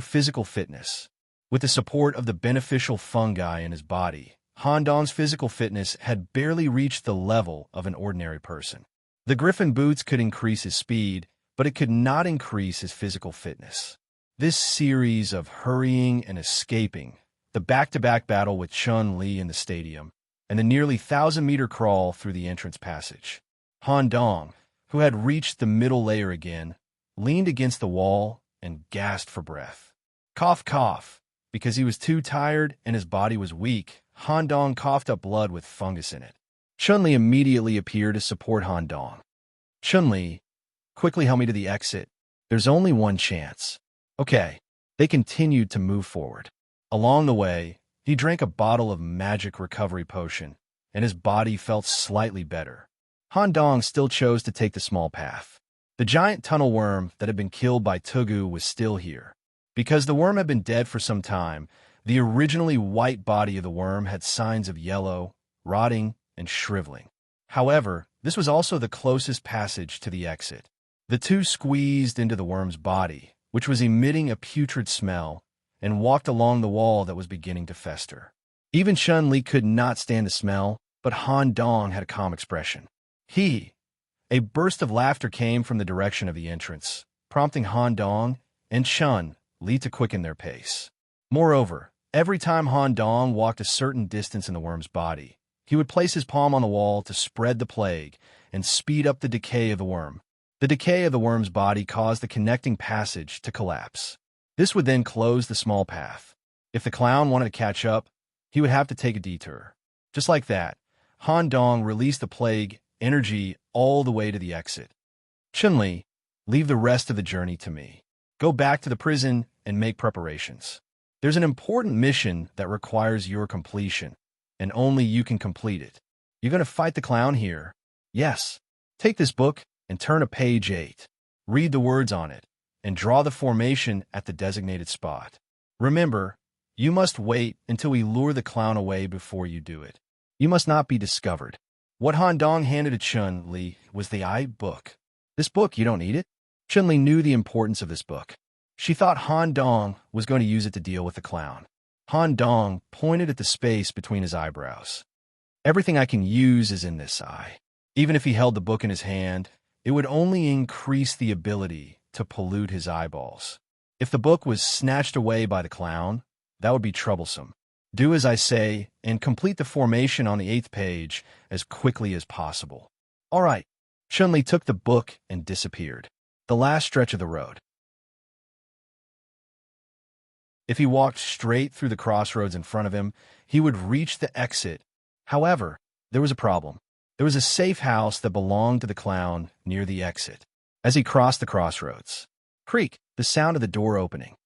physical fitness. With the support of the beneficial fungi in his body, Han Dong's physical fitness had barely reached the level of an ordinary person. The Griffin boots could increase his speed, but it could not increase his physical fitness. This series of hurrying and escaping, the back-to-back battle with Chun-Li in the stadium, and the nearly 1,000-meter crawl through the entrance passage. Han Dong, who had reached the middle layer again, leaned against the wall and gasped for breath. Cough, cough. Because he was too tired and his body was weak, Han Dong coughed up blood with fungus in it. Chun-Li immediately appeared to support Han Dong. Chun-Li, quickly help me to the exit. There's only one chance. Okay. They continued to move forward. Along the way, he drank a bottle of magic recovery potion, and his body felt slightly better. Han Dong still chose to take the small path. The giant tunnel worm that had been killed by Tugu was still here. Because the worm had been dead for some time, the originally white body of the worm had signs of yellow, rotting, and shriveling. However, this was also the closest passage to the exit. The two squeezed into the worm's body, which was emitting a putrid smell, and walked along the wall that was beginning to fester. Even Chun-Li could not stand the smell, but Han Dong had a calm expression. A burst of laughter came from the direction of the entrance, prompting Han Dong and Chun-Li to quicken their pace. Moreover, every time Han Dong walked a certain distance in the worm's body, he would place his palm on the wall to spread the plague and speed up the decay of the worm. The decay of the worm's body caused the connecting passage to collapse. This would then close the small path. If the clown wanted to catch up, he would have to take a detour. Just like that, Han Dong released the plague energy all the way to the exit. Chun-Li, leave the rest of the journey to me. Go back to the prison and make preparations. There's an important mission that requires your completion, and only you can complete it. You're going to fight the clown here. Yes. Take this book and turn to page 8. Read the words on it, and draw the formation at the designated spot. Remember, you must wait until we lure the clown away before you do it. You must not be discovered. What Han Dong handed to Chun-Li was the book. This book, you don't need it? Chun-Li knew the importance of this book. She thought Han Dong was going to use it to deal with the clown. Han Dong pointed at the space between his eyebrows. Everything I can use is in this eye. Even if he held the book in his hand, it would only increase the ability to pollute his eyeballs. If the book was snatched away by the clown, that would be troublesome. Do as I say and complete the formation on the 8th page as quickly as possible. All right. Chun-Li took the book and disappeared. The last stretch of the road. If he walked straight through the crossroads in front of him, he would reach the exit. However, there was a problem. There was a safe house that belonged to the clown near the exit. As he crossed the crossroads, creak, the sound of the door opening.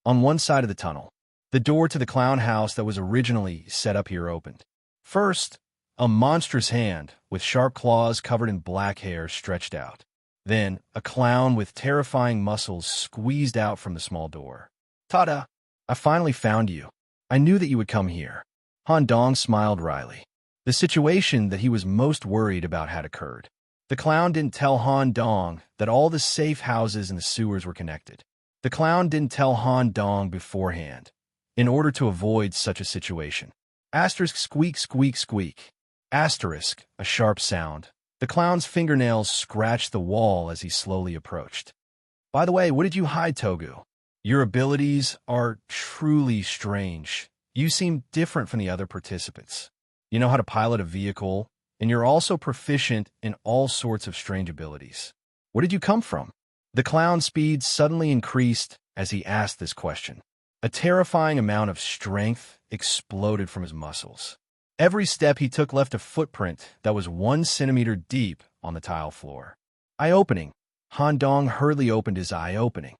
On one side of the tunnel, The door to the clown house that was originally set up here opened. First, a monstrous hand with sharp claws covered in black hair stretched out. Then, a clown with terrifying muscles squeezed out from the small door. Ta-da! I finally found you. I knew that you would come here. Han Dong smiled wryly. The situation that he was most worried about had occurred. The clown didn't tell Han Dong that all the safe houses in the sewers were connected. The clown didn't tell Han Dong beforehand, in order to avoid such a situation. Asterisk squeak squeak squeak. Asterisk, a sharp sound. The clown's fingernails scratched the wall as he slowly approached. By the way, what did you hide, Togu? Your abilities are truly strange. You seem different from the other participants. You know how to pilot a vehicle, and you're also proficient in all sorts of strange abilities. Where did you come from? The clown's speed suddenly increased as he asked this question. A terrifying amount of strength exploded from his muscles. Every step he took left a footprint that was 1 centimeter deep on the tile floor. Eye-opening. Han Dong hurriedly opened his eye-opening.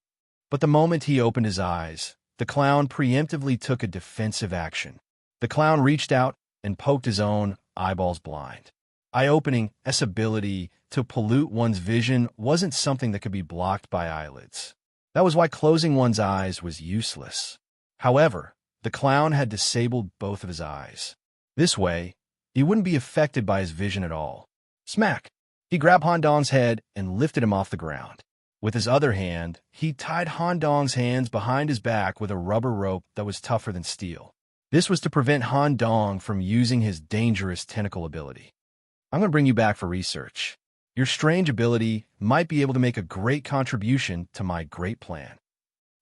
But the moment he opened his eyes, the clown preemptively took a defensive action. The clown reached out and poked his own eyeballs blind. Eye-opening, S ability to pollute one's vision wasn't something that could be blocked by eyelids. That was why closing one's eyes was useless. However, the clown had disabled both of his eyes. This way, he wouldn't be affected by his vision at all. Smack! He grabbed Han Dong's head and lifted him off the ground. With his other hand, he tied Han Dong's hands behind his back with a rubber rope that was tougher than steel. This was to prevent Han Dong from using his dangerous tentacle ability. I'm going to bring you back for research. Your strange ability might be able to make a great contribution to my great plan.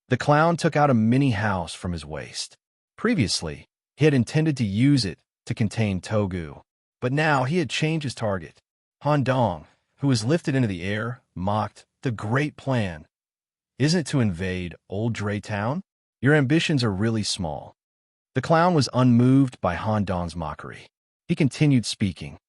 The clown took out a mini house from his waist. Previously, he had intended to use it to contain Togu, but now he had changed his target. Han Dong, who was lifted into the air, mocked, "The great plan. Isn't it to invade Old Dre Town? Your ambitions are really small." The clown was unmoved by Han Dong's mockery. He continued speaking.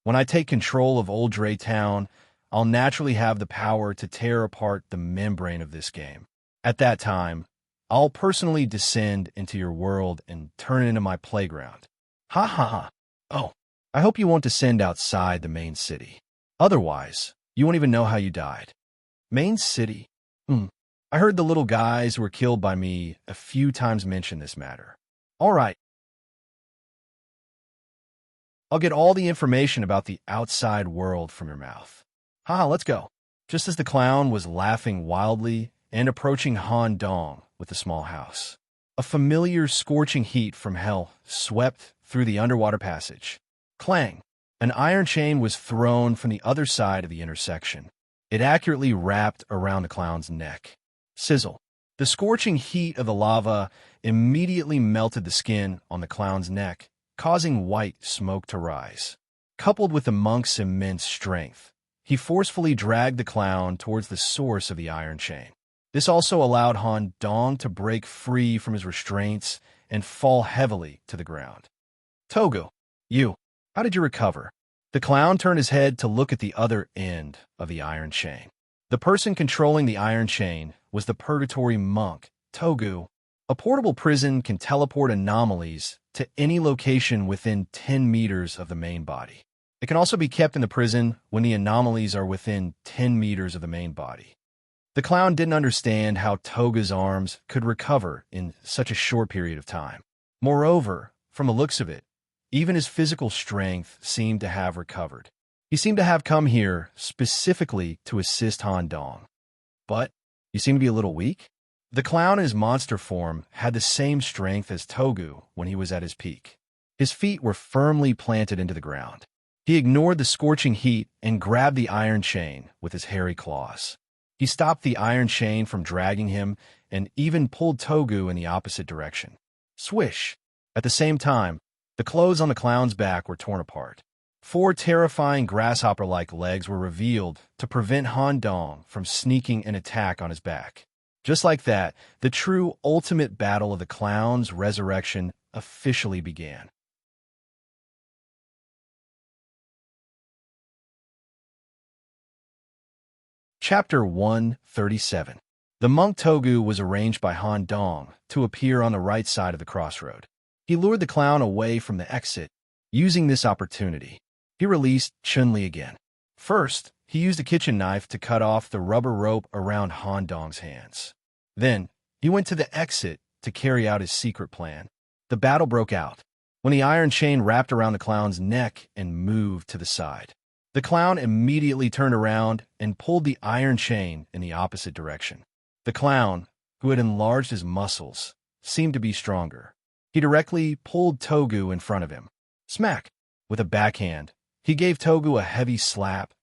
"When I take control of Old Dre Town, I'll naturally have the power to tear apart the membrane of this game. At that time, I'll personally descend into your world and turn it into my playground." Ha ha ha. Oh, I hope you won't descend outside the main city. Otherwise, you won't even know how you died. Main city? I heard the little guys who were killed by me a few times mention this matter. All right. I'll get all the information about the outside world from your mouth. Haha, let's go. Just as the clown was laughing wildly and approaching Han Dong with the small house, a familiar scorching heat from hell swept through the underwater passage. Clang! An iron chain was thrown from the other side of the intersection. It accurately wrapped around the clown's neck. Sizzle. The scorching heat of the lava immediately melted the skin on the clown's neck, causing white smoke to rise. Coupled with the monk's immense strength, he forcefully dragged the clown towards the source of the iron chain. This also allowed Han Dong to break free from his restraints and fall heavily to the ground. Togu, how did you recover? The clown turned his head to look at the other end of the iron chain. The person controlling the iron chain was the purgatory monk, Togu. A portable prison can teleport anomalies to any location within 10 meters of the main body. It can also be kept in the prison when the anomalies are within 10 meters of the main body. The clown didn't understand how Togu's arms could recover in such a short period of time. Moreover, from the looks of it, even his physical strength seemed to have recovered. He seemed to have come here specifically to assist Han Dong. But you seem to be a little weak? The clown in his monster form had the same strength as Togu when he was at his peak. His feet were firmly planted into the ground. He ignored the scorching heat and grabbed the iron chain with his hairy claws. He stopped the iron chain from dragging him and even pulled Togu in the opposite direction. Swish! At the same time, the clothes on the clown's back were torn apart. 4 terrifying grasshopper-like legs were revealed to prevent Han Dong from sneaking an attack on his back. Just like that, the true ultimate battle of the clown's resurrection officially began. Chapter 137. The monk Togu was arranged by Han Dong to appear on the right side of the crossroad. He lured the clown away from the exit. Using this opportunity, he released Chun-Li again. First, he used a kitchen knife to cut off the rubber rope around Han Dong's hands. Then, he went to the exit to carry out his secret plan. The battle broke out when the iron chain wrapped around the clown's neck and moved to the side. The clown immediately turned around and pulled the iron chain in the opposite direction. The clown, who had enlarged his muscles, seemed to be stronger. He directly pulled Togu in front of him. Smack! With a backhand, he gave Togu a heavy slap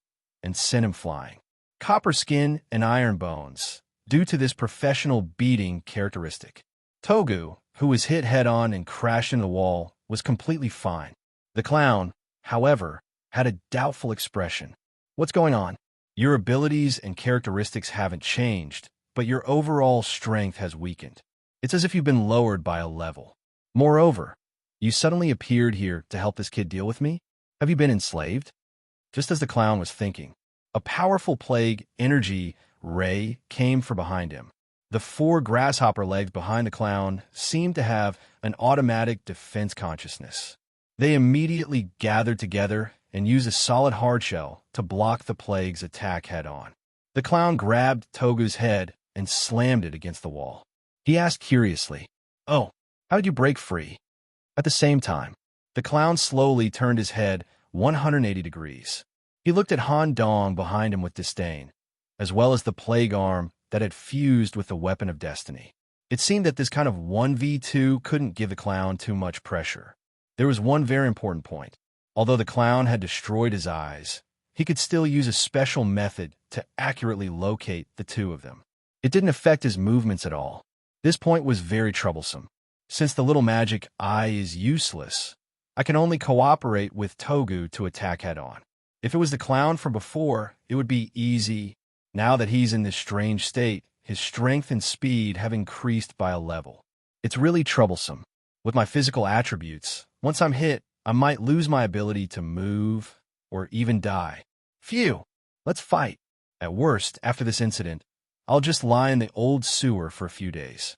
and sent him flying. Copper skin and iron bones, due to this professional beating characteristic. Togu, who was hit head-on and crashed into the wall, was completely fine. The clown, however, had a doubtful expression. What's going on? Your abilities and characteristics haven't changed, but your overall strength has weakened. It's as if you've been lowered by a level. Moreover, you suddenly appeared here to help this kid deal with me? Have you been enslaved? Just as the clown was thinking, a powerful plague energy ray came from behind him. The 4 grasshopper legs behind the clown seemed to have an automatic defense consciousness. They immediately gathered together and used a solid hardshell to block the plague's attack head-on. The clown grabbed Togu's head and slammed it against the wall. He asked curiously, "Oh, how did you break free?" At the same time, the clown slowly turned his head 180 degrees. He looked at Han Dong behind him with disdain, as well as the plague arm that had fused with the weapon of destiny. It seemed that this kind of 1v2 couldn't give the clown too much pressure. There was one very important point. Although the clown had destroyed his eyes, he could still use a special method to accurately locate the two of them. It didn't affect his movements at all. This point was very troublesome. Since the little magic eye is useless, I can only cooperate with Togu to attack head-on. If it was the clown from before, it would be easy. Now that he's in this strange state, his strength and speed have increased by a level. It's really troublesome. With my physical attributes, once I'm hit, I might lose my ability to move or even die. Phew! Let's fight. At worst, after this incident, I'll just lie in the old sewer for a few days.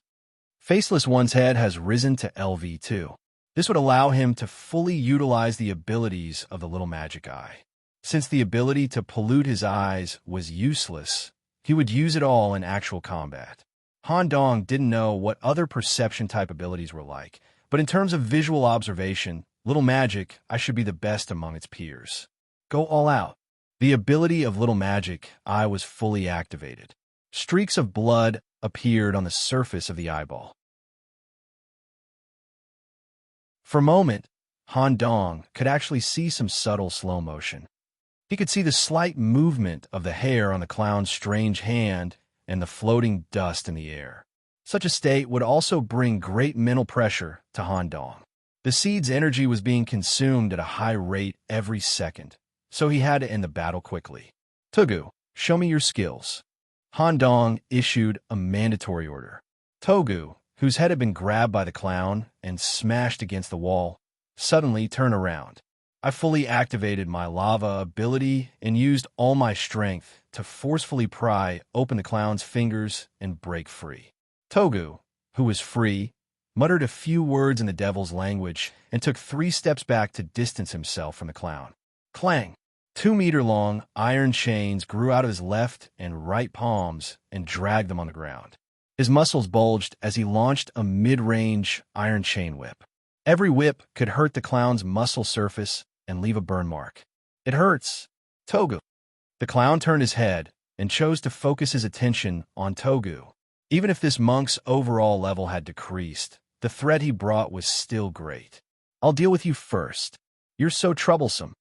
Faceless One's head has risen to LV2. This would allow him to fully utilize the abilities of the little magic eye. Since the ability to pollute his eyes was useless, he would use it all in actual combat. Han Dong didn't know what other perception-type abilities were like, but in terms of visual observation, little magic, I should be the best among its peers. Go all out. The ability of little magic eye was fully activated. Streaks of blood appeared on the surface of the eyeball. For a moment, Han Dong could actually see some subtle slow motion. He could see the slight movement of the hair on the clown's strange hand and the floating dust in the air. Such a state would also bring great mental pressure to Han Dong. The seed's energy was being consumed at a high rate every second, so he had to end the battle quickly. Togu, show me your skills. Han Dong issued a mandatory order. Togu, whose head had been grabbed by the clown and smashed against the wall, suddenly turned around. I fully activated my lava ability and used all my strength to forcefully pry open the clown's fingers and break free. Togu, who was free, muttered a few words in the devil's language and took 3 steps back to distance himself from the clown. Clang! 2-meter-long iron chains grew out of his left and right palms and dragged them on the ground. His muscles bulged as he launched a mid-range iron chain whip. Every whip could hurt the clown's muscle surface and leave a burn mark. It hurts. Togu. The clown turned his head and chose to focus his attention on Togu. Even if this monk's overall level had decreased, the threat he brought was still great. I'll deal with you first. You're so troublesome.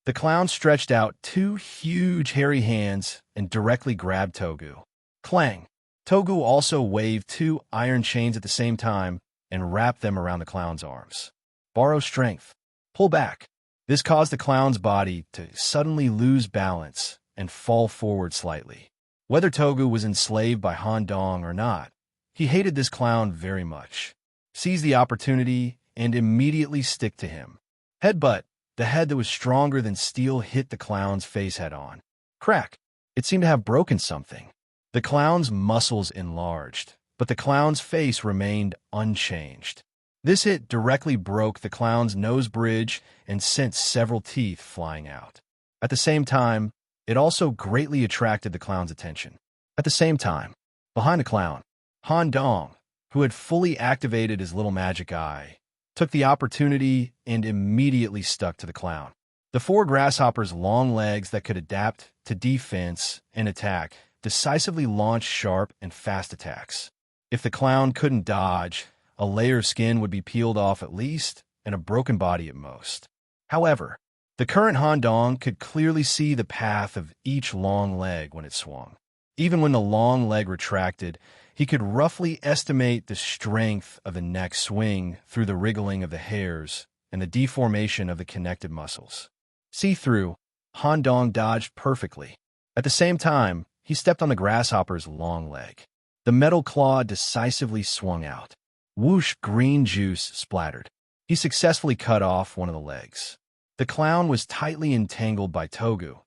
The clown stretched out 2 huge hairy hands and directly grabbed Togu. Clang! Togu also waved 2 iron chains at the same time and wrapped them around the clown's arms. Borrow strength. Pull back. This caused the clown's body to suddenly lose balance and fall forward slightly. Whether Togu was enslaved by Han Dong or not, he hated this clown very much. Seize the opportunity and immediately stick to him. Headbutt. The head that was stronger than steel hit the clown's face head-on. Crack! It seemed to have broken something. The clown's muscles enlarged, but the clown's face remained unchanged. This hit directly broke the clown's nose bridge and sent several teeth flying out. At the same time, it also greatly attracted the clown's attention. At the same time, behind the clown, Han Dong, who had fully activated his little magic eye, took the opportunity and immediately stuck to the clown. The four grasshoppers' long legs that could adapt to defense and attack decisively launched sharp and fast attacks. If the clown couldn't dodge, a layer of skin would be peeled off at least, and a broken body at most. However, the current Han Dong could clearly see the path of each long leg when it swung. Even when the long leg retracted, he could roughly estimate the strength of the neck swing through the wriggling of the hairs and the deformation of the connected muscles. See-through, Han Dong dodged perfectly. At the same time, he stepped on the grasshopper's long leg. The metal claw decisively swung out. Whoosh, green juice splattered. He successfully cut off one of the legs. The clown was tightly entangled by Togu,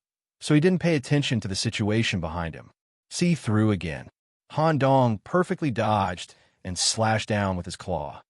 so he didn't pay attention to the situation behind him. See-through again. Han Dong perfectly dodged and slashed down with his claw.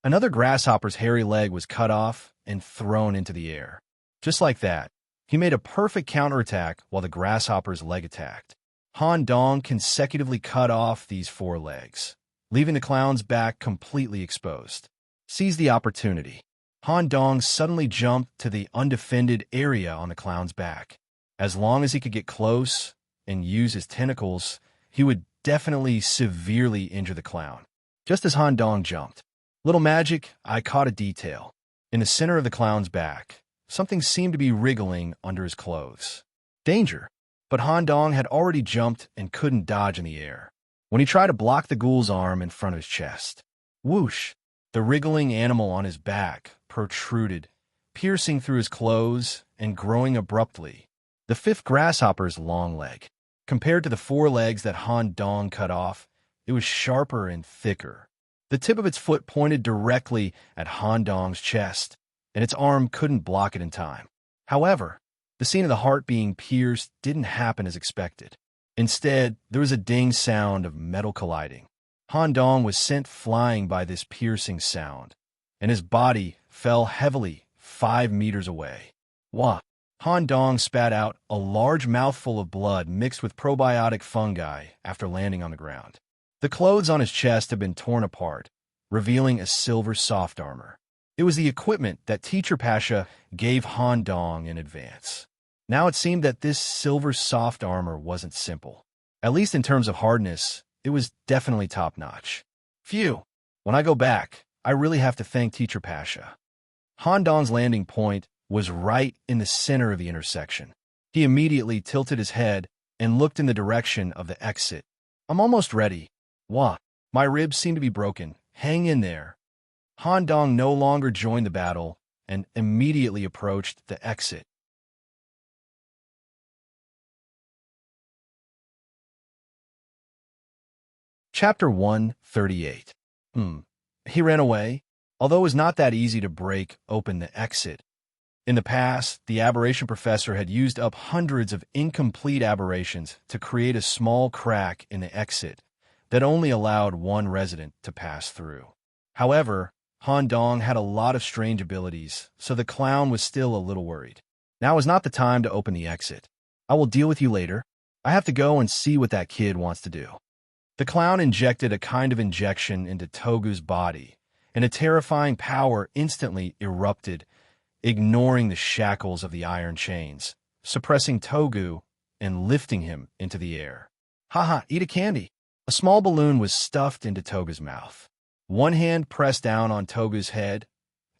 Another grasshopper's hairy leg was cut off and thrown into the air. Just like that, he made a perfect counterattack while the grasshopper's leg attacked. Han Dong consecutively cut off these four legs, leaving the clown's back completely exposed. Seize the opportunity. Han Dong suddenly jumped to the undefended area on the clown's back. As long as he could get close and use his tentacles, he would definitely severely injure the clown. Just as Han Dong jumped, little magic, I caught a detail. In the center of the clown's back, something seemed to be wriggling under his clothes. Danger! But Han Dong had already jumped and couldn't dodge in the air. When he tried to block the ghoul's arm in front of his chest, whoosh! The wriggling animal on his back protruded, piercing through his clothes and growing abruptly. The fifth grasshopper's long leg. Compared to the four legs that Han Dong cut off, it was sharper and thicker. The tip of its foot pointed directly at Han Dong's chest, and its arm couldn't block it in time. However, the scene of the heart being pierced didn't happen as expected. Instead, there was a ding sound of metal colliding. Han Dong was sent flying by this piercing sound, and his body fell heavily 5 meters away. Wah! Han Dong spat out a large mouthful of blood mixed with probiotic fungi after landing on the ground. The clothes on his chest had been torn apart, revealing a silver soft armor. It was the equipment that Teacher Pasha gave Han Dong in advance. Now it seemed that this silver soft armor wasn't simple. At least in terms of hardness, it was definitely top-notch. Phew! When I go back, I really have to thank Teacher Pasha. Han Dong's landing point was right in the center of the intersection. He immediately tilted his head and looked in the direction of the exit. I'm almost ready. Wah! My ribs seem to be broken. Hang in there. Han Dong no longer joined the battle and immediately approached the exit. Chapter 138. He ran away, although it was not that easy to break open the exit. In the past, the aberration professor had used up hundreds of incomplete aberrations to create a small crack in the exit that only allowed one resident to pass through. However, Han Dong had a lot of strange abilities, so the clown was still a little worried. Now is not the time to open the exit. I will deal with you later. I have to go and see what that kid wants to do. The clown injected a kind of injection into Togu's body, and a terrifying power instantly erupted, ignoring the shackles of the iron chains, suppressing Togu and lifting him into the air. Haha, eat a candy. A small balloon was stuffed into Togu's mouth. One hand pressed down on Togu's head,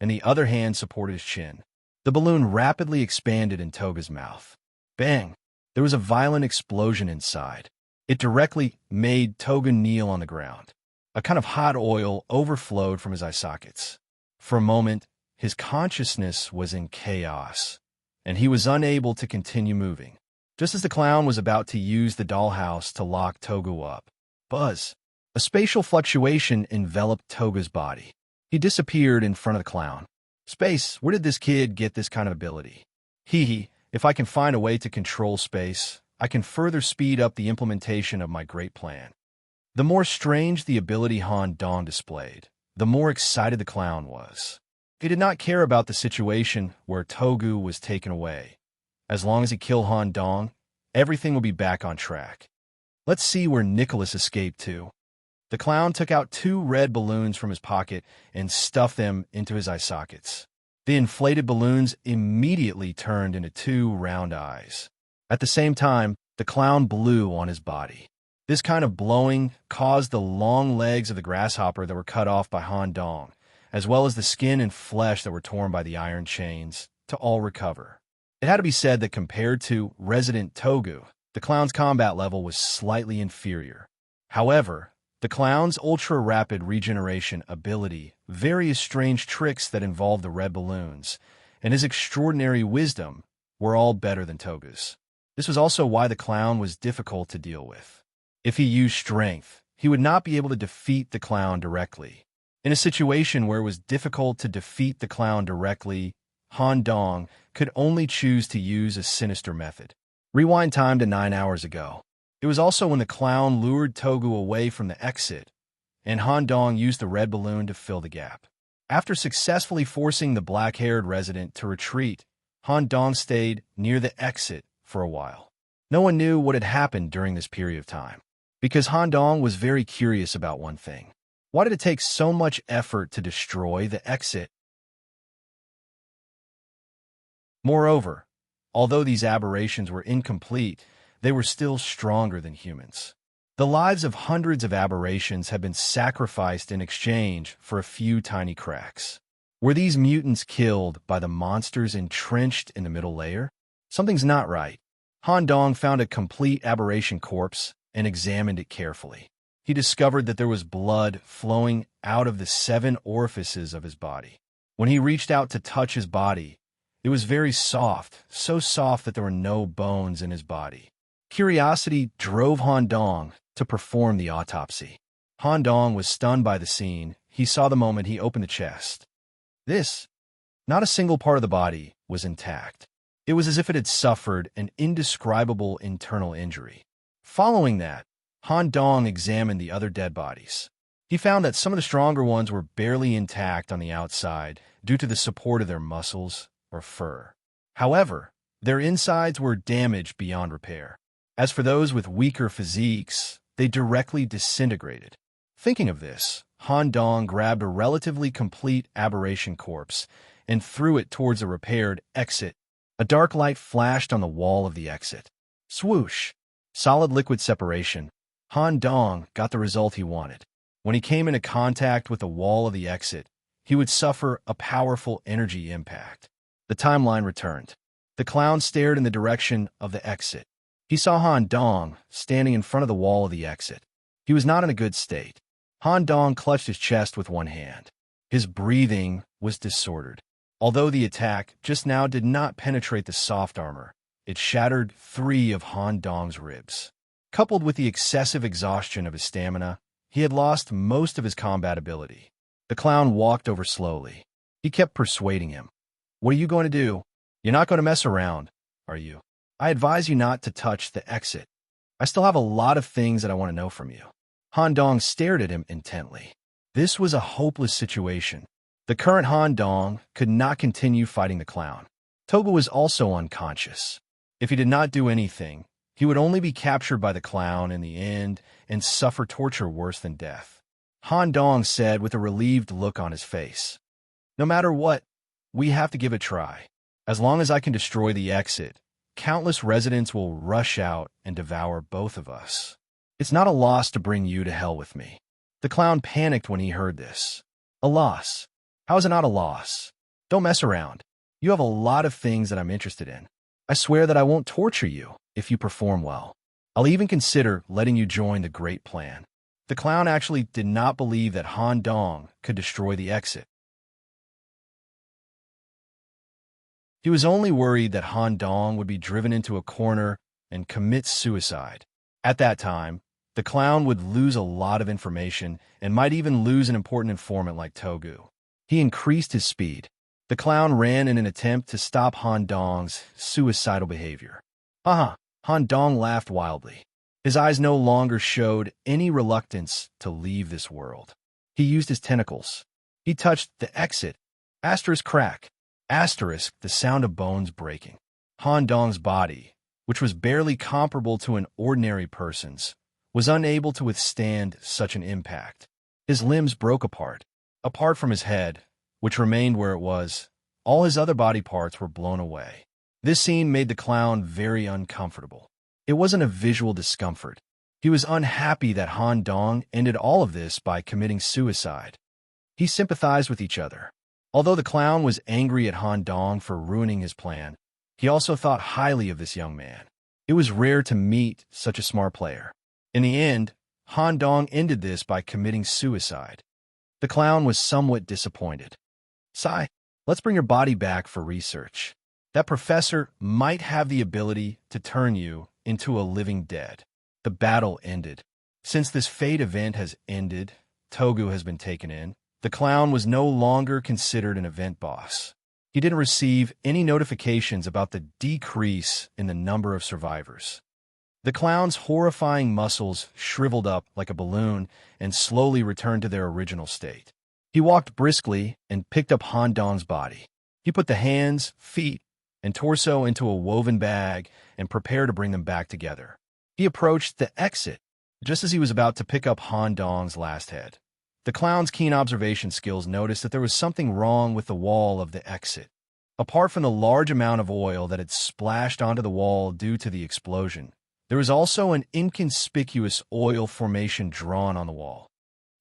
and the other hand supported his chin. The balloon rapidly expanded in Togu's mouth. Bang! There was a violent explosion inside. It directly made Togu kneel on the ground. A kind of hot oil overflowed from his eye sockets. For a moment, his consciousness was in chaos, and he was unable to continue moving. Just as the clown was about to use the dollhouse to lock Togu up, buzz! A spatial fluctuation enveloped Togu's body. He disappeared in front of the clown. Space, where did this kid get this kind of ability? Hee hee, If I can find a way to control space, I can further speed up the implementation of my great plan. The more strange the ability Han Dong displayed, the more excited the clown was. He did not care about the situation where Togu was taken away. As long as he killed Han Dong, everything would be back on track. Let's see where Nicholas escaped to. The clown took out 2 red balloons from his pocket and stuffed them into his eye sockets. The inflated balloons immediately turned into 2 round eyes. At the same time, the clown blew on his body. This kind of blowing caused the long legs of the grasshopper that were cut off by Han Dong, as well as the skin and flesh that were torn by the iron chains, to all recover. It had to be said that compared to Resident Togu, the clown's combat level was slightly inferior. However, the clown's ultra-rapid regeneration ability, various strange tricks that involved the red balloons, and his extraordinary wisdom were all better than Togu's. This was also why the clown was difficult to deal with. If he used strength, he would not be able to defeat the clown directly. In a situation where it was difficult to defeat the clown directly, Han Dong could only choose to use a sinister method. Rewind time to 9 hours ago. It was also when the clown lured Togu away from the exit, and Han Dong used the red balloon to fill the gap. After successfully forcing the black-haired resident to retreat, Han Dong stayed near the exit for a while. No one knew what had happened during this period of time, because Han Dong was very curious about one thing. Why did it take so much effort to destroy the exit? Moreover, although these aberrations were incomplete, they were still stronger than humans. The lives of hundreds of aberrations had been sacrificed in exchange for a few tiny cracks. Were these mutants killed by the monsters entrenched in the middle layer? Something's not right. Han Dong found a complete aberration corpse and examined it carefully. He discovered that there was blood flowing out of the 7 orifices of his body. When he reached out to touch his body, it was very soft, so soft that there were no bones in his body. Curiosity drove Han Dong to perform the autopsy. Han Dong was stunned by the scene. He saw the moment he opened the chest. Not a single part of the body was intact. It was as if it had suffered an indescribable internal injury. Following that, Han Dong examined the other dead bodies. He found that some of the stronger ones were barely intact on the outside due to the support of their muscles or fur. However, their insides were damaged beyond repair. As for those with weaker physiques, they directly disintegrated. Thinking of this, Han Dong grabbed a relatively complete aberration corpse and threw it towards a repaired exit. A dark light flashed on the wall of the exit. Swoosh! Solid liquid separation. Han Dong got the result he wanted. When he came into contact with the wall of the exit, he would suffer a powerful energy impact. The timeline returned. The clown stared in the direction of the exit. He saw Han Dong standing in front of the wall of the exit. He was not in a good state. Han Dong clutched his chest with one hand. His breathing was disordered. Although the attack just now did not penetrate the soft armor, it shattered 3 of Han Dong's ribs. Coupled with the excessive exhaustion of his stamina, he had lost most of his combat ability. The clown walked over slowly. He kept persuading him. "What are you going to do? You're not going to mess around, are you? I advise you not to touch the exit. I still have a lot of things that I want to know from you." Han Dong stared at him intently. This was a hopeless situation. The current Han Dong could not continue fighting the clown. Togu was also unconscious. If he did not do anything, he would only be captured by the clown in the end and suffer torture worse than death. Han Dong said with a relieved look on his face, "No matter what, we have to give it a try. As long as I can destroy the exit, countless residents will rush out and devour both of us. It's not a loss to bring you to hell with me." The clown panicked when he heard this. "A loss? How is it not a loss? Don't mess around. You have a lot of things that I'm interested in. I swear that I won't torture you if you perform well. I'll even consider letting you join the great plan." The clown actually did not believe that Han Dong could destroy the exit. He was only worried that Han Dong would be driven into a corner and commit suicide. At that time, the clown would lose a lot of information and might even lose an important informant like Togu. He increased his speed. The clown ran in an attempt to stop Han Dong's suicidal behavior. Haha, Han Dong laughed wildly. His eyes no longer showed any reluctance to leave this world. He used his tentacles. He touched the exit. Asterisk crack. Asterisk the sound of bones breaking. Han Dong's body, which was barely comparable to an ordinary person's, was unable to withstand such an impact. His limbs broke apart. Apart from his head, which remained where it was, all his other body parts were blown away. This scene made the clown very uncomfortable. It wasn't a visual discomfort. He was unhappy that Han Dong ended all of this by committing suicide. He sympathized with each other. Although the clown was angry at Han Dong for ruining his plan, he also thought highly of this young man. It was rare to meet such a smart player. In the end, Han Dong ended this by committing suicide. The clown was somewhat disappointed. "Sai, let's bring your body back for research. That professor might have the ability to turn you into a living dead." The battle ended. Since this fate event has ended, Togu has been taken in. The clown was no longer considered an event boss. He didn't receive any notifications about the decrease in the number of survivors. The clown's horrifying muscles shriveled up like a balloon and slowly returned to their original state. He walked briskly and picked up Han Dong's body. He put the hands, feet, and torso into a woven bag and prepared to bring them back together. He approached the exit just as he was about to pick up Han Dong's last head. The clown's keen observation skills noticed that there was something wrong with the wall of the exit. Apart from the large amount of oil that had splashed onto the wall due to the explosion, there was also an inconspicuous oil formation drawn on the wall.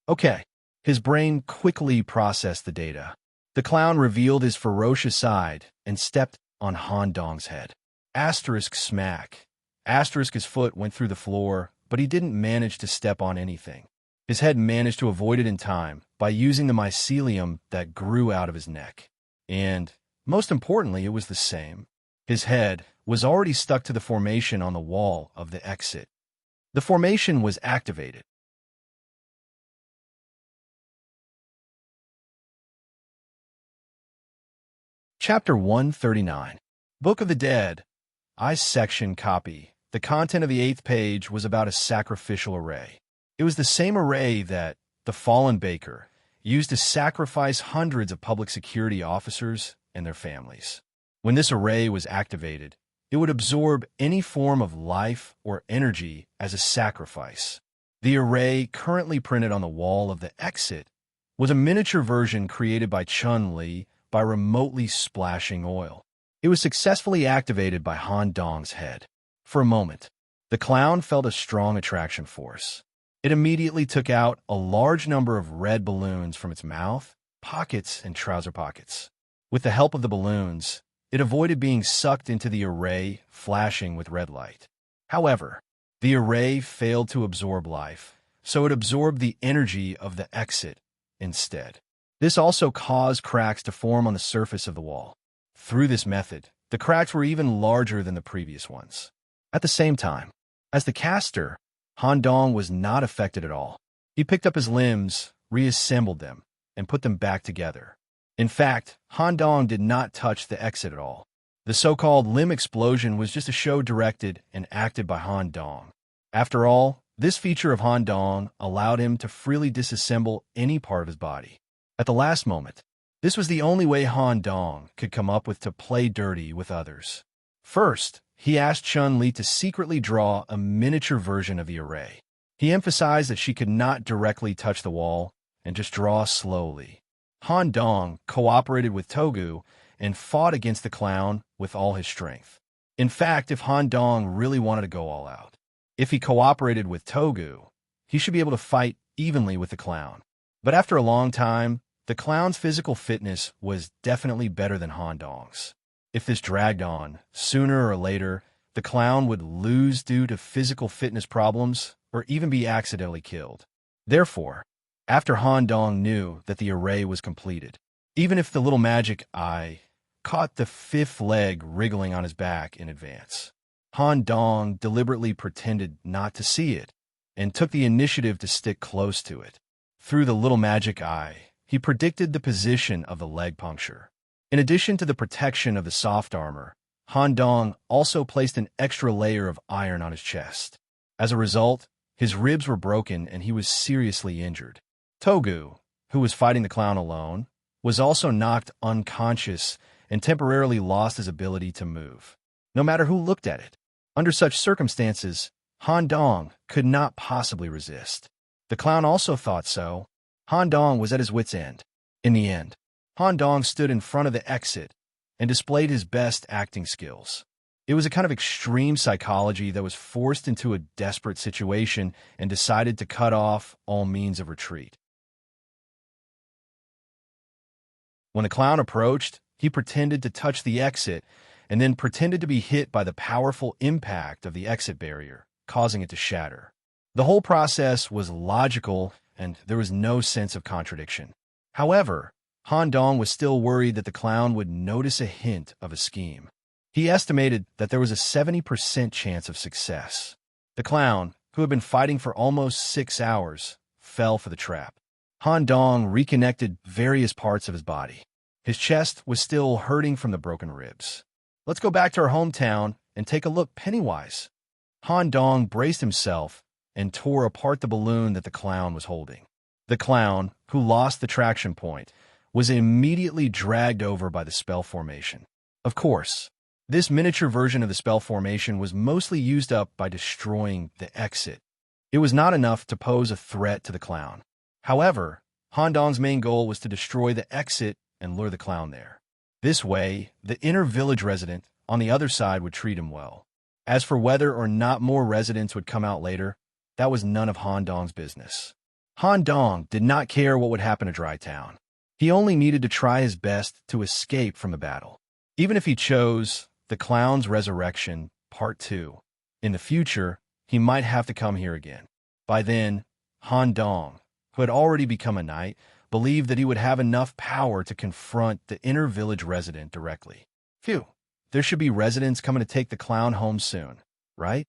Okay, his brain quickly processed the data. The clown revealed his ferocious side and stepped on Han Dong's head. Asterisk smack. Asterisk his foot went through the floor, but he didn't manage to step on anything. His head managed to avoid it in time by using the mycelium that grew out of his neck. And, most importantly, it was the same. His head was already stuck to the formation on the wall of the exit. The formation was activated. Chapter 139. Book of the Dead. I section copy. The content of the 8th page was about a sacrificial array. It was the same array that the fallen baker used to sacrifice hundreds of public security officers and their families. When this array was activated, it would absorb any form of life or energy as a sacrifice. The array currently printed on the wall of the exit was a miniature version created by Chun-Li by remotely splashing oil. It was successfully activated by Han Dong's head. For a moment, the clown felt a strong attraction force. It immediately took out a large number of red balloons from its mouth, pockets, and trouser pockets. With the help of the balloons, it avoided being sucked into the array, flashing with red light. However, the array failed to absorb life, so it absorbed the energy of the exit instead. This also caused cracks to form on the surface of the wall. Through this method, the cracks were even larger than the previous ones. At the same time, as the caster, Han Dong was not affected at all. He picked up his limbs, reassembled them, and put them back together. In fact, Han Dong did not touch the exit at all. The so-called limb explosion was just a show directed and acted by Han Dong. After all, this feature of Han Dong allowed him to freely disassemble any part of his body. At the last moment, this was the only way Han Dong could come up with to play dirty with others. First, he asked Chun-Li to secretly draw a miniature version of the array. He emphasized that she could not directly touch the wall and just draw slowly. Han Dong cooperated with Togu and fought against the clown with all his strength. In fact, if Han Dong really wanted to go all out, if he cooperated with Togu, he should be able to fight evenly with the clown. But after a long time, the clown's physical fitness was definitely better than Han Dong's. If this dragged on, sooner or later, the clown would lose due to physical fitness problems or even be accidentally killed. Therefore, after Han Dong knew that the array was completed, even if the little magic eye caught the 5th leg wriggling on his back in advance, Han Dong deliberately pretended not to see it and took the initiative to stick close to it. Through the little magic eye, he predicted the position of the leg puncture. In addition to the protection of the soft armor, Han Dong also placed an extra layer of iron on his chest. As a result, his ribs were broken and he was seriously injured. Togu, who was fighting the clown alone, was also knocked unconscious and temporarily lost his ability to move, no matter who looked at it. Under such circumstances, Han Dong could not possibly resist. The clown also thought so. Han Dong was at his wit's end. In the end, Han Dong stood in front of the exit and displayed his best acting skills. It was a kind of extreme psychology that was forced into a desperate situation and decided to cut off all means of retreat. When the clown approached, he pretended to touch the exit and then pretended to be hit by the powerful impact of the exit barrier, causing it to shatter. The whole process was logical and there was no sense of contradiction. However, Han Dong was still worried that the clown would notice a hint of a scheme. He estimated that there was a 70% chance of success. The clown, who had been fighting for almost 6 hours, fell for the trap. Han Dong reconnected various parts of his body. His chest was still hurting from the broken ribs. Let's go back to our hometown and take a look Pennywise. Han Dong braced himself and tore apart the balloon that the clown was holding. The clown, who lost the traction point, was immediately dragged over by the spell formation. Of course, this miniature version of the spell formation was mostly used up by destroying the exit. It was not enough to pose a threat to the clown. However, Han Dong's main goal was to destroy the exit and lure the clown there. This way, the inner village resident on the other side would treat him well. As for whether or not more residents would come out later, that was none of Han Dong's business. Han Dong did not care what would happen to Dry Town. He only needed to try his best to escape from the battle. Even if he chose the Clown's Resurrection, Part 2, in the future, he might have to come here again. By then, Han Dong, who had already become a knight, believed that he would have enough power to confront the inner village resident directly. Phew, there should be residents coming to take the clown home soon, right?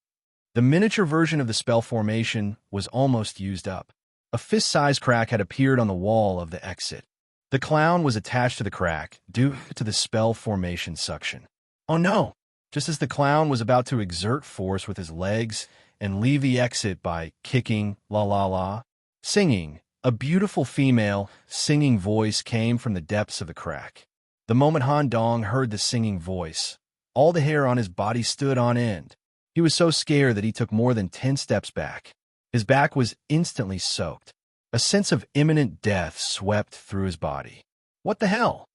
The miniature version of the spell formation was almost used up. A fist-sized crack had appeared on the wall of the exit. The clown was attached to the crack due to the spell formation suction. Oh no! Just as the clown was about to exert force with his legs and leave the exit by kicking la la la, singing, a beautiful female singing voice came from the depths of the crack. The moment Han Dong heard the singing voice, all the hair on his body stood on end. He was so scared that he took more than 10 steps back. His back was instantly soaked. A sense of imminent death swept through his body. What the hell?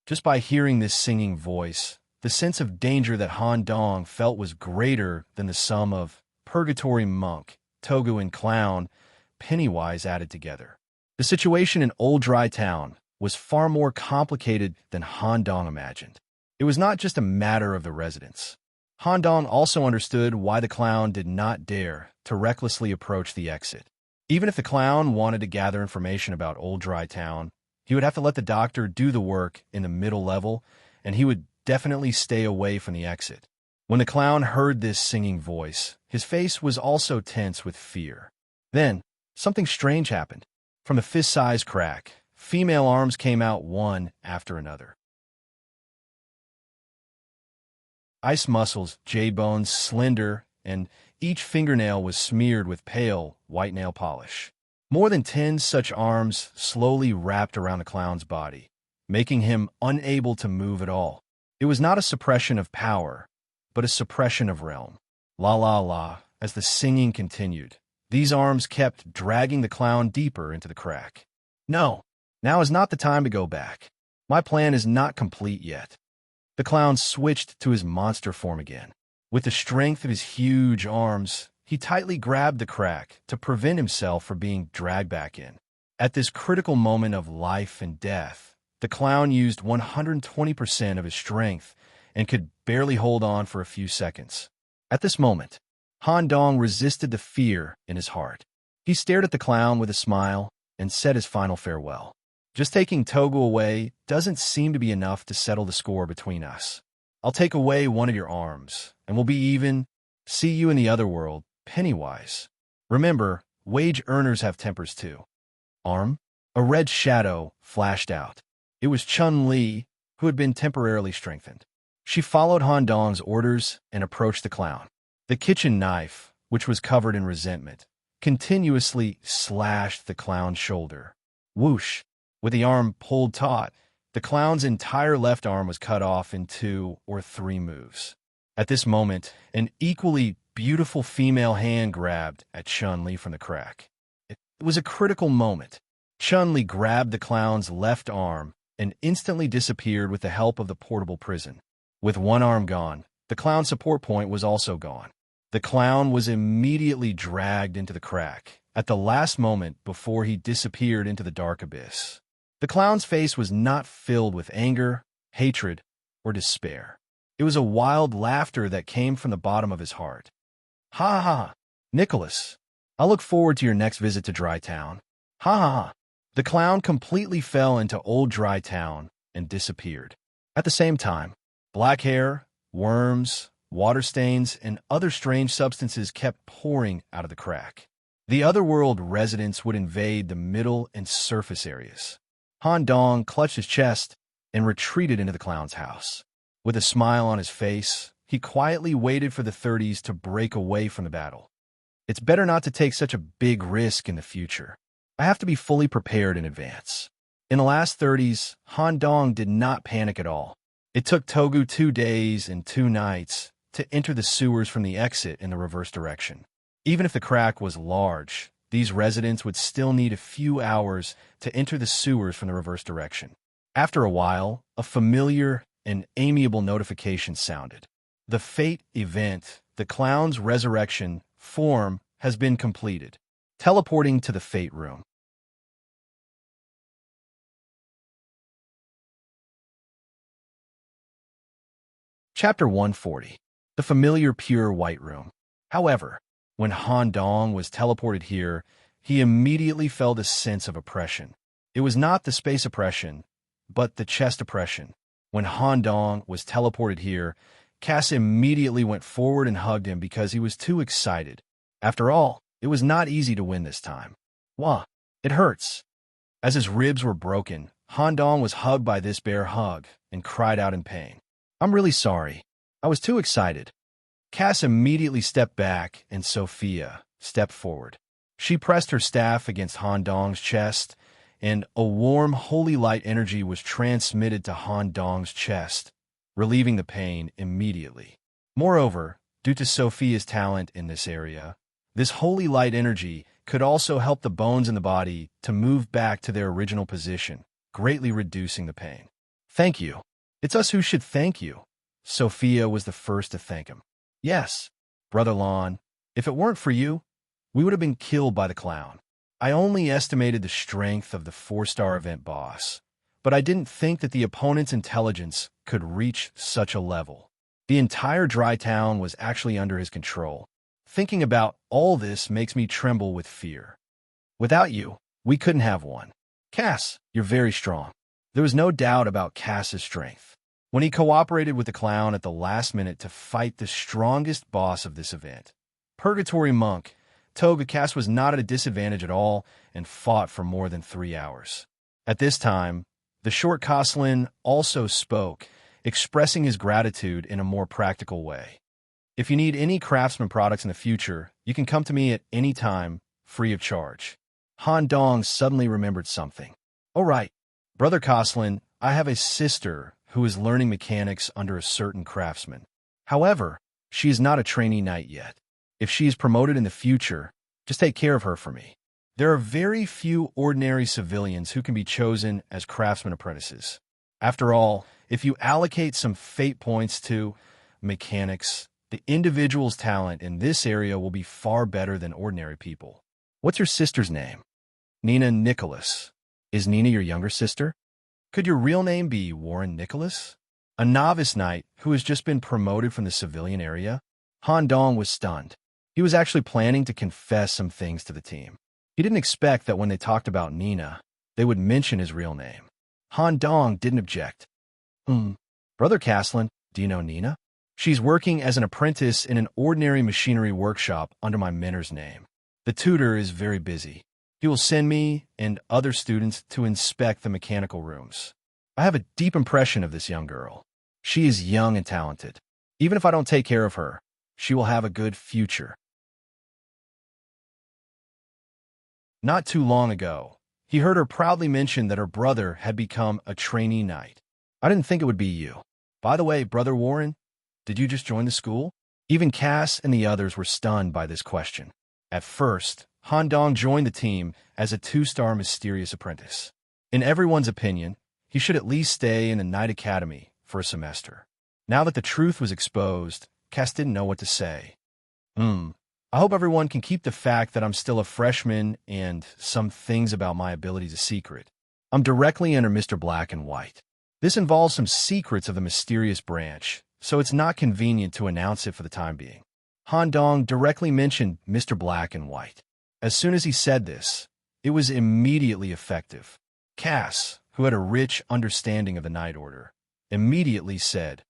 Just by hearing this singing voice, the sense of danger that Han Dong felt was greater than the sum of Purgatory Monk, Togu, and Clown, Pennywise added together. The situation in Old Dry Town was far more complicated than Han Dong imagined. It was not just a matter of the residents. Han Dong also understood why the clown did not dare to recklessly approach the exit. Even if the clown wanted to gather information about Old Dry Town, he would have to let the doctor do the work in the middle level, and he would definitely stay away from the exit. When the clown heard this singing voice, his face was also tense with fear. Then, something strange happened. From the fist-sized crack, female arms came out one after another. Ice muscles, jade bones, slender, and each fingernail was smeared with pale, white nail polish. More than 10 such arms slowly wrapped around the clown's body, making him unable to move at all. It was not a suppression of power, but a suppression of realm. La la la, as the singing continued, these arms kept dragging the clown deeper into the crack. No, now is not the time to go back. My plan is not complete yet. The clown switched to his monster form again. With the strength of his huge arms, he tightly grabbed the crack to prevent himself from being dragged back in. At this critical moment of life and death, the clown used 120% of his strength and could barely hold on for a few seconds. At this moment, Han Dong resisted the fear in his heart. He stared at the clown with a smile and said his final farewell. Just taking Togu away doesn't seem to be enough to settle the score between us. I'll take away one of your arms, and we'll be even. See you in the other world, Pennywise. Remember, wage earners have tempers too. Arm? A red shadow flashed out. It was Chun-Li, who had been temporarily strengthened. She followed Han Dong's orders and approached the clown. The kitchen knife, which was covered in resentment, continuously slashed the clown's shoulder. Whoosh! With the arm pulled taut, the clown's entire left arm was cut off in 2 or 3 moves. At this moment, an equally beautiful female hand grabbed at Chun-Li from the crack. It was a critical moment. Chun-Li grabbed the clown's left arm and instantly disappeared with the help of the portable prison. With one arm gone, the clown's support point was also gone. The clown was immediately dragged into the crack at the last moment before he disappeared into the dark abyss. The clown's face was not filled with anger, hatred, or despair. It was a wild laughter that came from the bottom of his heart. Ha ha ha! Nicholas, I look forward to your next visit to Dry Town. Ha ha ha! The clown completely fell into old Dry Town and disappeared. At the same time, black hair, worms, water stains, and other strange substances kept pouring out of the crack. The otherworld residents would invade the middle and surface areas. Han Dong clutched his chest and retreated into the clown's house. With a smile on his face, he quietly waited for the 30s to break away from the battle. It's better not to take such a big risk in the future. I have to be fully prepared in advance. In the last 30s, Han Dong did not panic at all. It took Togu 2 days and 2 nights to enter the sewers from the exit in the reverse direction. Even if the crack was large, these residents would still need a few hours to enter the sewers from the reverse direction. After a while, a familiar and amiable notification sounded. The fate event, the clown's resurrection form, has been completed. Teleporting to the fate room. Chapter 140. The familiar pure white room. However, when Han Dong was teleported here, he immediately felt a sense of oppression. It was not the space oppression, but the chest oppression. When Han Dong was teleported here, Cass immediately went forward and hugged him because he was too excited. After all, it was not easy to win this time. Wah, it hurts. As his ribs were broken, Han Dong was hugged by this bear hug and cried out in pain. I'm really sorry. I was too excited. Cass immediately stepped back and Sophia stepped forward. She pressed her staff against Han Dong's chest, and a warm, holy light energy was transmitted to Han Dong's chest, relieving the pain immediately. Moreover, due to Sophia's talent in this area, this holy light energy could also help the bones in the body to move back to their original position, greatly reducing the pain. Thank you. It's us who should thank you. Sophia was the first to thank him. Yes, Brother Lon, if it weren't for you, we would have been killed by the clown. I only estimated the strength of the 4-star event boss, but I didn't think that the opponent's intelligence could reach such a level. The entire Dry Town was actually under his control. Thinking about all this makes me tremble with fear. Without you, we couldn't have won. Cass, you're very strong. There was no doubt about Cass's strength. When he cooperated with the clown at the last minute to fight the strongest boss of this event, Purgatory Monk, Toga, Cass was not at a disadvantage at all and fought for more than 3 hours. At this time, the short Koslin also spoke, expressing his gratitude in a more practical way. If you need any craftsman products in the future, you can come to me at any time, free of charge. Han Dong suddenly remembered something. Oh right, Brother Koslin, I have a sister who is learning mechanics under a certain craftsman. However, she is not a trainee knight yet. If she is promoted in the future, just take care of her for me. There are very few ordinary civilians who can be chosen as craftsman apprentices. After all, if you allocate some fate points to mechanics, the individual's talent in this area will be far better than ordinary people. What's your sister's name? Nina Nicholas. Is Nina your younger sister? Could your real name be Warren Nicholas? A novice knight who has just been promoted from the civilian area? Han Dong was stunned. He was actually planning to confess some things to the team. He didn't expect that when they talked about Nina, they would mention his real name. Han Dong didn't object. Brother Caslin, do you know Nina? She's working as an apprentice in an ordinary machinery workshop under my mentor's name. The tutor is very busy. He will send me and other students to inspect the mechanical rooms. I have a deep impression of this young girl. She is young and talented. Even if I don't take care of her, she will have a good future. Not too long ago, he heard her proudly mention that her brother had become a trainee knight. I didn't think it would be you. By the way, Brother Warren, did you just join the school? Even Cass and the others were stunned by this question. At first, Han Dong joined the team as a two-star mysterious apprentice. In everyone's opinion, he should at least stay in the Knight Academy for a semester. Now that the truth was exposed, Cass didn't know what to say. I hope everyone can keep the fact that I'm still a freshman and some things about my abilities a secret. I'm directly under Mr. Black and White. This involves some secrets of the mysterious branch, so it's not convenient to announce it for the time being. Han Dong directly mentioned Mr. Black and White. As soon as he said this, it was immediately effective. Cass, who had a rich understanding of the Night Order, immediately said,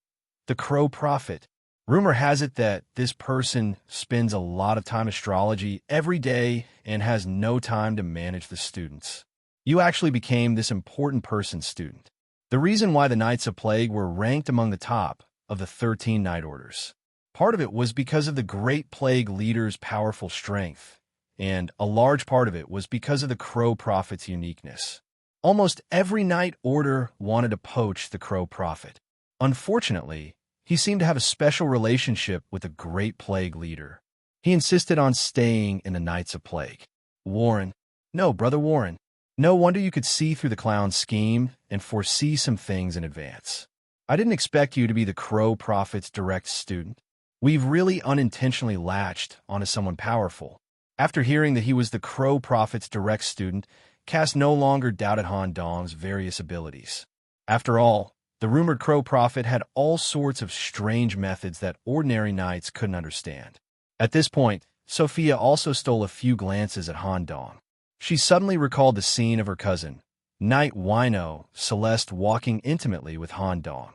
"The Crow Prophet. Rumor has it that this person spends a lot of time astrology every day and has no time to manage the students. You actually became this important person's student. The reason why the Knights of Plague were ranked among the top of the 13 Night Orders. Part of it was because of the Great Plague Leader's powerful strength, and a large part of it was because of the Crow Prophet's uniqueness. Almost every Night Order wanted to poach the Crow Prophet. Unfortunately, he seemed to have a special relationship with the Great Plague Leader. He insisted on staying in the Knights of Plague." Warren. No, Brother Warren. No wonder you could see through the clown's scheme and foresee some things in advance. I didn't expect you to be the Crow Prophet's direct student. We've really unintentionally latched onto someone powerful. After hearing that he was the Crow Prophet's direct student, Cass no longer doubted Han Dong's various abilities. After all, the rumored Crow Prophet had all sorts of strange methods that ordinary knights couldn't understand. At this point, Sophia also stole a few glances at Han Dong. She suddenly recalled the scene of her cousin, Knight Wino Celeste, walking intimately with Han Dong.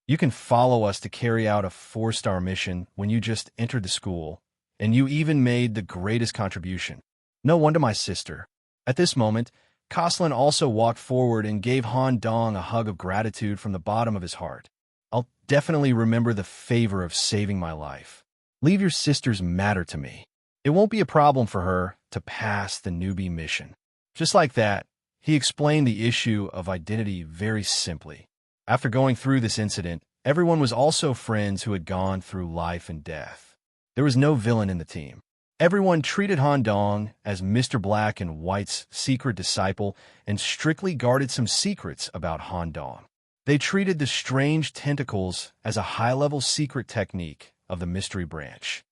"You can follow us to carry out a 4-star mission when you just entered the school, and you even made the greatest contribution. No wonder my sister." At this moment, Coslin also walked forward and gave Han Dong a hug of gratitude from the bottom of his heart. "I'll definitely remember the favor of saving my life. Leave your sister's matter to me. It won't be a problem for her to pass the newbie mission." Just like that, he explained the issue of identity very simply. After going through this incident, everyone was also friends who had gone through life and death. There was no villain in the team. Everyone treated Han Dong as Mr. Black and White's secret disciple and strictly guarded some secrets about Han Dong. They treated the strange tentacles as a high-level secret technique of the mystery branch.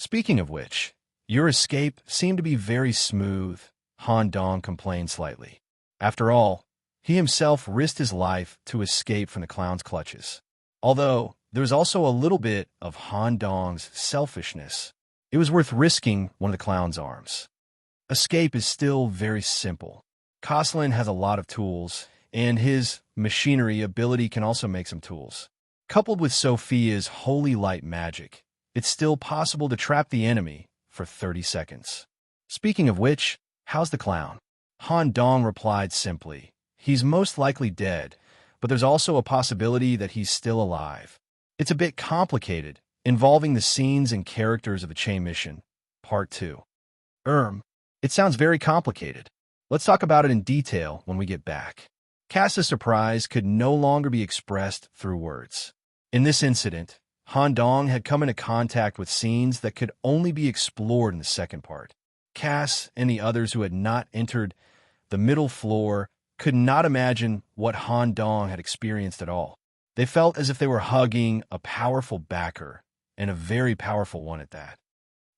Speaking of which, your escape seemed to be very smooth, Han Dong complained slightly. After all, he himself risked his life to escape from the clown's clutches. Although, there was also a little bit of Han Dong's selfishness. It was worth risking one of the clown's arms. Escape is still very simple. Coslin has a lot of tools, and his machinery ability can also make some tools. Coupled with Sophia's holy light magic, it's still possible to trap the enemy for 30 seconds. Speaking of which, how's the clown? Han Dong replied simply, "He's most likely dead, but there's also a possibility that he's still alive. It's a bit complicated, involving the scenes and characters of the chain mission. Part 2. It sounds very complicated. Let's talk about it in detail when we get back." Cass's surprise could no longer be expressed through words. In this incident, Han Dong had come into contact with scenes that could only be explored in the second part. Cass and the others who had not entered the middle floor could not imagine what Han Dong had experienced at all. They felt as if they were hugging a powerful backer, and a very powerful one at that.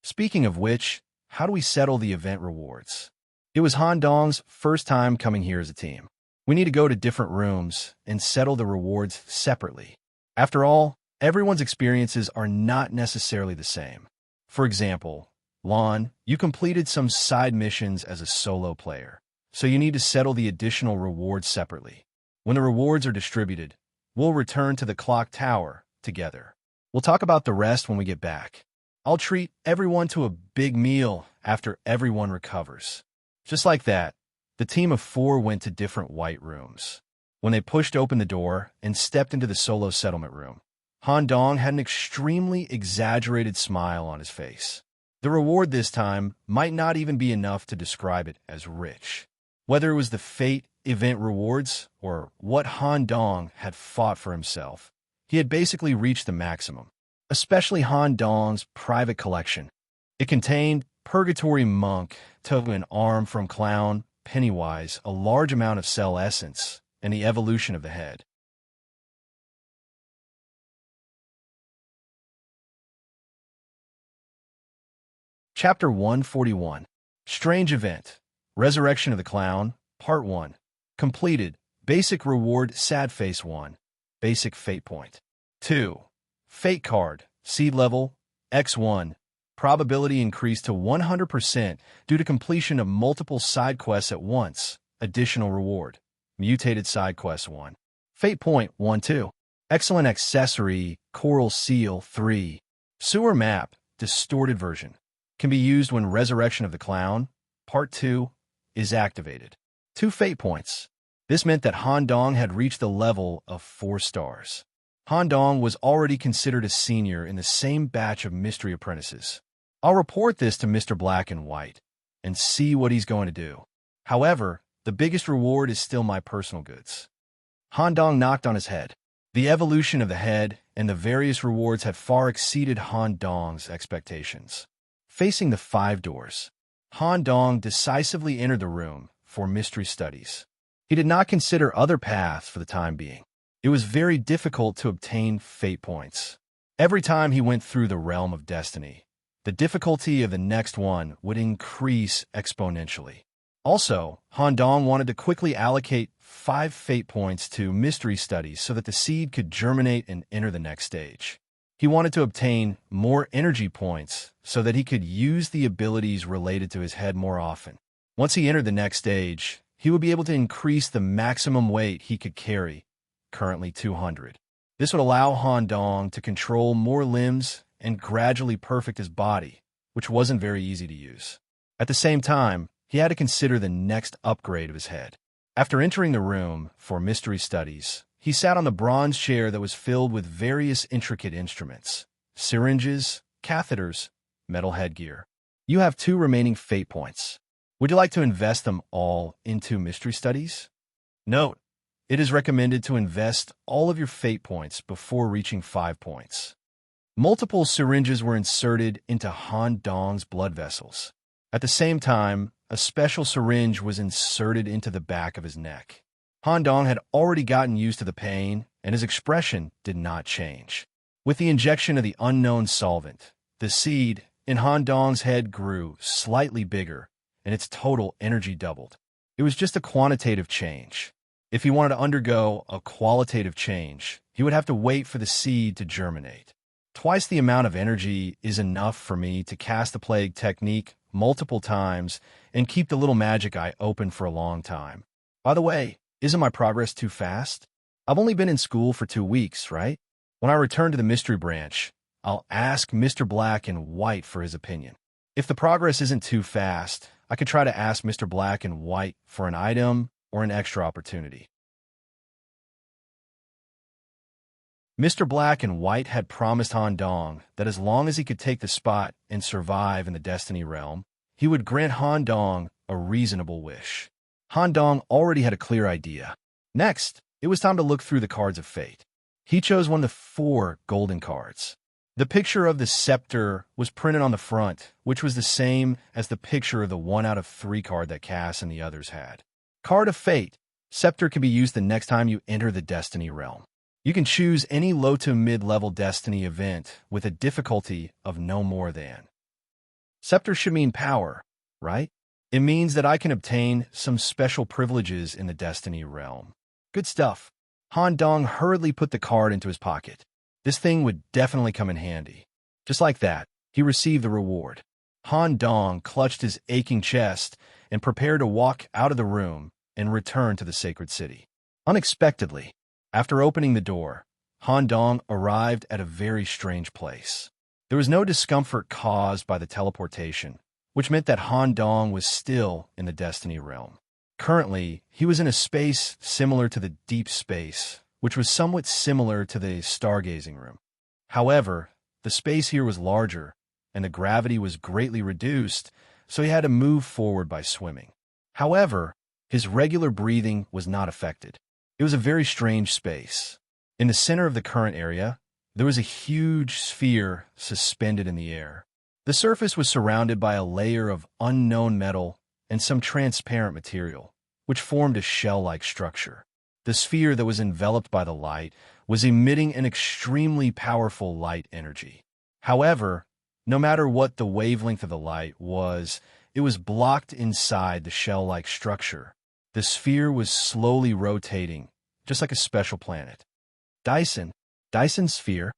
Speaking of which, how do we settle the event rewards? It was Han Dong's first time coming here as a team. We need to go to different rooms and settle the rewards separately. After all, everyone's experiences are not necessarily the same. For example, Lon, you completed some side missions as a solo player, so you need to settle the additional rewards separately. When the rewards are distributed, we'll return to the clock tower together. We'll talk about the rest when we get back. I'll treat everyone to a big meal after everyone recovers. Just like that, The team of 4 went to different white rooms. When they pushed open the door and stepped into the solo settlement room, Han Dong had an extremely exaggerated smile on his face. The reward this time might not even be enough to describe it as rich. Whether it was the fate event rewards or what Han Dong had fought for himself, he had basically reached the maximum. Especially Han Dong's private collection. It contained Purgatory Monk, to an arm from Clown, Pennywise, a large amount of cell essence, and the evolution of the head. Chapter 141. Strange Event. Resurrection of the Clown, Part 1. Completed. Basic Reward Sad Face 1. Basic Fate Point. 2. Fate Card. Seed Level X1. Probability increased to 100% due to completion of multiple side quests at once. Additional reward. Mutated Side Quest 1. Fate Point 1-2. Excellent Accessory Coral Seal 3. Sewer Map Distorted Version. Can be used when Resurrection of the Clown, Part 2, is activated. 2 Fate Points. This meant that Han Dong had reached the level of 4 stars. Han Dong was already considered a senior in the same batch of mystery apprentices. I'll report this to Mr. Black and White and see what he's going to do. However, the biggest reward is still my personal goods. Han Dong knocked on his head. The evolution of the head and the various rewards had far exceeded Han Dong's expectations. Facing the 5 doors, Han Dong decisively entered the room for mystery studies. He did not consider other paths for the time being. It was very difficult to obtain fate points. Every time he went through the realm of destiny, the difficulty of the next one would increase exponentially. Also, Han Dong wanted to quickly allocate 5 fate points to mystery studies so that the seed could germinate and enter the next stage. He wanted to obtain more energy points so that he could use the abilities related to his head more often. Once he entered the next stage, he would be able to increase the maximum weight he could carry, currently 200. This would allow Han Dong to control more limbs and gradually perfect his body, which wasn't very easy to use. At the same time, he had to consider the next upgrade of his head. After entering the room for mystery studies, he sat on the bronze chair that was filled with various intricate instruments, syringes, catheters, metal headgear. You have 2 remaining fate points. Would you like to invest them all into mystery studies? Note, it is recommended to invest all of your fate points before reaching 5 points. Multiple syringes were inserted into Han Dong's blood vessels. At the same time, a special syringe was inserted into the back of his neck. Han Dong had already gotten used to the pain, and his expression did not change. With the injection of the unknown solvent, the seed in Han Dong's head grew slightly bigger, and its total energy doubled. It was just a quantitative change. If he wanted to undergo a qualitative change, he would have to wait for the seed to germinate. Twice the amount of energy is enough for me to cast the plague technique multiple times and keep the little magic eye open for a long time. By the way, isn't my progress too fast? I've only been in school for 2 weeks, right? When I return to the mystery branch, I'll ask Mr. Black and White for his opinion. If the progress isn't too fast, I could try to ask Mr. Black and White for an item or an extra opportunity. Mr. Black and White had promised Han Dong that as long as he could take the spot and survive in the Destiny realm, he would grant Han Dong a reasonable wish. Han Dong already had a clear idea. Next, it was time to look through the cards of fate. He chose one of the 4 golden cards. The picture of the scepter was printed on the front, which was the same as the picture of the 1 out of 3 card that Cass and the others had. Card of Fate. Scepter can be used the next time you enter the Destiny realm. You can choose any low to mid-level Destiny event with a difficulty of no more than. Scepter should mean power, right? It means that I can obtain some special privileges in the Destiny realm. Good stuff. Han Dong hurriedly put the card into his pocket. This thing would definitely come in handy. Just like that, he received the reward. Han Dong clutched his aching chest and prepared to walk out of the room and return to the sacred city. Unexpectedly, after opening the door, Han Dong arrived at a very strange place. There was no discomfort caused by the teleportation, which meant that Han Dong was still in the Destiny realm. Currently, he was in a space similar to the deep space, which was somewhat similar to the stargazing room. However, the space here was larger, and the gravity was greatly reduced, so he had to move forward by swimming. However, his regular breathing was not affected. It was a very strange space. In the center of the current area, there was a huge sphere suspended in the air. The surface was surrounded by a layer of unknown metal and some transparent material, which formed a shell-like structure. The sphere that was enveloped by the light was emitting an extremely powerful light energy. However, no matter what the wavelength of the light was, it was blocked inside the shell-like structure. The sphere was slowly rotating, just like a special planet. Dyson's sphere.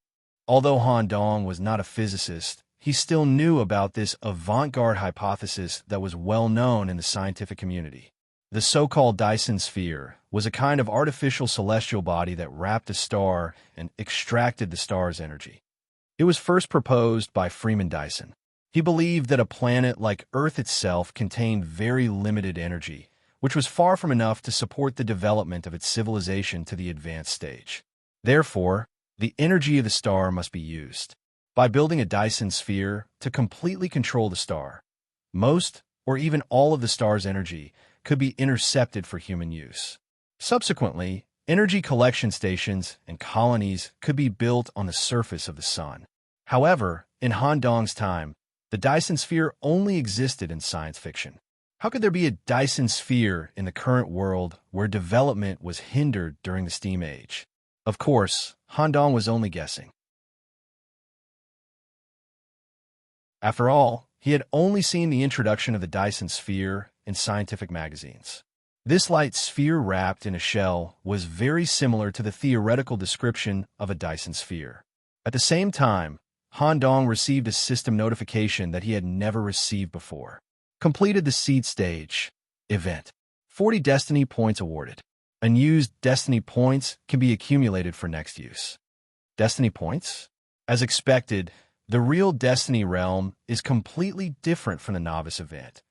Although Han Dong was not a physicist, he still knew about this avant-garde hypothesis that was well known in the scientific community. The so-called Dyson sphere was a kind of artificial celestial body that wrapped a star and extracted the star's energy. It was first proposed by Freeman Dyson. He believed that a planet like Earth itself contained very limited energy, which was far from enough to support the development of its civilization to the advanced stage. Therefore, the energy of the star must be used. By building a Dyson sphere to completely control the star, most or even all of the star's energy could be intercepted for human use. Subsequently, energy collection stations and colonies could be built on the surface of the sun. However, in Han Dong's time, the Dyson sphere only existed in science fiction. How could there be a Dyson sphere in the current world where development was hindered during the steam age? Of course, Han Dong was only guessing. After all, he had only seen the introduction of the Dyson sphere in scientific magazines. This light sphere wrapped in a shell was very similar to the theoretical description of a Dyson sphere. At the same time, Han Dong received a system notification that he had never received before. Completed the seed stage event. 40 destiny points awarded. Unused destiny points can be accumulated for next use. Destiny points? As expected, the real Destiny realm is completely different from the novice event.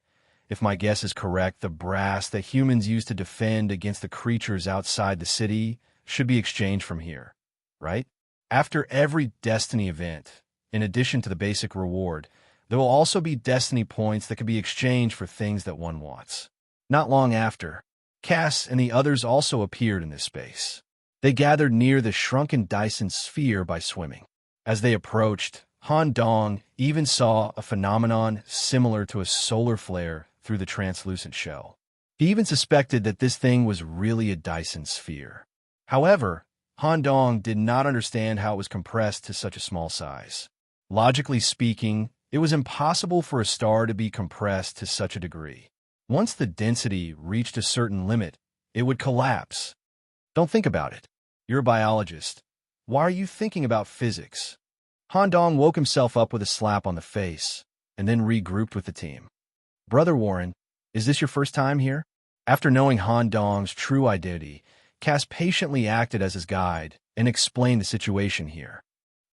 If my guess is correct, the brass that humans use to defend against the creatures outside the city should be exchanged from here, right? After every Destiny event, in addition to the basic reward, there will also be Destiny points that can be exchanged for things that one wants. Not long after, Cass and the others also appeared in this space. They gathered near the shrunken Dyson sphere by swimming. As they approached, Han Dong even saw a phenomenon similar to a solar flare through the translucent shell. He even suspected that this thing was really a Dyson sphere. However, Han Dong did not understand how it was compressed to such a small size. Logically speaking, it was impossible for a star to be compressed to such a degree. Once the density reached a certain limit, it would collapse. Don't think about it. You're a biologist. Why are you thinking about physics? Han Dong woke himself up with a slap on the face, and then regrouped with the team. Brother Warren, is this your first time here? After knowing Han Dong's true identity, Cass patiently acted as his guide and explained the situation here.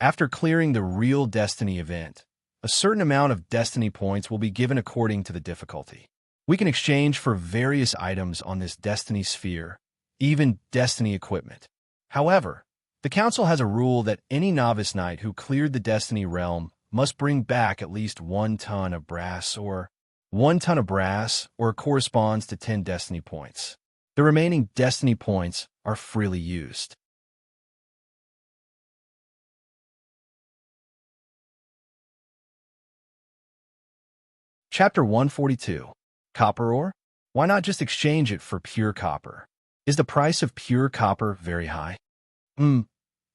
After clearing the real Destiny event, a certain amount of Destiny points will be given according to the difficulty. We can exchange for various items on this Destiny sphere, even Destiny equipment. However, the Council has a rule that any novice knight who cleared the Destiny realm must bring back at least 1 ton of brass or 1 ton of brass or corresponds to 10 Destiny points. The remaining Destiny points are freely used. Chapter 142. Copper ore? Why not just exchange it for pure copper? Is the price of pure copper very high?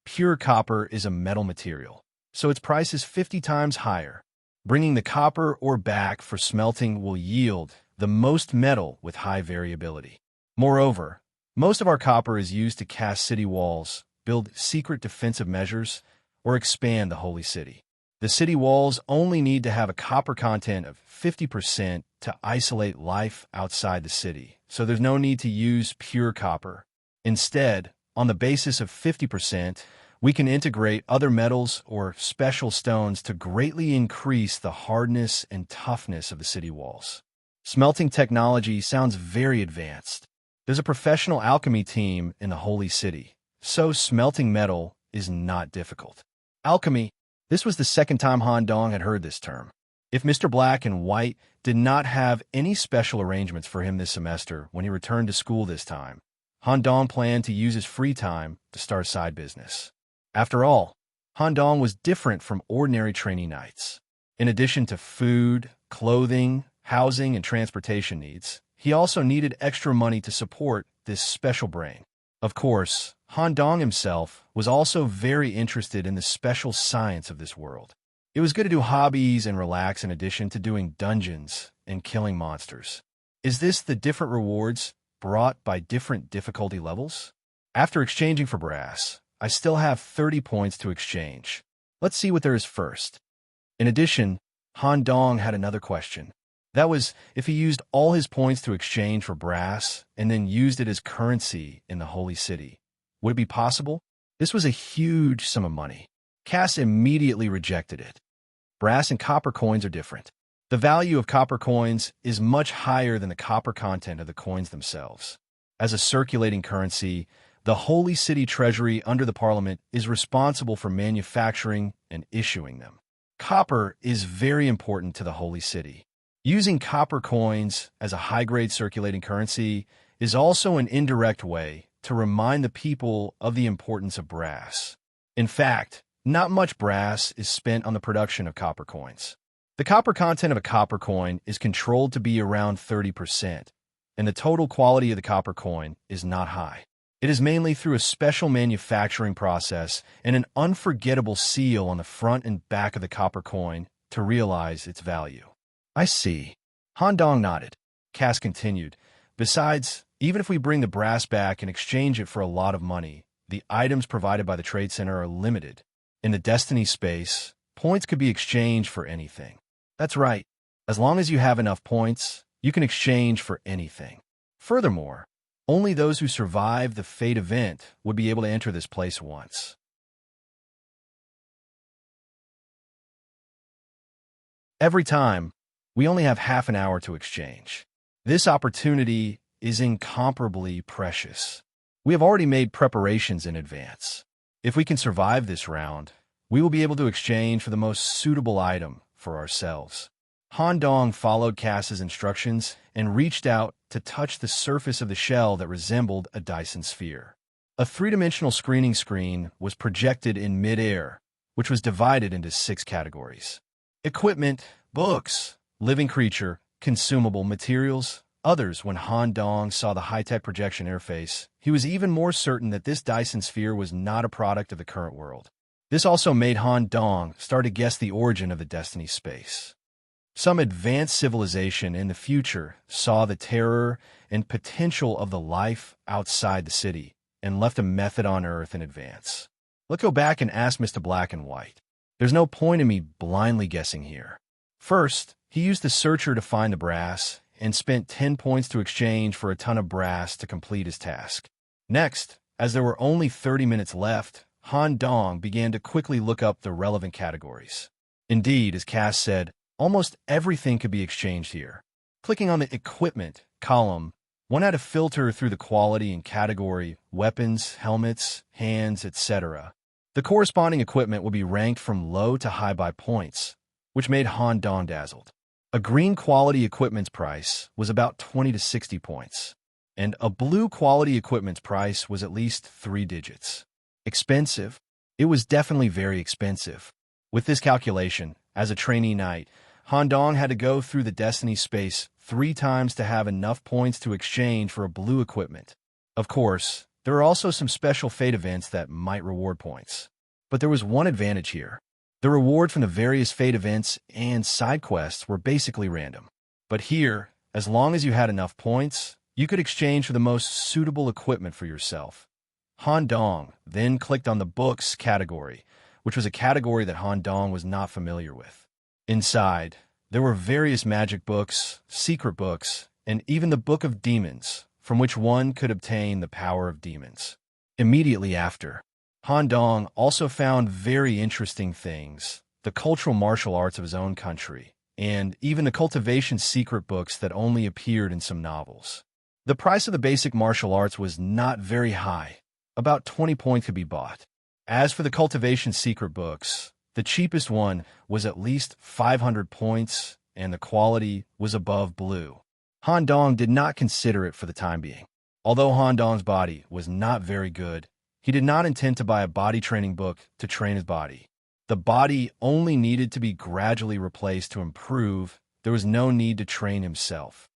Pure copper is a metal material, so its price is 50 times higher. Bringing the copper ore back for smelting will yield the most metal with high variability. Moreover, most of our copper is used to cast city walls, build secret defensive measures, or expand the holy city. The city walls only need to have a copper content of 50% to isolate life outside the city, so there's no need to use pure copper. Instead, on the basis of 50%, we can integrate other metals or special stones to greatly increase the hardness and toughness of the city walls. Smelting technology sounds very advanced. There's a professional alchemy team in the Holy City, so smelting metal is not difficult. Alchemy. This was the second time Han Dong had heard this term. If Mr. Black and White did not have any special arrangements for him this semester when he returned to school this time, Han Dong planned to use his free time to start a side business. After all, Han Dong was different from ordinary trainee nights. In addition to food, clothing, housing, and transportation needs, he also needed extra money to support this special brain. Of course, Han Dong himself was also very interested in the special science of this world. It was good to do hobbies and relax in addition to doing dungeons and killing monsters. Is this the different rewards brought by different difficulty levels? After exchanging for brass, I still have 30 points to exchange. Let's see what there is first. In addition, Han Dong had another question. That was, if he used all his points to exchange for brass and then used it as currency in the Holy City, would it be possible? This was a huge sum of money. Cass immediately rejected it. Brass and copper coins are different. The value of copper coins is much higher than the copper content of the coins themselves. As a circulating currency, the Holy City Treasury under the Parliament is responsible for manufacturing and issuing them. Copper is very important to the Holy City. Using copper coins as a high-grade circulating currency is also an indirect way to remind the people of the importance of brass. In fact, not much brass is spent on the production of copper coins. The copper content of a copper coin is controlled to be around 30%, and the total quality of the copper coin is not high. It is mainly through a special manufacturing process and an unforgettable seal on the front and back of the copper coin to realize its value. I see. Han Dong nodded. Cass continued. Besides, even if we bring the brass back and exchange it for a lot of money, the items provided by the Trade Center are limited. In the Destiny space, points could be exchanged for anything. That's right. As long as you have enough points, you can exchange for anything. Furthermore, only those who survive the fate event would be able to enter this place once. Every time, we only have half an hour to exchange. This opportunity is incomparably precious. We have already made preparations in advance. If we can survive this round, we will be able to exchange for the most suitable item for ourselves. Han Dong followed Cass's instructions and reached out to touch the surface of the shell that resembled a Dyson sphere. A three-dimensional screening screen was projected in mid-air, which was divided into 6 categories. Equipment, books, living creature, consumable materials, others. When Han Dong saw the high-tech projection interface, he was even more certain that this Dyson sphere was not a product of the current world. This also made Han Dong start to guess the origin of the Destiny space. Some advanced civilization in the future saw the terror and potential of the life outside the city and left a method on Earth in advance. Let's go back and ask Mr. Black and White. There's no point in me blindly guessing here. First, he used the searcher to find the brass and spent 10 points to exchange for a ton of brass to complete his task. Next, as there were only 30 minutes left, Han Dong began to quickly look up the relevant categories. Indeed, as Cass said, almost everything could be exchanged here. Clicking on the Equipment column, one had to filter through the quality and category, weapons, helmets, hands, etc. The corresponding equipment would be ranked from low to high by points, which made Han Dong dazzled. A green quality equipment's price was about 20 to 60 points, and a blue quality equipment's price was at least 3 digits. Expensive? It was definitely very expensive. With this calculation, as a trainee knight, Han Dong had to go through the Destiny space 3 times to have enough points to exchange for a blue equipment. Of course, there are also some special fate events that might reward points. But there was one advantage here. The reward from the various fate events and side quests were basically random. But here, as long as you had enough points, you could exchange for the most suitable equipment for yourself. Han Dong then clicked on the Books category, which was a category that Han Dong was not familiar with. Inside, there were various magic books, secret books, and even the Book of Demons, from which one could obtain the power of demons. Immediately after, Han Dong also found very interesting things, the cultural martial arts of his own country, and even the cultivation secret books that only appeared in some novels. The price of the basic martial arts was not very high. About 20 points could be bought. As for the cultivation secret books, the cheapest one was at least 500 points, and the quality was above blue. Han Dong did not consider it for the time being. Although Han Dong's body was not very good, he did not intend to buy a body training book to train his body. The body only needed to be gradually replaced to improve. There was no need to train himself.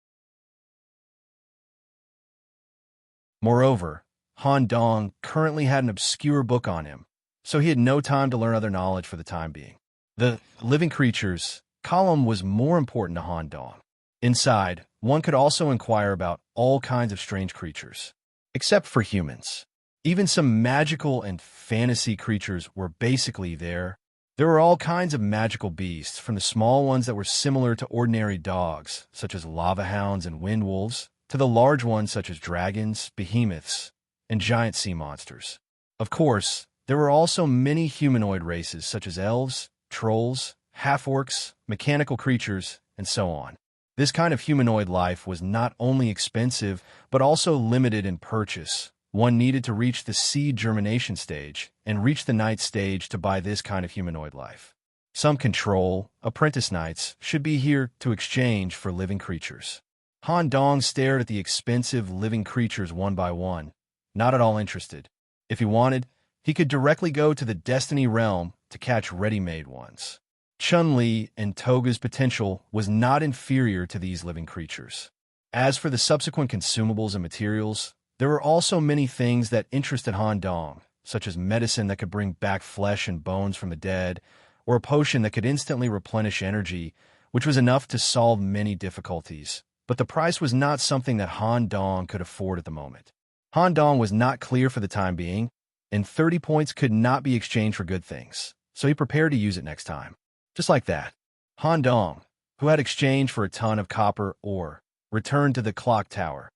Moreover, Han Dong currently had an obscure book on him, so he had no time to learn other knowledge for the time being. The living creatures column was more important to Han Dong. Inside, one could also inquire about all kinds of strange creatures, except for humans. Even some magical and fantasy creatures were basically there. There were all kinds of magical beasts, from the small ones that were similar to ordinary dogs, such as lava hounds and wind wolves, to the large ones such as dragons, behemoths, and giant sea monsters. Of course, there were also many humanoid races such as elves, trolls, half-orcs, mechanical creatures, and so on. This kind of humanoid life was not only expensive, but also limited in purchase. One needed to reach the seed germination stage and reach the knight stage to buy this kind of humanoid life. Some control, apprentice knights, should be here to exchange for living creatures. Han Dong stared at the expensive living creatures one by one, not at all interested. If he wanted, he could directly go to the Destiny realm to catch ready-made ones. Chun-Li and Toga's potential was not inferior to these living creatures. As for the subsequent consumables and materials, there were also many things that interested Han Dong, such as medicine that could bring back flesh and bones from the dead, or a potion that could instantly replenish energy, which was enough to solve many difficulties. But the price was not something that Han Dong could afford at the moment. Han Dong was not clear for the time being, and 30 points could not be exchanged for good things, so he prepared to use it next time. Just like that, Han Dong, who had exchanged for a ton of copper ore, returned to the clock tower.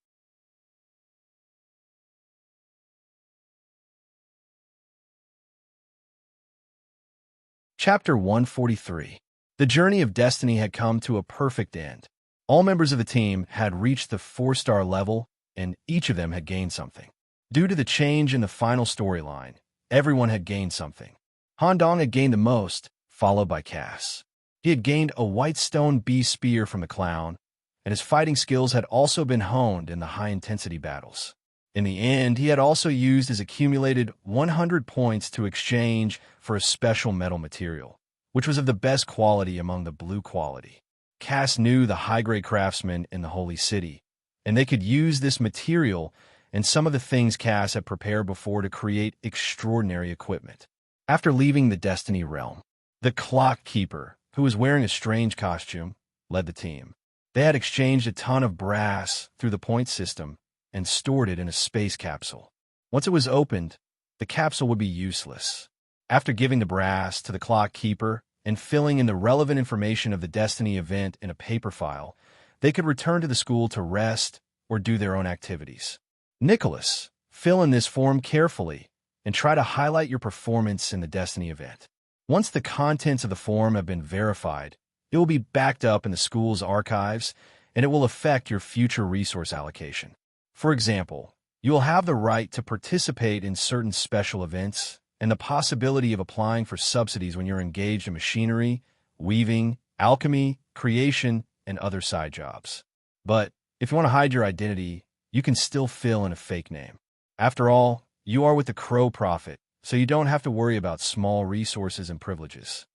Chapter 143. The journey of destiny had come to a perfect end. All members of the team had reached the 4-star level, and each of them had gained something. Due to the change in the final storyline, everyone had gained something. Han Dong had gained the most, followed by Cass. He had gained a white stone bee spear from the clown, and his fighting skills had also been honed in the high-intensity battles. In the end, he had also used his accumulated 100 points to exchange for a special metal material, which was of the best quality among the blue quality. Cass knew the high-grade craftsmen in the Holy City, and they could use this material and some of the things Cass had prepared before to create extraordinary equipment. After leaving the Destiny realm, the Clock Keeper, who was wearing a strange costume, led the team. They had exchanged a ton of brass through the point system and stored it in a space capsule. Once it was opened, the capsule would be useless. After giving the brass to the Clock Keeper and filling in the relevant information of the Destiny event in a paper file, they could return to the school to rest or do their own activities. Nicholas, fill in this form carefully and try to highlight your performance in the Destiny event. Once the contents of the form have been verified, it will be backed up in the school's archives, and it will affect your future resource allocation. For example, you will have the right to participate in certain special events and the possibility of applying for subsidies when you're engaged in machinery, weaving, alchemy, creation, and other side jobs. But if you want to hide your identity, you can still fill in a fake name. After all, you are with the Crow Prophet, so you don't have to worry about small resources and privileges.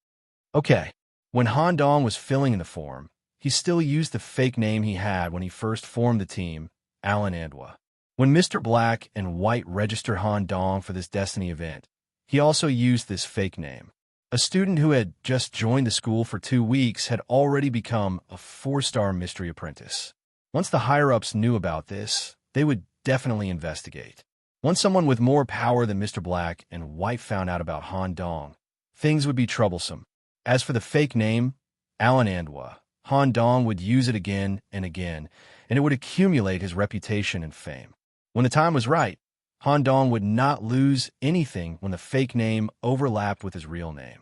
Okay, when Han Dong was filling in the form, he still used the fake name he had when he first formed the team, Alan Andwa. When Mr. Black and White registered Han Dong for this Destiny event, he also used this fake name. A student who had just joined the school for 2 weeks had already become a 4-star mystery apprentice. Once the higher-ups knew about this, they would definitely investigate. Once someone with more power than Mr. Black and White found out about Han Dong, things would be troublesome. As for the fake name, Alan Andwa, Han Dong would use it again and again, and it would accumulate his reputation and fame. When the time was right, Han Dong would not lose anything when the fake name overlapped with his real name.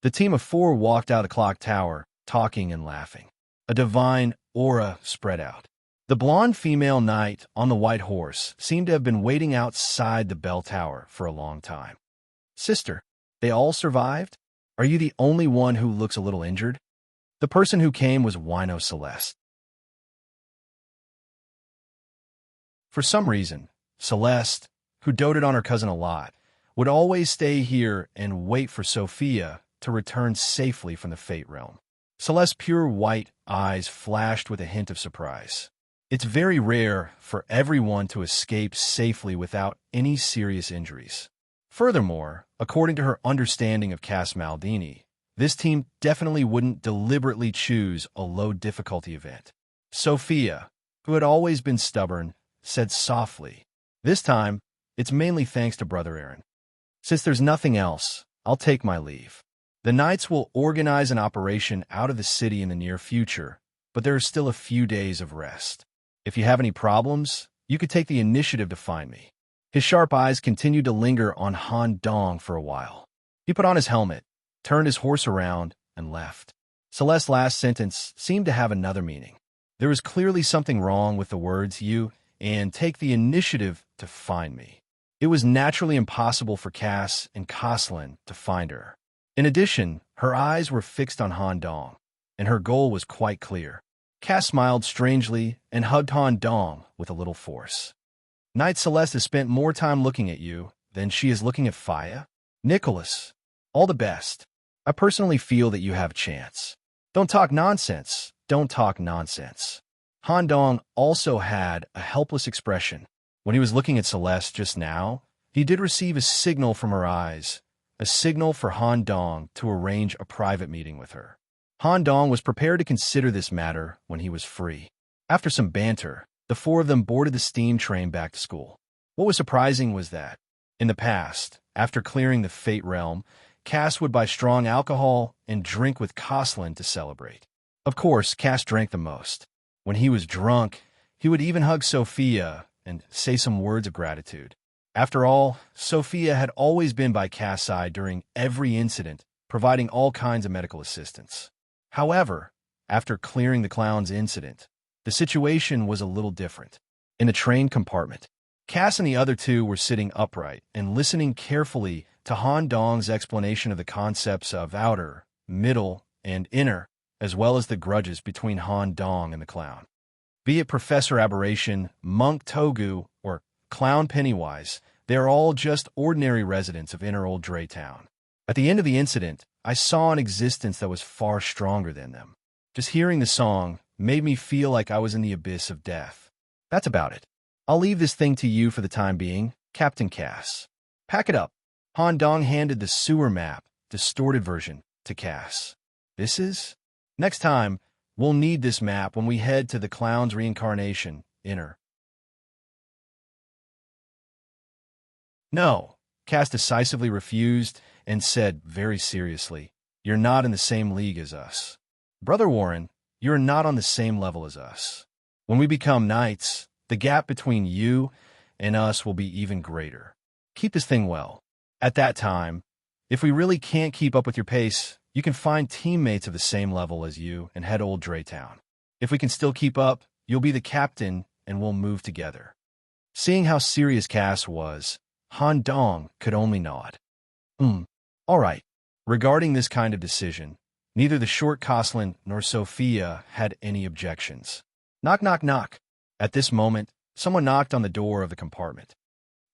The team of 4 walked out of the clock tower, talking and laughing. A divine aura spread out. The blonde female knight on the white horse seemed to have been waiting outside the bell tower for a long time. Sister, they all survived? Are you the only one who looks a little injured? The person who came was Wino Celeste. For some reason, Celeste, who doted on her cousin a lot, would always stay here and wait for Sophia to return safely from the Fate Realm. Celeste's pure white eyes flashed with a hint of surprise. It's very rare for everyone to escape safely without any serious injuries. Furthermore, according to her understanding of Cass Maldini, this team definitely wouldn't deliberately choose a low-difficulty event. Sophia, who had always been stubborn, said softly, "This time, it's mainly thanks to Brother Aaron. Since there's nothing else, I'll take my leave. The Knights will organize an operation out of the city in the near future, but there are still a few days of rest. If you have any problems, you could take the initiative to find me." His sharp eyes continued to linger on Han Dong for a while. He put on his helmet, turned his horse around, and left. Celeste's last sentence seemed to have another meaning. There was clearly something wrong with the words "you" and "take the initiative to find me." It was naturally impossible for Cass and Coslin to find her. In addition, her eyes were fixed on Han Dong, and her goal was quite clear. Cass smiled strangely and hugged Han Dong with a little force. "Knight Celeste has spent more time looking at you than she is looking at Faya. Nicholas, all the best. I personally feel that you have a chance. Don't talk nonsense. Don't talk nonsense." Han Dong also had a helpless expression. When he was looking at Celeste just now, he did receive a signal from her eyes, a signal for Han Dong to arrange a private meeting with her. Han Dong was prepared to consider this matter when he was free. After some banter, the four of them boarded the steam train back to school. What was surprising was that, in the past, after clearing the Fate Realm, Cass would buy strong alcohol and drink with Coslin to celebrate. Of course, Cass drank the most. When he was drunk, he would even hug Sophia and say some words of gratitude. After all, Sophia had always been by Cass' side during every incident, providing all kinds of medical assistance. However, after clearing the clown's incident, the situation was a little different. In the train compartment, Cass and the other two were sitting upright and listening carefully to Han Dong's explanation of the concepts of outer, middle, and inner, as well as the grudges between Han Dong and the clown. Be it Professor Aberration, Monk Togu, or Clown Pennywise, they are all just ordinary residents of inner Old Dre Town. At the end of the incident, I saw an existence that was far stronger than them. Just hearing the song made me feel like I was in the abyss of death. That's about it. I'll leave this thing to you for the time being, Captain Cass. Pack it up. Han Dong handed the sewer map, distorted version, to Cass. This is? Next time, we'll need this map when we head to the clown's reincarnation, Inner. No, Cass decisively refused and said very seriously, "You're not in the same league as us. Brother Warren, you're not on the same level as us. When we become knights, the gap between you and us will be even greater. Keep this thing well. At that time, if we really can't keep up with your pace, you can find teammates of the same level as you and head Old Dre Town. If we can still keep up, you'll be the captain and we'll move together." Seeing how serious Cass was, Han Dong could only nod. All right. Regarding this kind of decision, neither the short Coslin nor Sophia had any objections. Knock, knock, knock. At this moment, someone knocked on the door of the compartment.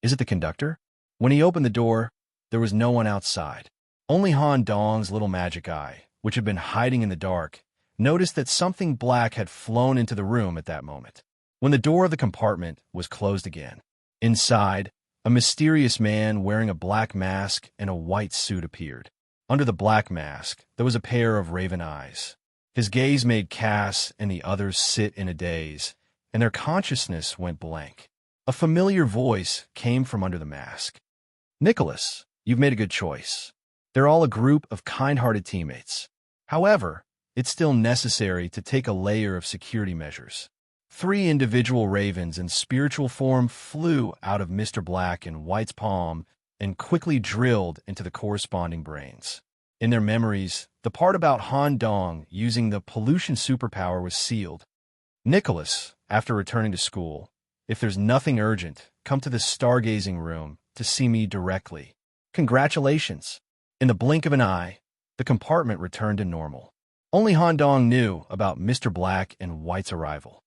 Is it the conductor? When he opened the door, there was no one outside. Only Han Dong's little magic eye, which had been hiding in the dark, noticed that something black had flown into the room at that moment. When the door of the compartment was closed again, inside, a mysterious man wearing a black mask and a white suit appeared. Under the black mask, there was a pair of raven eyes. His gaze made Cass and the others sit in a daze, and their consciousness went blank. A familiar voice came from under the mask. "Nicholas, you've made a good choice. They're all a group of kind-hearted teammates. However, it's still necessary to take a layer of security measures." 3 individual ravens in spiritual form flew out of Mr. Black and White's palm and quickly drilled into the corresponding brains. In their memories, the part about Han Dong using the pollution superpower was sealed. Nicholas, after returning to school, if there's nothing urgent, come to the stargazing room to see me directly. Congratulations. In the blink of an eye, the compartment returned to normal. Only Han Dong knew about Mr. Black and White's arrival.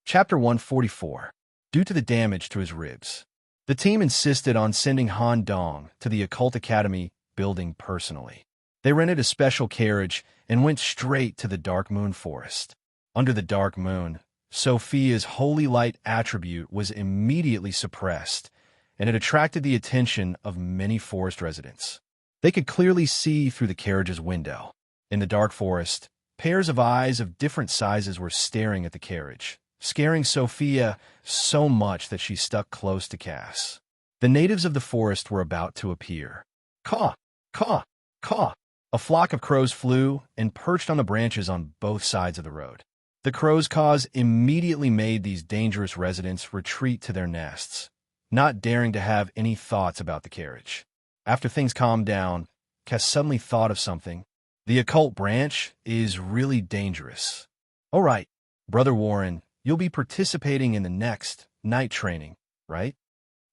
Chapter 144. Due to the damage to his ribs, the team insisted on sending Han Dong to the Occult Academy building personally. They rented a special carriage and went straight to the Dark Moon Forest. Under the Dark Moon, Sophia's holy light attribute was immediately suppressed, and it attracted the attention of many forest residents. They could clearly see through the carriage's window. In the dark forest, pairs of eyes of different sizes were staring at the carriage, scaring Sophia so much that she stuck close to Cass. The natives of the forest were about to appear. Caw, caw, caw. A flock of crows flew and perched on the branches on both sides of the road. The crows' caws immediately made these dangerous residents retreat to their nests, not daring to have any thoughts about the carriage. After things calmed down, Cass suddenly thought of something. The occult branch is really dangerous. All right, Brother Warren, you'll be participating in the next night training, right?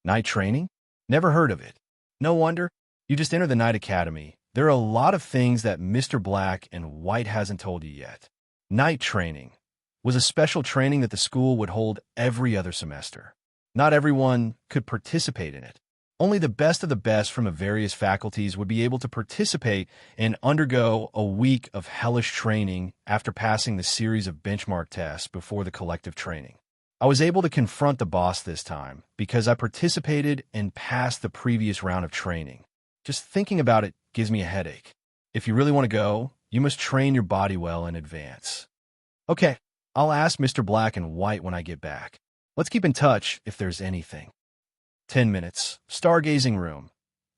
Night training? Never heard of it. No wonder. You just entered the Night Academy. There are a lot of things that Mr. Black and White hasn't told you yet. Night training was a special training that the school would hold every other semester. Not everyone could participate in it. Only the best of the best from the various faculties would be able to participate and undergo a week of hellish training after passing the series of benchmark tests before the collective training. I was able to confront the boss this time because I participated and passed the previous round of training. Just thinking about it gives me a headache. If you really want to go, you must train your body well in advance. Okay, I'll ask Mr. Black and White when I get back. Let's keep in touch if there's anything. 10 minutes. Stargazing room.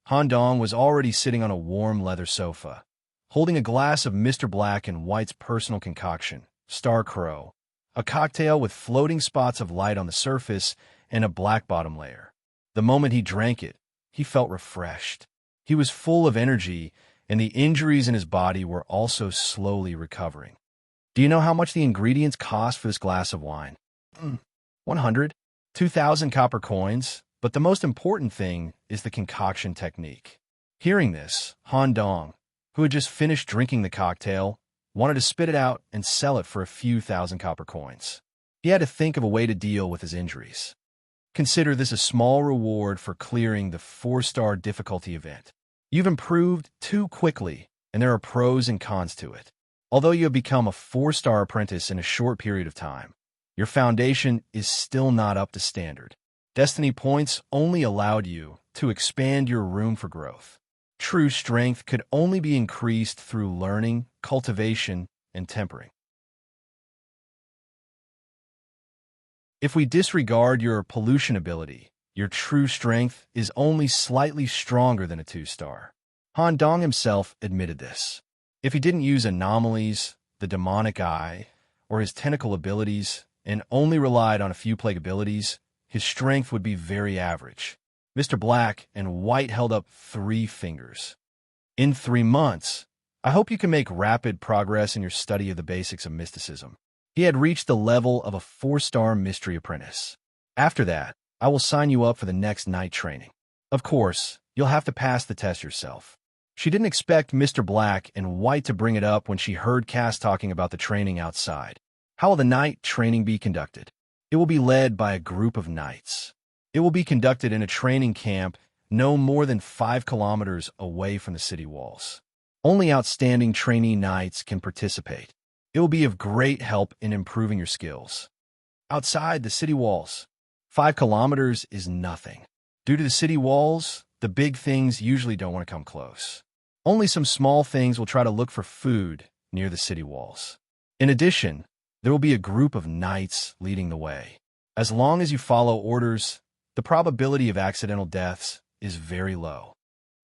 Han Dong was already sitting on a warm leather sofa, holding a glass of Mr. Black and White's personal concoction, Star Crow, a cocktail with floating spots of light on the surface and a black bottom layer. The moment he drank it, he felt refreshed. He was full of energy, and the injuries in his body were also slowly recovering. Do you know how much the ingredients cost for this glass of wine? 100, 2,000 copper coins. But the most important thing is the concoction technique. Hearing this, Han Dong, who had just finished drinking the cocktail, wanted to spit it out and sell it for a few thousand copper coins. He had to think of a way to deal with his injuries. Consider this a small reward for clearing the 4-star difficulty event. You've improved too quickly, and there are pros and cons to it. Although you have become a 4-star apprentice in a short period of time, your foundation is still not up to standard. Destiny points only allowed you to expand your room for growth. True strength could only be increased through learning, cultivation, and tempering. If we disregard your pollution ability, your true strength is only slightly stronger than a 2-star. Han Dong himself admitted this. If he didn't use anomalies, the demonic eye, or his tentacle abilities, and only relied on a few plague abilities, his strength would be very average. Mr. Black and White held up 3 fingers. In 3 months, I hope you can make rapid progress in your study of the basics of mysticism. He had reached the level of a 4-star mystery apprentice. After that, I will sign you up for the next night training. Of course, you'll have to pass the test yourself. She didn't expect Mr. Black and White to bring it up when she heard Cass talking about the training outside. How will the night training be conducted? It will be led by a group of knights. It will be conducted in a training camp no more than 5 kilometers away from the city walls. Only outstanding trainee knights can participate. It will be of great help in improving your skills. Outside the city walls, 5 kilometers is nothing. Due to the city walls, the big things usually don't want to come close. Only some small things will try to look for food near the city walls. In addition, there will be a group of knights leading the way. As long as you follow orders, the probability of accidental deaths is very low.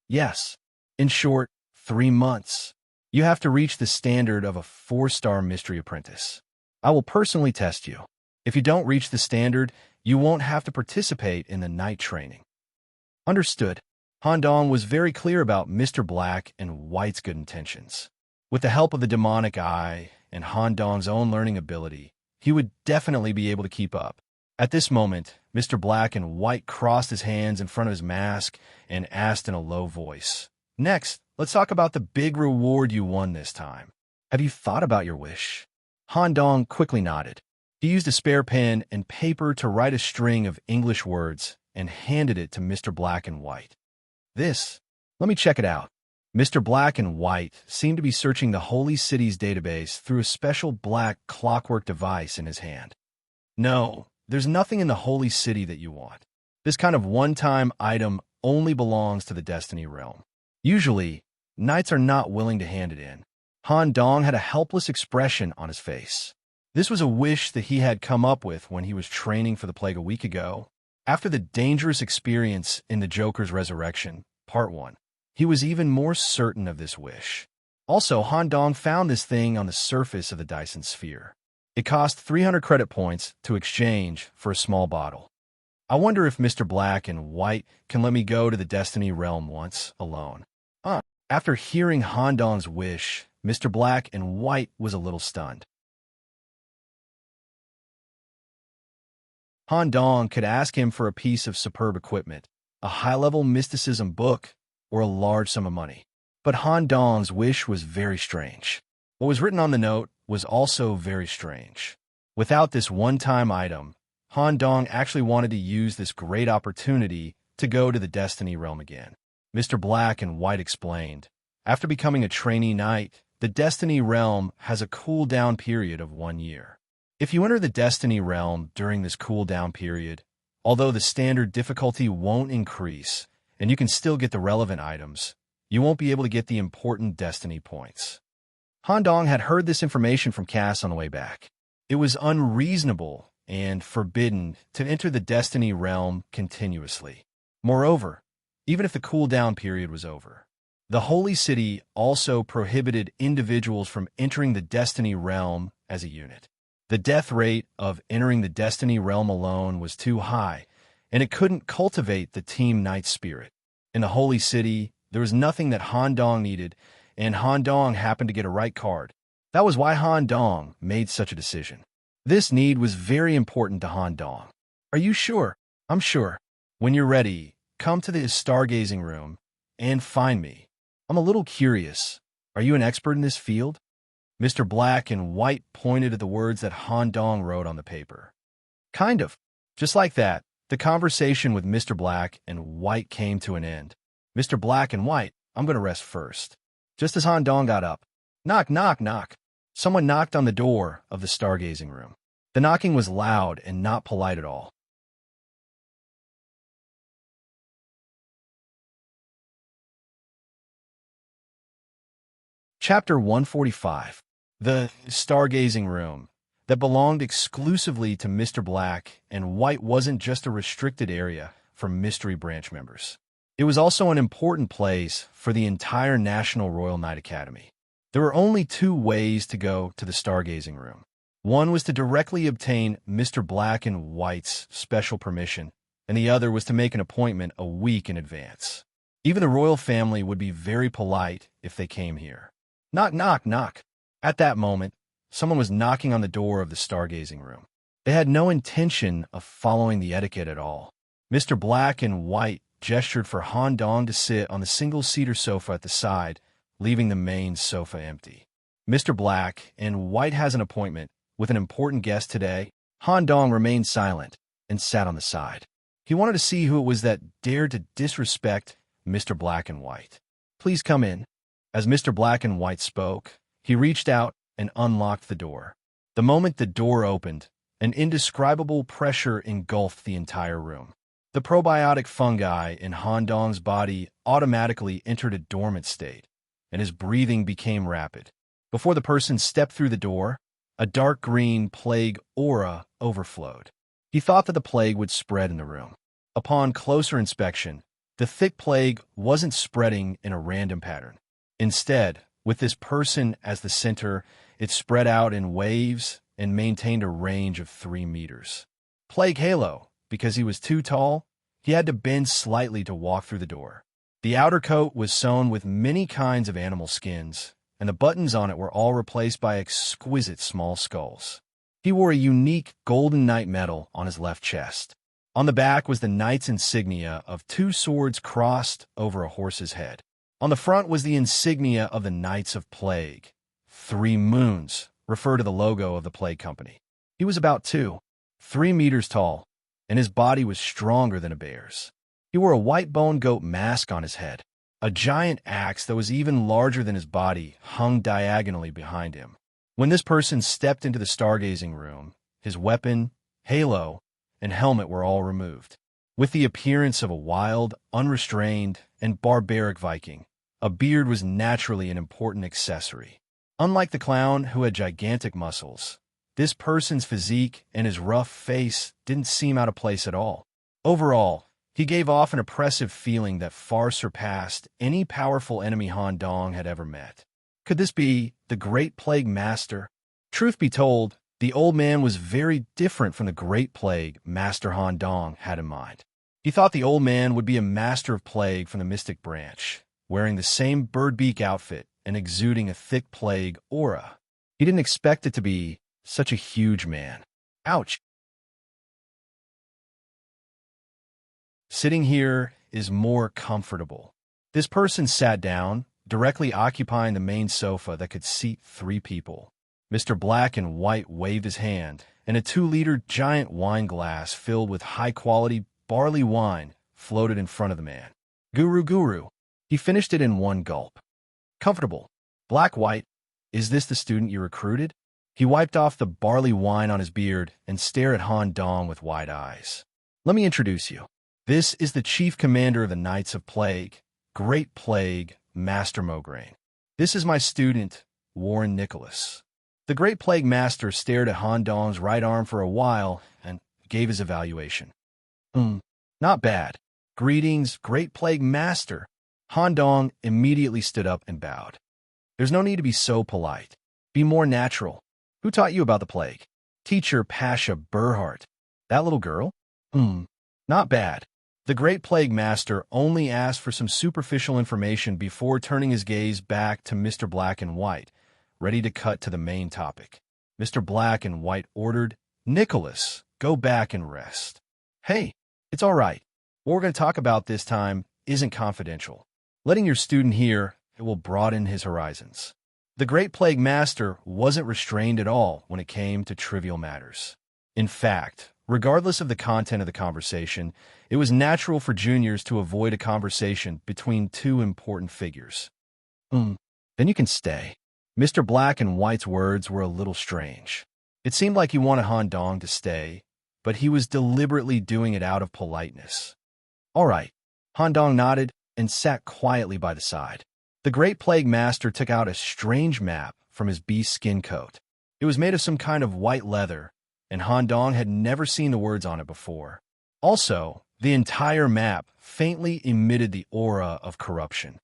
Yes, in short, 3 months. You have to reach the standard of a 4-star mystery apprentice. I will personally test you. If you don't reach the standard, you won't have to participate in the night training. Understood. Han Dong was very clear about Mr. Black and White's good intentions. With the help of the demonic eye and Han Dong's own learning ability, he would definitely be able to keep up. At this moment, Mr. Black and White crossed his hands in front of his mask and asked in a low voice, "Next, let's talk about the big reward you won this time. Have you thought about your wish?" Han Dong quickly nodded. He used a spare pen and paper to write a string of English words and handed it to Mr. Black and White. Let me check it out." Mr. Black and White seemed to be searching the Holy City's database through a special black clockwork device in his hand. "No, there's nothing in the Holy City that you want. This kind of one-time item only belongs to the Destiny Realm. Usually, knights are not willing to hand it in." Han Dong had a helpless expression on his face. This was a wish that he had come up with when he was training for the plague a week ago. After the dangerous experience in the Joker's Resurrection, Part 1, he was even more certain of this wish. Also, Han Dong found this thing on the surface of the Dyson sphere. It cost 300 credit points to exchange for a small bottle. "I wonder if Mr. Black and White can let me go to the Destiny Realm once, alone." After hearing Han Dong's wish, Mr. Black and White was a little stunned. Han Dong could ask him for a piece of superb equipment, a high-level mysticism book, or a large sum of money. But Han Dong's wish was very strange. What was written on the note was also very strange. Without this one-time item, Han Dong actually wanted to use this great opportunity to go to the Destiny Realm again. Mr. Black and White explained, "After becoming a trainee knight, the Destiny Realm has a cool-down period of 1 year. If you enter the Destiny Realm during this cool-down period, although the standard difficulty won't increase, and you can still get the relevant items, you won't be able to get the important Destiny points." Han Dong had heard this information from Cass on the way back. It was unreasonable and forbidden to enter the Destiny Realm continuously. Moreover, even if the cool-down period was over, the Holy City also prohibited individuals from entering the Destiny Realm as a unit. The death rate of entering the Destiny Realm alone was too high, and it couldn't cultivate the Team Knight spirit. In the Holy City, there was nothing that Han Dong needed, and Han Dong happened to get a right card. That was why Han Dong made such a decision. This need was very important to Han Dong. "Are you sure?" "I'm sure. When you're ready, come to the stargazing room and find me. I'm a little curious. Are you an expert in this field?" Mr. Black and White pointed at the words that Han Dong wrote on the paper. "Kind of." Just like that, the conversation with Mr. Black and White came to an end. "Mr. Black and White, I'm going to rest first." Just as Han Dong got up, "Knock, knock, knock." Someone knocked on the door of the stargazing room. The knocking was loud and not polite at all. Chapter 145. The stargazing room that belonged exclusively to Mr. Black and White wasn't just a restricted area for Mystery Branch members. It was also an important place for the entire National Royal Knight Academy. There were only 2 ways to go to the stargazing room. One was to directly obtain Mr. Black and White's special permission, and the other was to make an appointment a week in advance. Even the royal family would be very polite if they came here. "Knock, knock, knock." At that moment, someone was knocking on the door of the stargazing room. They had no intention of following the etiquette at all. Mr. Black and White gestured for Han Dong to sit on the single-seater sofa at the side, leaving the main sofa empty. "Mr. Black and White has an appointment with an important guest today." Han Dong remained silent and sat on the side. He wanted to see who it was that dared to disrespect Mr. Black and White. "Please come in." As Mr. Black and White spoke, he reached out and unlocked the door. The moment the door opened, an indescribable pressure engulfed the entire room. The probiotic fungi in Han Dong's body automatically entered a dormant state, and his breathing became rapid. Before the person stepped through the door, a dark green plague aura overflowed. He thought that the plague would spread in the room. Upon closer inspection, the thick plague wasn't spreading in a random pattern. Instead, with this person as the center, it spread out in waves and maintained a range of 3 meters. "Plague Halo," because he was too tall, he had to bend slightly to walk through the door. The outer coat was sewn with many kinds of animal skins, and the buttons on it were all replaced by exquisite small skulls. He wore a unique golden knight medal on his left chest. On the back was the knight's insignia of two swords crossed over a horse's head. On the front was the insignia of the Knights of Plague. 3 moons refer to the logo of the Plague Company. He was about 3 meters tall, and his body was stronger than a bear's. He wore a white-bone goat mask on his head. A giant axe that was even larger than his body hung diagonally behind him. When this person stepped into the stargazing room, his weapon, halo, and helmet were all removed. With the appearance of a wild, unrestrained, and barbaric Viking, a beard was naturally an important accessory. Unlike the clown who had gigantic muscles, this person's physique and his rough face didn't seem out of place at all. Overall, he gave off an oppressive feeling that far surpassed any powerful enemy Han Dong had ever met. Could this be the Great Plague Master? Truth be told, the old man was very different from the Great Plague Master Han Dong had in mind. He thought the old man would be a master of plague from the mystic branch, wearing the same birdbeak outfit and exuding a thick plague aura. He didn't expect it to be such a huge man. Ouch! Sitting here is more comfortable. This person sat down, directly occupying the main sofa that could seat 3 people. Mr. Black and White waved his hand, and a 2-liter giant wine glass filled with high-quality barley wine floated in front of the man. Guru. He finished it in one gulp. Comfortable. Black White, is this the student you recruited? He wiped off the barley wine on his beard and stared at Han Dong with wide eyes. Let me introduce you. This is the chief commander of the Knights of Plague, Great Plague Master Mograine. This is my student, Warren Nicholas. The Great Plague Master stared at Han Dong's right arm for a while and gave his evaluation. Not bad. Greetings, Great Plague Master. Han Dong immediately stood up and bowed. There's no need to be so polite. Be more natural. Who taught you about the plague? Teacher Pasha Burhart. That little girl? Not bad. The Great Plague Master only asked for some superficial information before turning his gaze back to Mr. Black and White, ready to cut to the main topic. Mr. Black and White ordered, Nicholas, go back and rest. Hey, it's all right. What we're going to talk about this time isn't confidential. Letting your student hear, it will broaden his horizons. The Great Plague Master wasn't restrained at all when it came to trivial matters. In fact, regardless of the content of the conversation, it was natural for juniors to avoid a conversation between 2 important figures. Then you can stay. Mr. Black and White's words were a little strange. It seemed like he wanted Han Dong to stay, but he was deliberately doing it out of politeness. All right. Han Dong nodded and sat quietly by the side. The Great Plague Master took out a strange map from his beast skin coat. It was made of some kind of white leather, and Han Dong had never seen the words on it before. Also, the entire map faintly emitted the aura of corruption.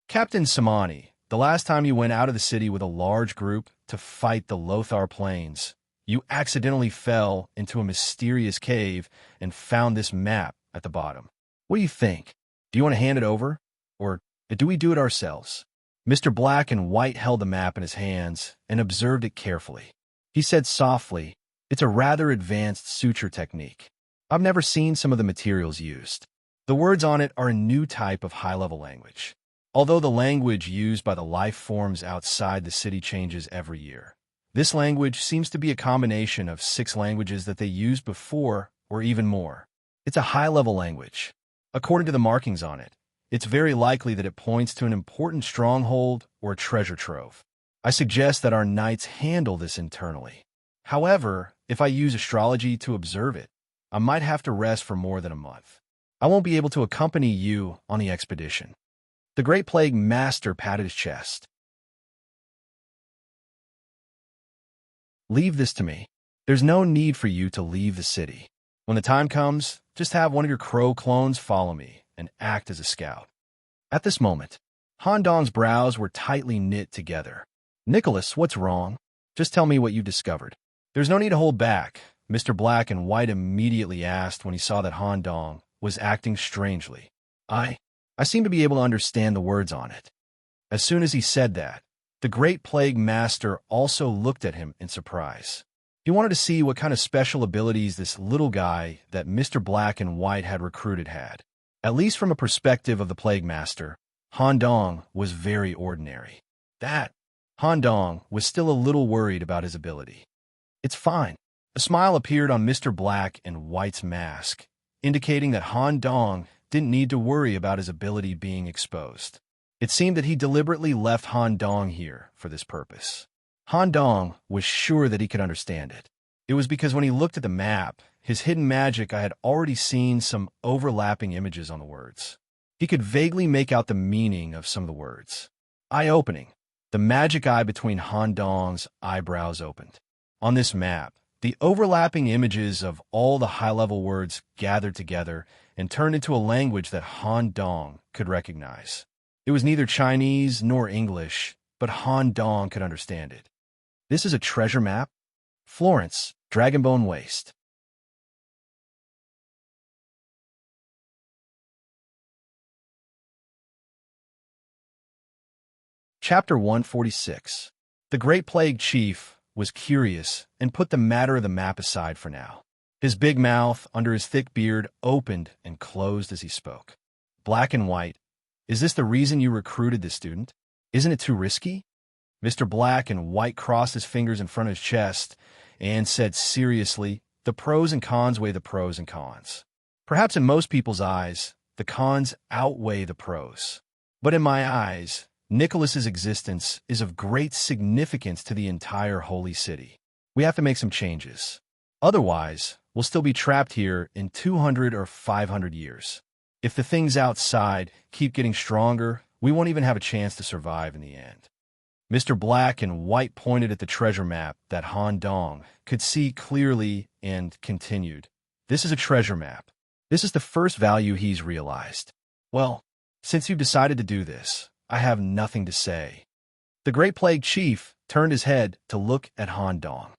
Captain Samani, the last time you went out of the city with a large group to fight the Lothar Plains, you accidentally fell into a mysterious cave and found this map at the bottom. What do you think? Do you want to hand it over? Or do we do it ourselves? Mr. Black and White held the map in his hands and observed it carefully. He said softly, it's a rather advanced suture technique. I've never seen some of the materials used. The words on it are a new type of high-level language. Although the language used by the life forms outside the city changes every year, this language seems to be a combination of 6 languages that they used before or even more. It's a high-level language. According to the markings on it, it's very likely that it points to an important stronghold or treasure trove. I suggest that our knights handle this internally. However, if I use astrology to observe it, I might have to rest for more than a month. I won't be able to accompany you on the expedition. The Great Plague Master patted his chest. Leave this to me. There's no need for you to leave the city. When the time comes, just have one of your crow clones follow me and act as a scout. At this moment, Han Dong's brows were tightly knit together. Nicholas, what's wrong? Just tell me what you discovered. There's no need to hold back. Mr. Black and White immediately asked when he saw that Han Dong was acting strangely. I seem to be able to understand the words on it. As soon as he said that, the Great Plague Master also looked at him in surprise. He wanted to see what kind of special abilities this little guy that Mr. Black and White had recruited had. At least from a perspective of the Plague Master, Han Dong was very ordinary. Han Dong was still a little worried about his ability. It's fine. A smile appeared on Mr. Black and White's mask, indicating that Han Dong didn't need to worry about his ability being exposed. It seemed that he deliberately left Han Dong here for this purpose. Han Dong was sure that he could understand it. It was because when he looked at the map, his hidden magic, I had already seen some overlapping images on the words. He could vaguely make out the meaning of some of the words. Eye-opening. The magic eye between Han Dong's eyebrows opened. On this map, the overlapping images of all the high-level words gathered together and turned into a language that Han Dong could recognize. It was neither Chinese nor English, but Han Dong could understand it. This is a treasure map? Florence, Dragonbone Waste. Chapter 146. The Great Plague Chief was curious and put the matter of the map aside for now. His big mouth under his thick beard opened and closed as he spoke. Black and White, is this the reason you recruited this student? Isn't it too risky? Mr. Black and White crossed his fingers in front of his chest and said seriously, the pros and cons weigh the pros and cons. Perhaps in most people's eyes, the cons outweigh the pros. But in my eyes, Nicholas's existence is of great significance to the entire holy city. We have to make some changes. Otherwise, we'll still be trapped here in 200 or 500 years. If the things outside keep getting stronger, we won't even have a chance to survive in the end. Mr. Black and White pointed at the treasure map that Han Dong could see clearly and continued. This is a treasure map. This is the first value he's realized. Well, since you've decided to do this, I have nothing to say. The Great Plague Chief turned his head to look at Han Dong.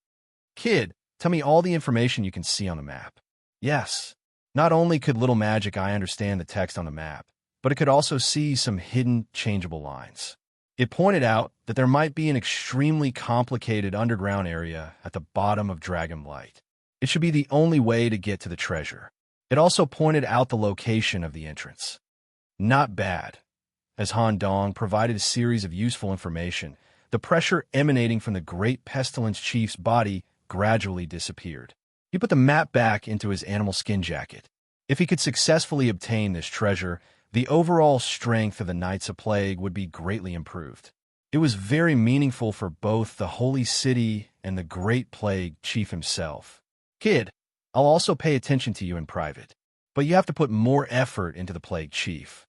Kid, tell me all the information you can see on the map. Yes. Not only could Little Magic Eye understand the text on the map, but it could also see some hidden changeable lines. It pointed out that there might be an extremely complicated underground area at the bottom of Dragonblight. It should be the only way to get to the treasure. It also pointed out the location of the entrance. Not bad. As Han Dong provided a series of useful information, the pressure emanating from the Great Pestilence Chief's body gradually disappeared. He put the map back into his animal skin jacket. If he could successfully obtain this treasure, the overall strength of the Knights of Plague would be greatly improved. It was very meaningful for both the Holy City and the Great Plague Chief himself. Kid, I'll also pay attention to you in private, but you have to put more effort into the Plague Chief.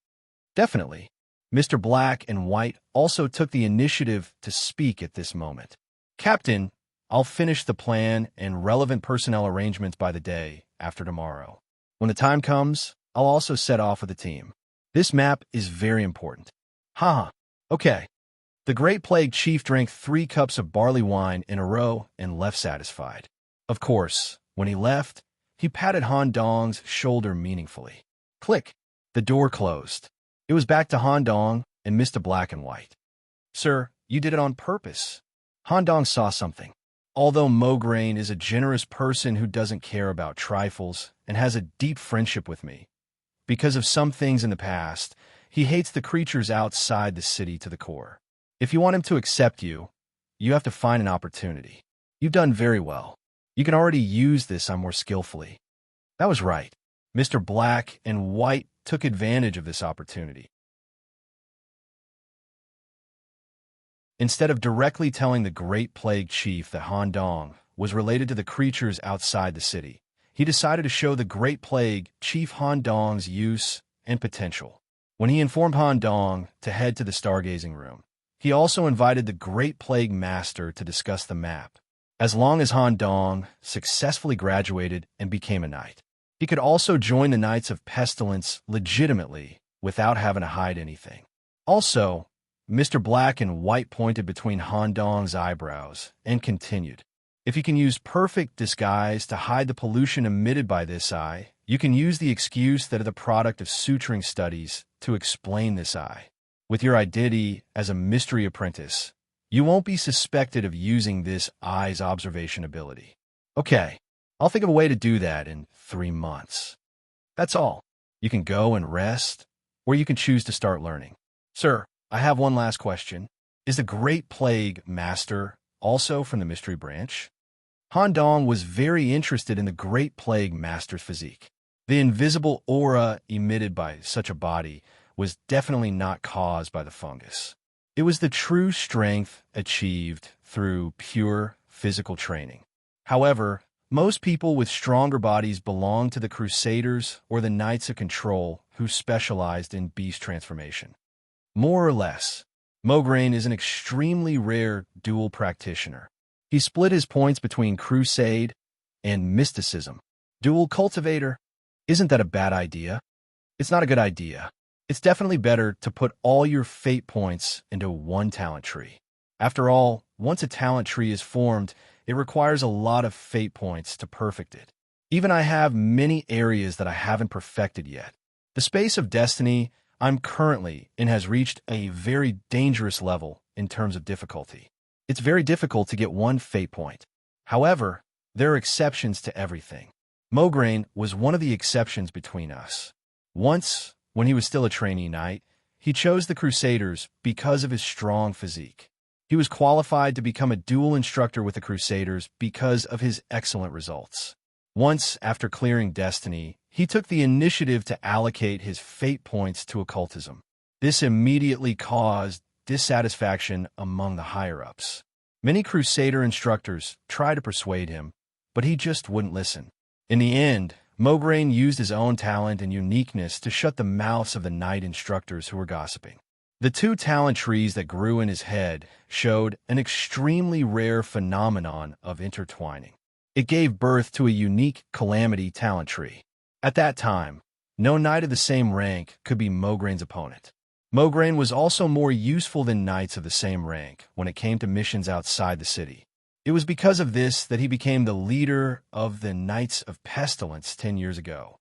Definitely. Mr. Black and White also took the initiative to speak at this moment. Captain, I'll finish the plan and relevant personnel arrangements by the day after tomorrow. When the time comes, I'll also set off with the team. This map is very important. Okay. The Great Plague Chief drank 3 cups of barley wine in a row and left satisfied. Of course, when he left, he patted Han Dong's shoulder meaningfully. Click. The door closed. It was back to Han Dong and Mr. Black and White. Sir, you did it on purpose. Han Dong saw something. Although Mograine is a generous person who doesn't care about trifles and has a deep friendship with me, because of some things in the past, he hates the creatures outside the city to the core. If you want him to accept you, you have to find an opportunity. You've done very well. You can already use this on more skillfully. That was right. Mr. Black and White took advantage of this opportunity. Instead of directly telling the Great Plague Chief that Han Dong was related to the creatures outside the city, he decided to show the Great Plague Chief Han Dong's use and potential. When he informed Han Dong to head to the stargazing room, he also invited the Great Plague Master to discuss the map. As long as Han Dong successfully graduated and became a knight, he could also join the Knights of Pestilence legitimately without having to hide anything. Also, Mr. Black and White pointed between Han Dong's eyebrows and continued. If you can use perfect disguise to hide the pollution emitted by this eye, you can use the excuse that are the product of suturing studies to explain this eye. With your identity as a mystery apprentice, you won't be suspected of using this eye's observation ability. Okay, I'll think of a way to do that in 3 months. That's all. You can go and rest, or you can choose to start learning. Sir, I have one last question. Is the Great Plague Master also from the Mystery Branch? Han Dong was very interested in the Great Plague Master's physique. The invisible aura emitted by such a body was definitely not caused by the fungus. It was the true strength achieved through pure physical training. However, most people with stronger bodies belong to the Crusaders or the Knights of Control who specialized in beast transformation. More or less, Mograine is an extremely rare dual practitioner. He split his points between crusade and mysticism. Dual cultivator, isn't that a bad idea? It's not a good idea. It's definitely better to put all your fate points into one talent tree. After all, once a talent tree is formed, it requires a lot of fate points to perfect it. Even I have many areas that I haven't perfected yet. The space of destiny I'm currently in has reached a very dangerous level in terms of difficulty. It's very difficult to get one fate point. However, there are exceptions to everything. Mograine was one of the exceptions between us. Once, when he was still a trainee knight, he chose the Crusaders because of his strong physique. He was qualified to become a dual instructor with the Crusaders because of his excellent results. Once, after clearing Destiny, he took the initiative to allocate his fate points to occultism. This immediately caused dissatisfaction among the higher-ups. Many Crusader instructors tried to persuade him, but he just wouldn't listen. In the end, Mograine used his own talent and uniqueness to shut the mouths of the knight instructors who were gossiping. The 2 talent trees that grew in his head showed an extremely rare phenomenon of intertwining. It gave birth to a unique calamity talent tree. At that time, no knight of the same rank could be Mograine's opponent. Mograine was also more useful than knights of the same rank when it came to missions outside the city. It was because of this that he became the leader of the Knights of Pestilence 10 years ago.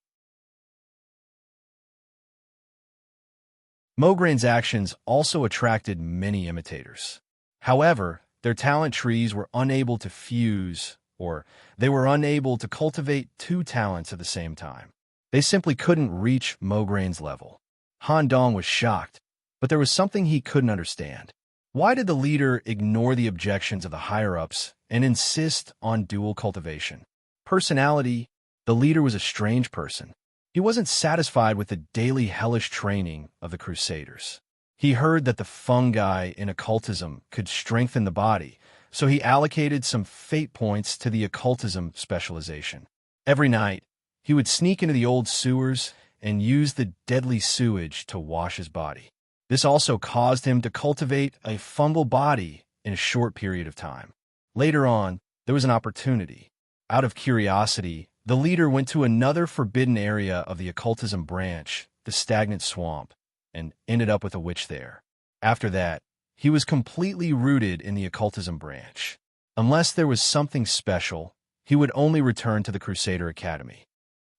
Mograine's actions also attracted many imitators. However, their talent trees were unable to fuse, or they were unable to cultivate 2 talents at the same time. They simply couldn't reach Mograine's level. Han Dong was shocked, but there was something he couldn't understand. Why did the leader ignore the objections of the higher-ups and insist on dual cultivation? Personality, the leader was a strange person. He wasn't satisfied with the daily hellish training of the Crusaders. He heard that the fungi in occultism could strengthen the body, so he allocated some fate points to the occultism specialization. Every night, he would sneak into the old sewers and use the deadly sewage to wash his body. This also caused him to cultivate a fungal body in a short period of time. Later on, there was an opportunity. Out of curiosity, the leader went to another forbidden area of the occultism branch, the stagnant swamp, and ended up with a witch there. After that, he was completely rooted in the occultism branch. Unless there was something special, he would only return to the Crusader Academy.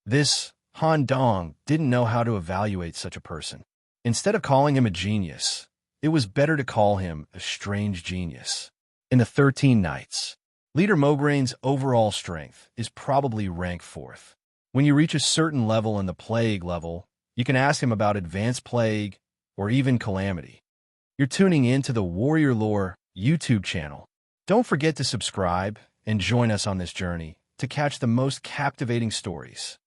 This Han Dong didn't know how to evaluate such a person. Instead of calling him a genius, it was better to call him a strange genius. In the 13 Knights, Leader Mograine's overall strength is probably rank 4th. When you reach a certain level in the Plague level, you can ask him about Advanced Plague or even Calamity. You're tuning in to the Warrior Lore YouTube channel. Don't forget to subscribe and join us on this journey to catch the most captivating stories.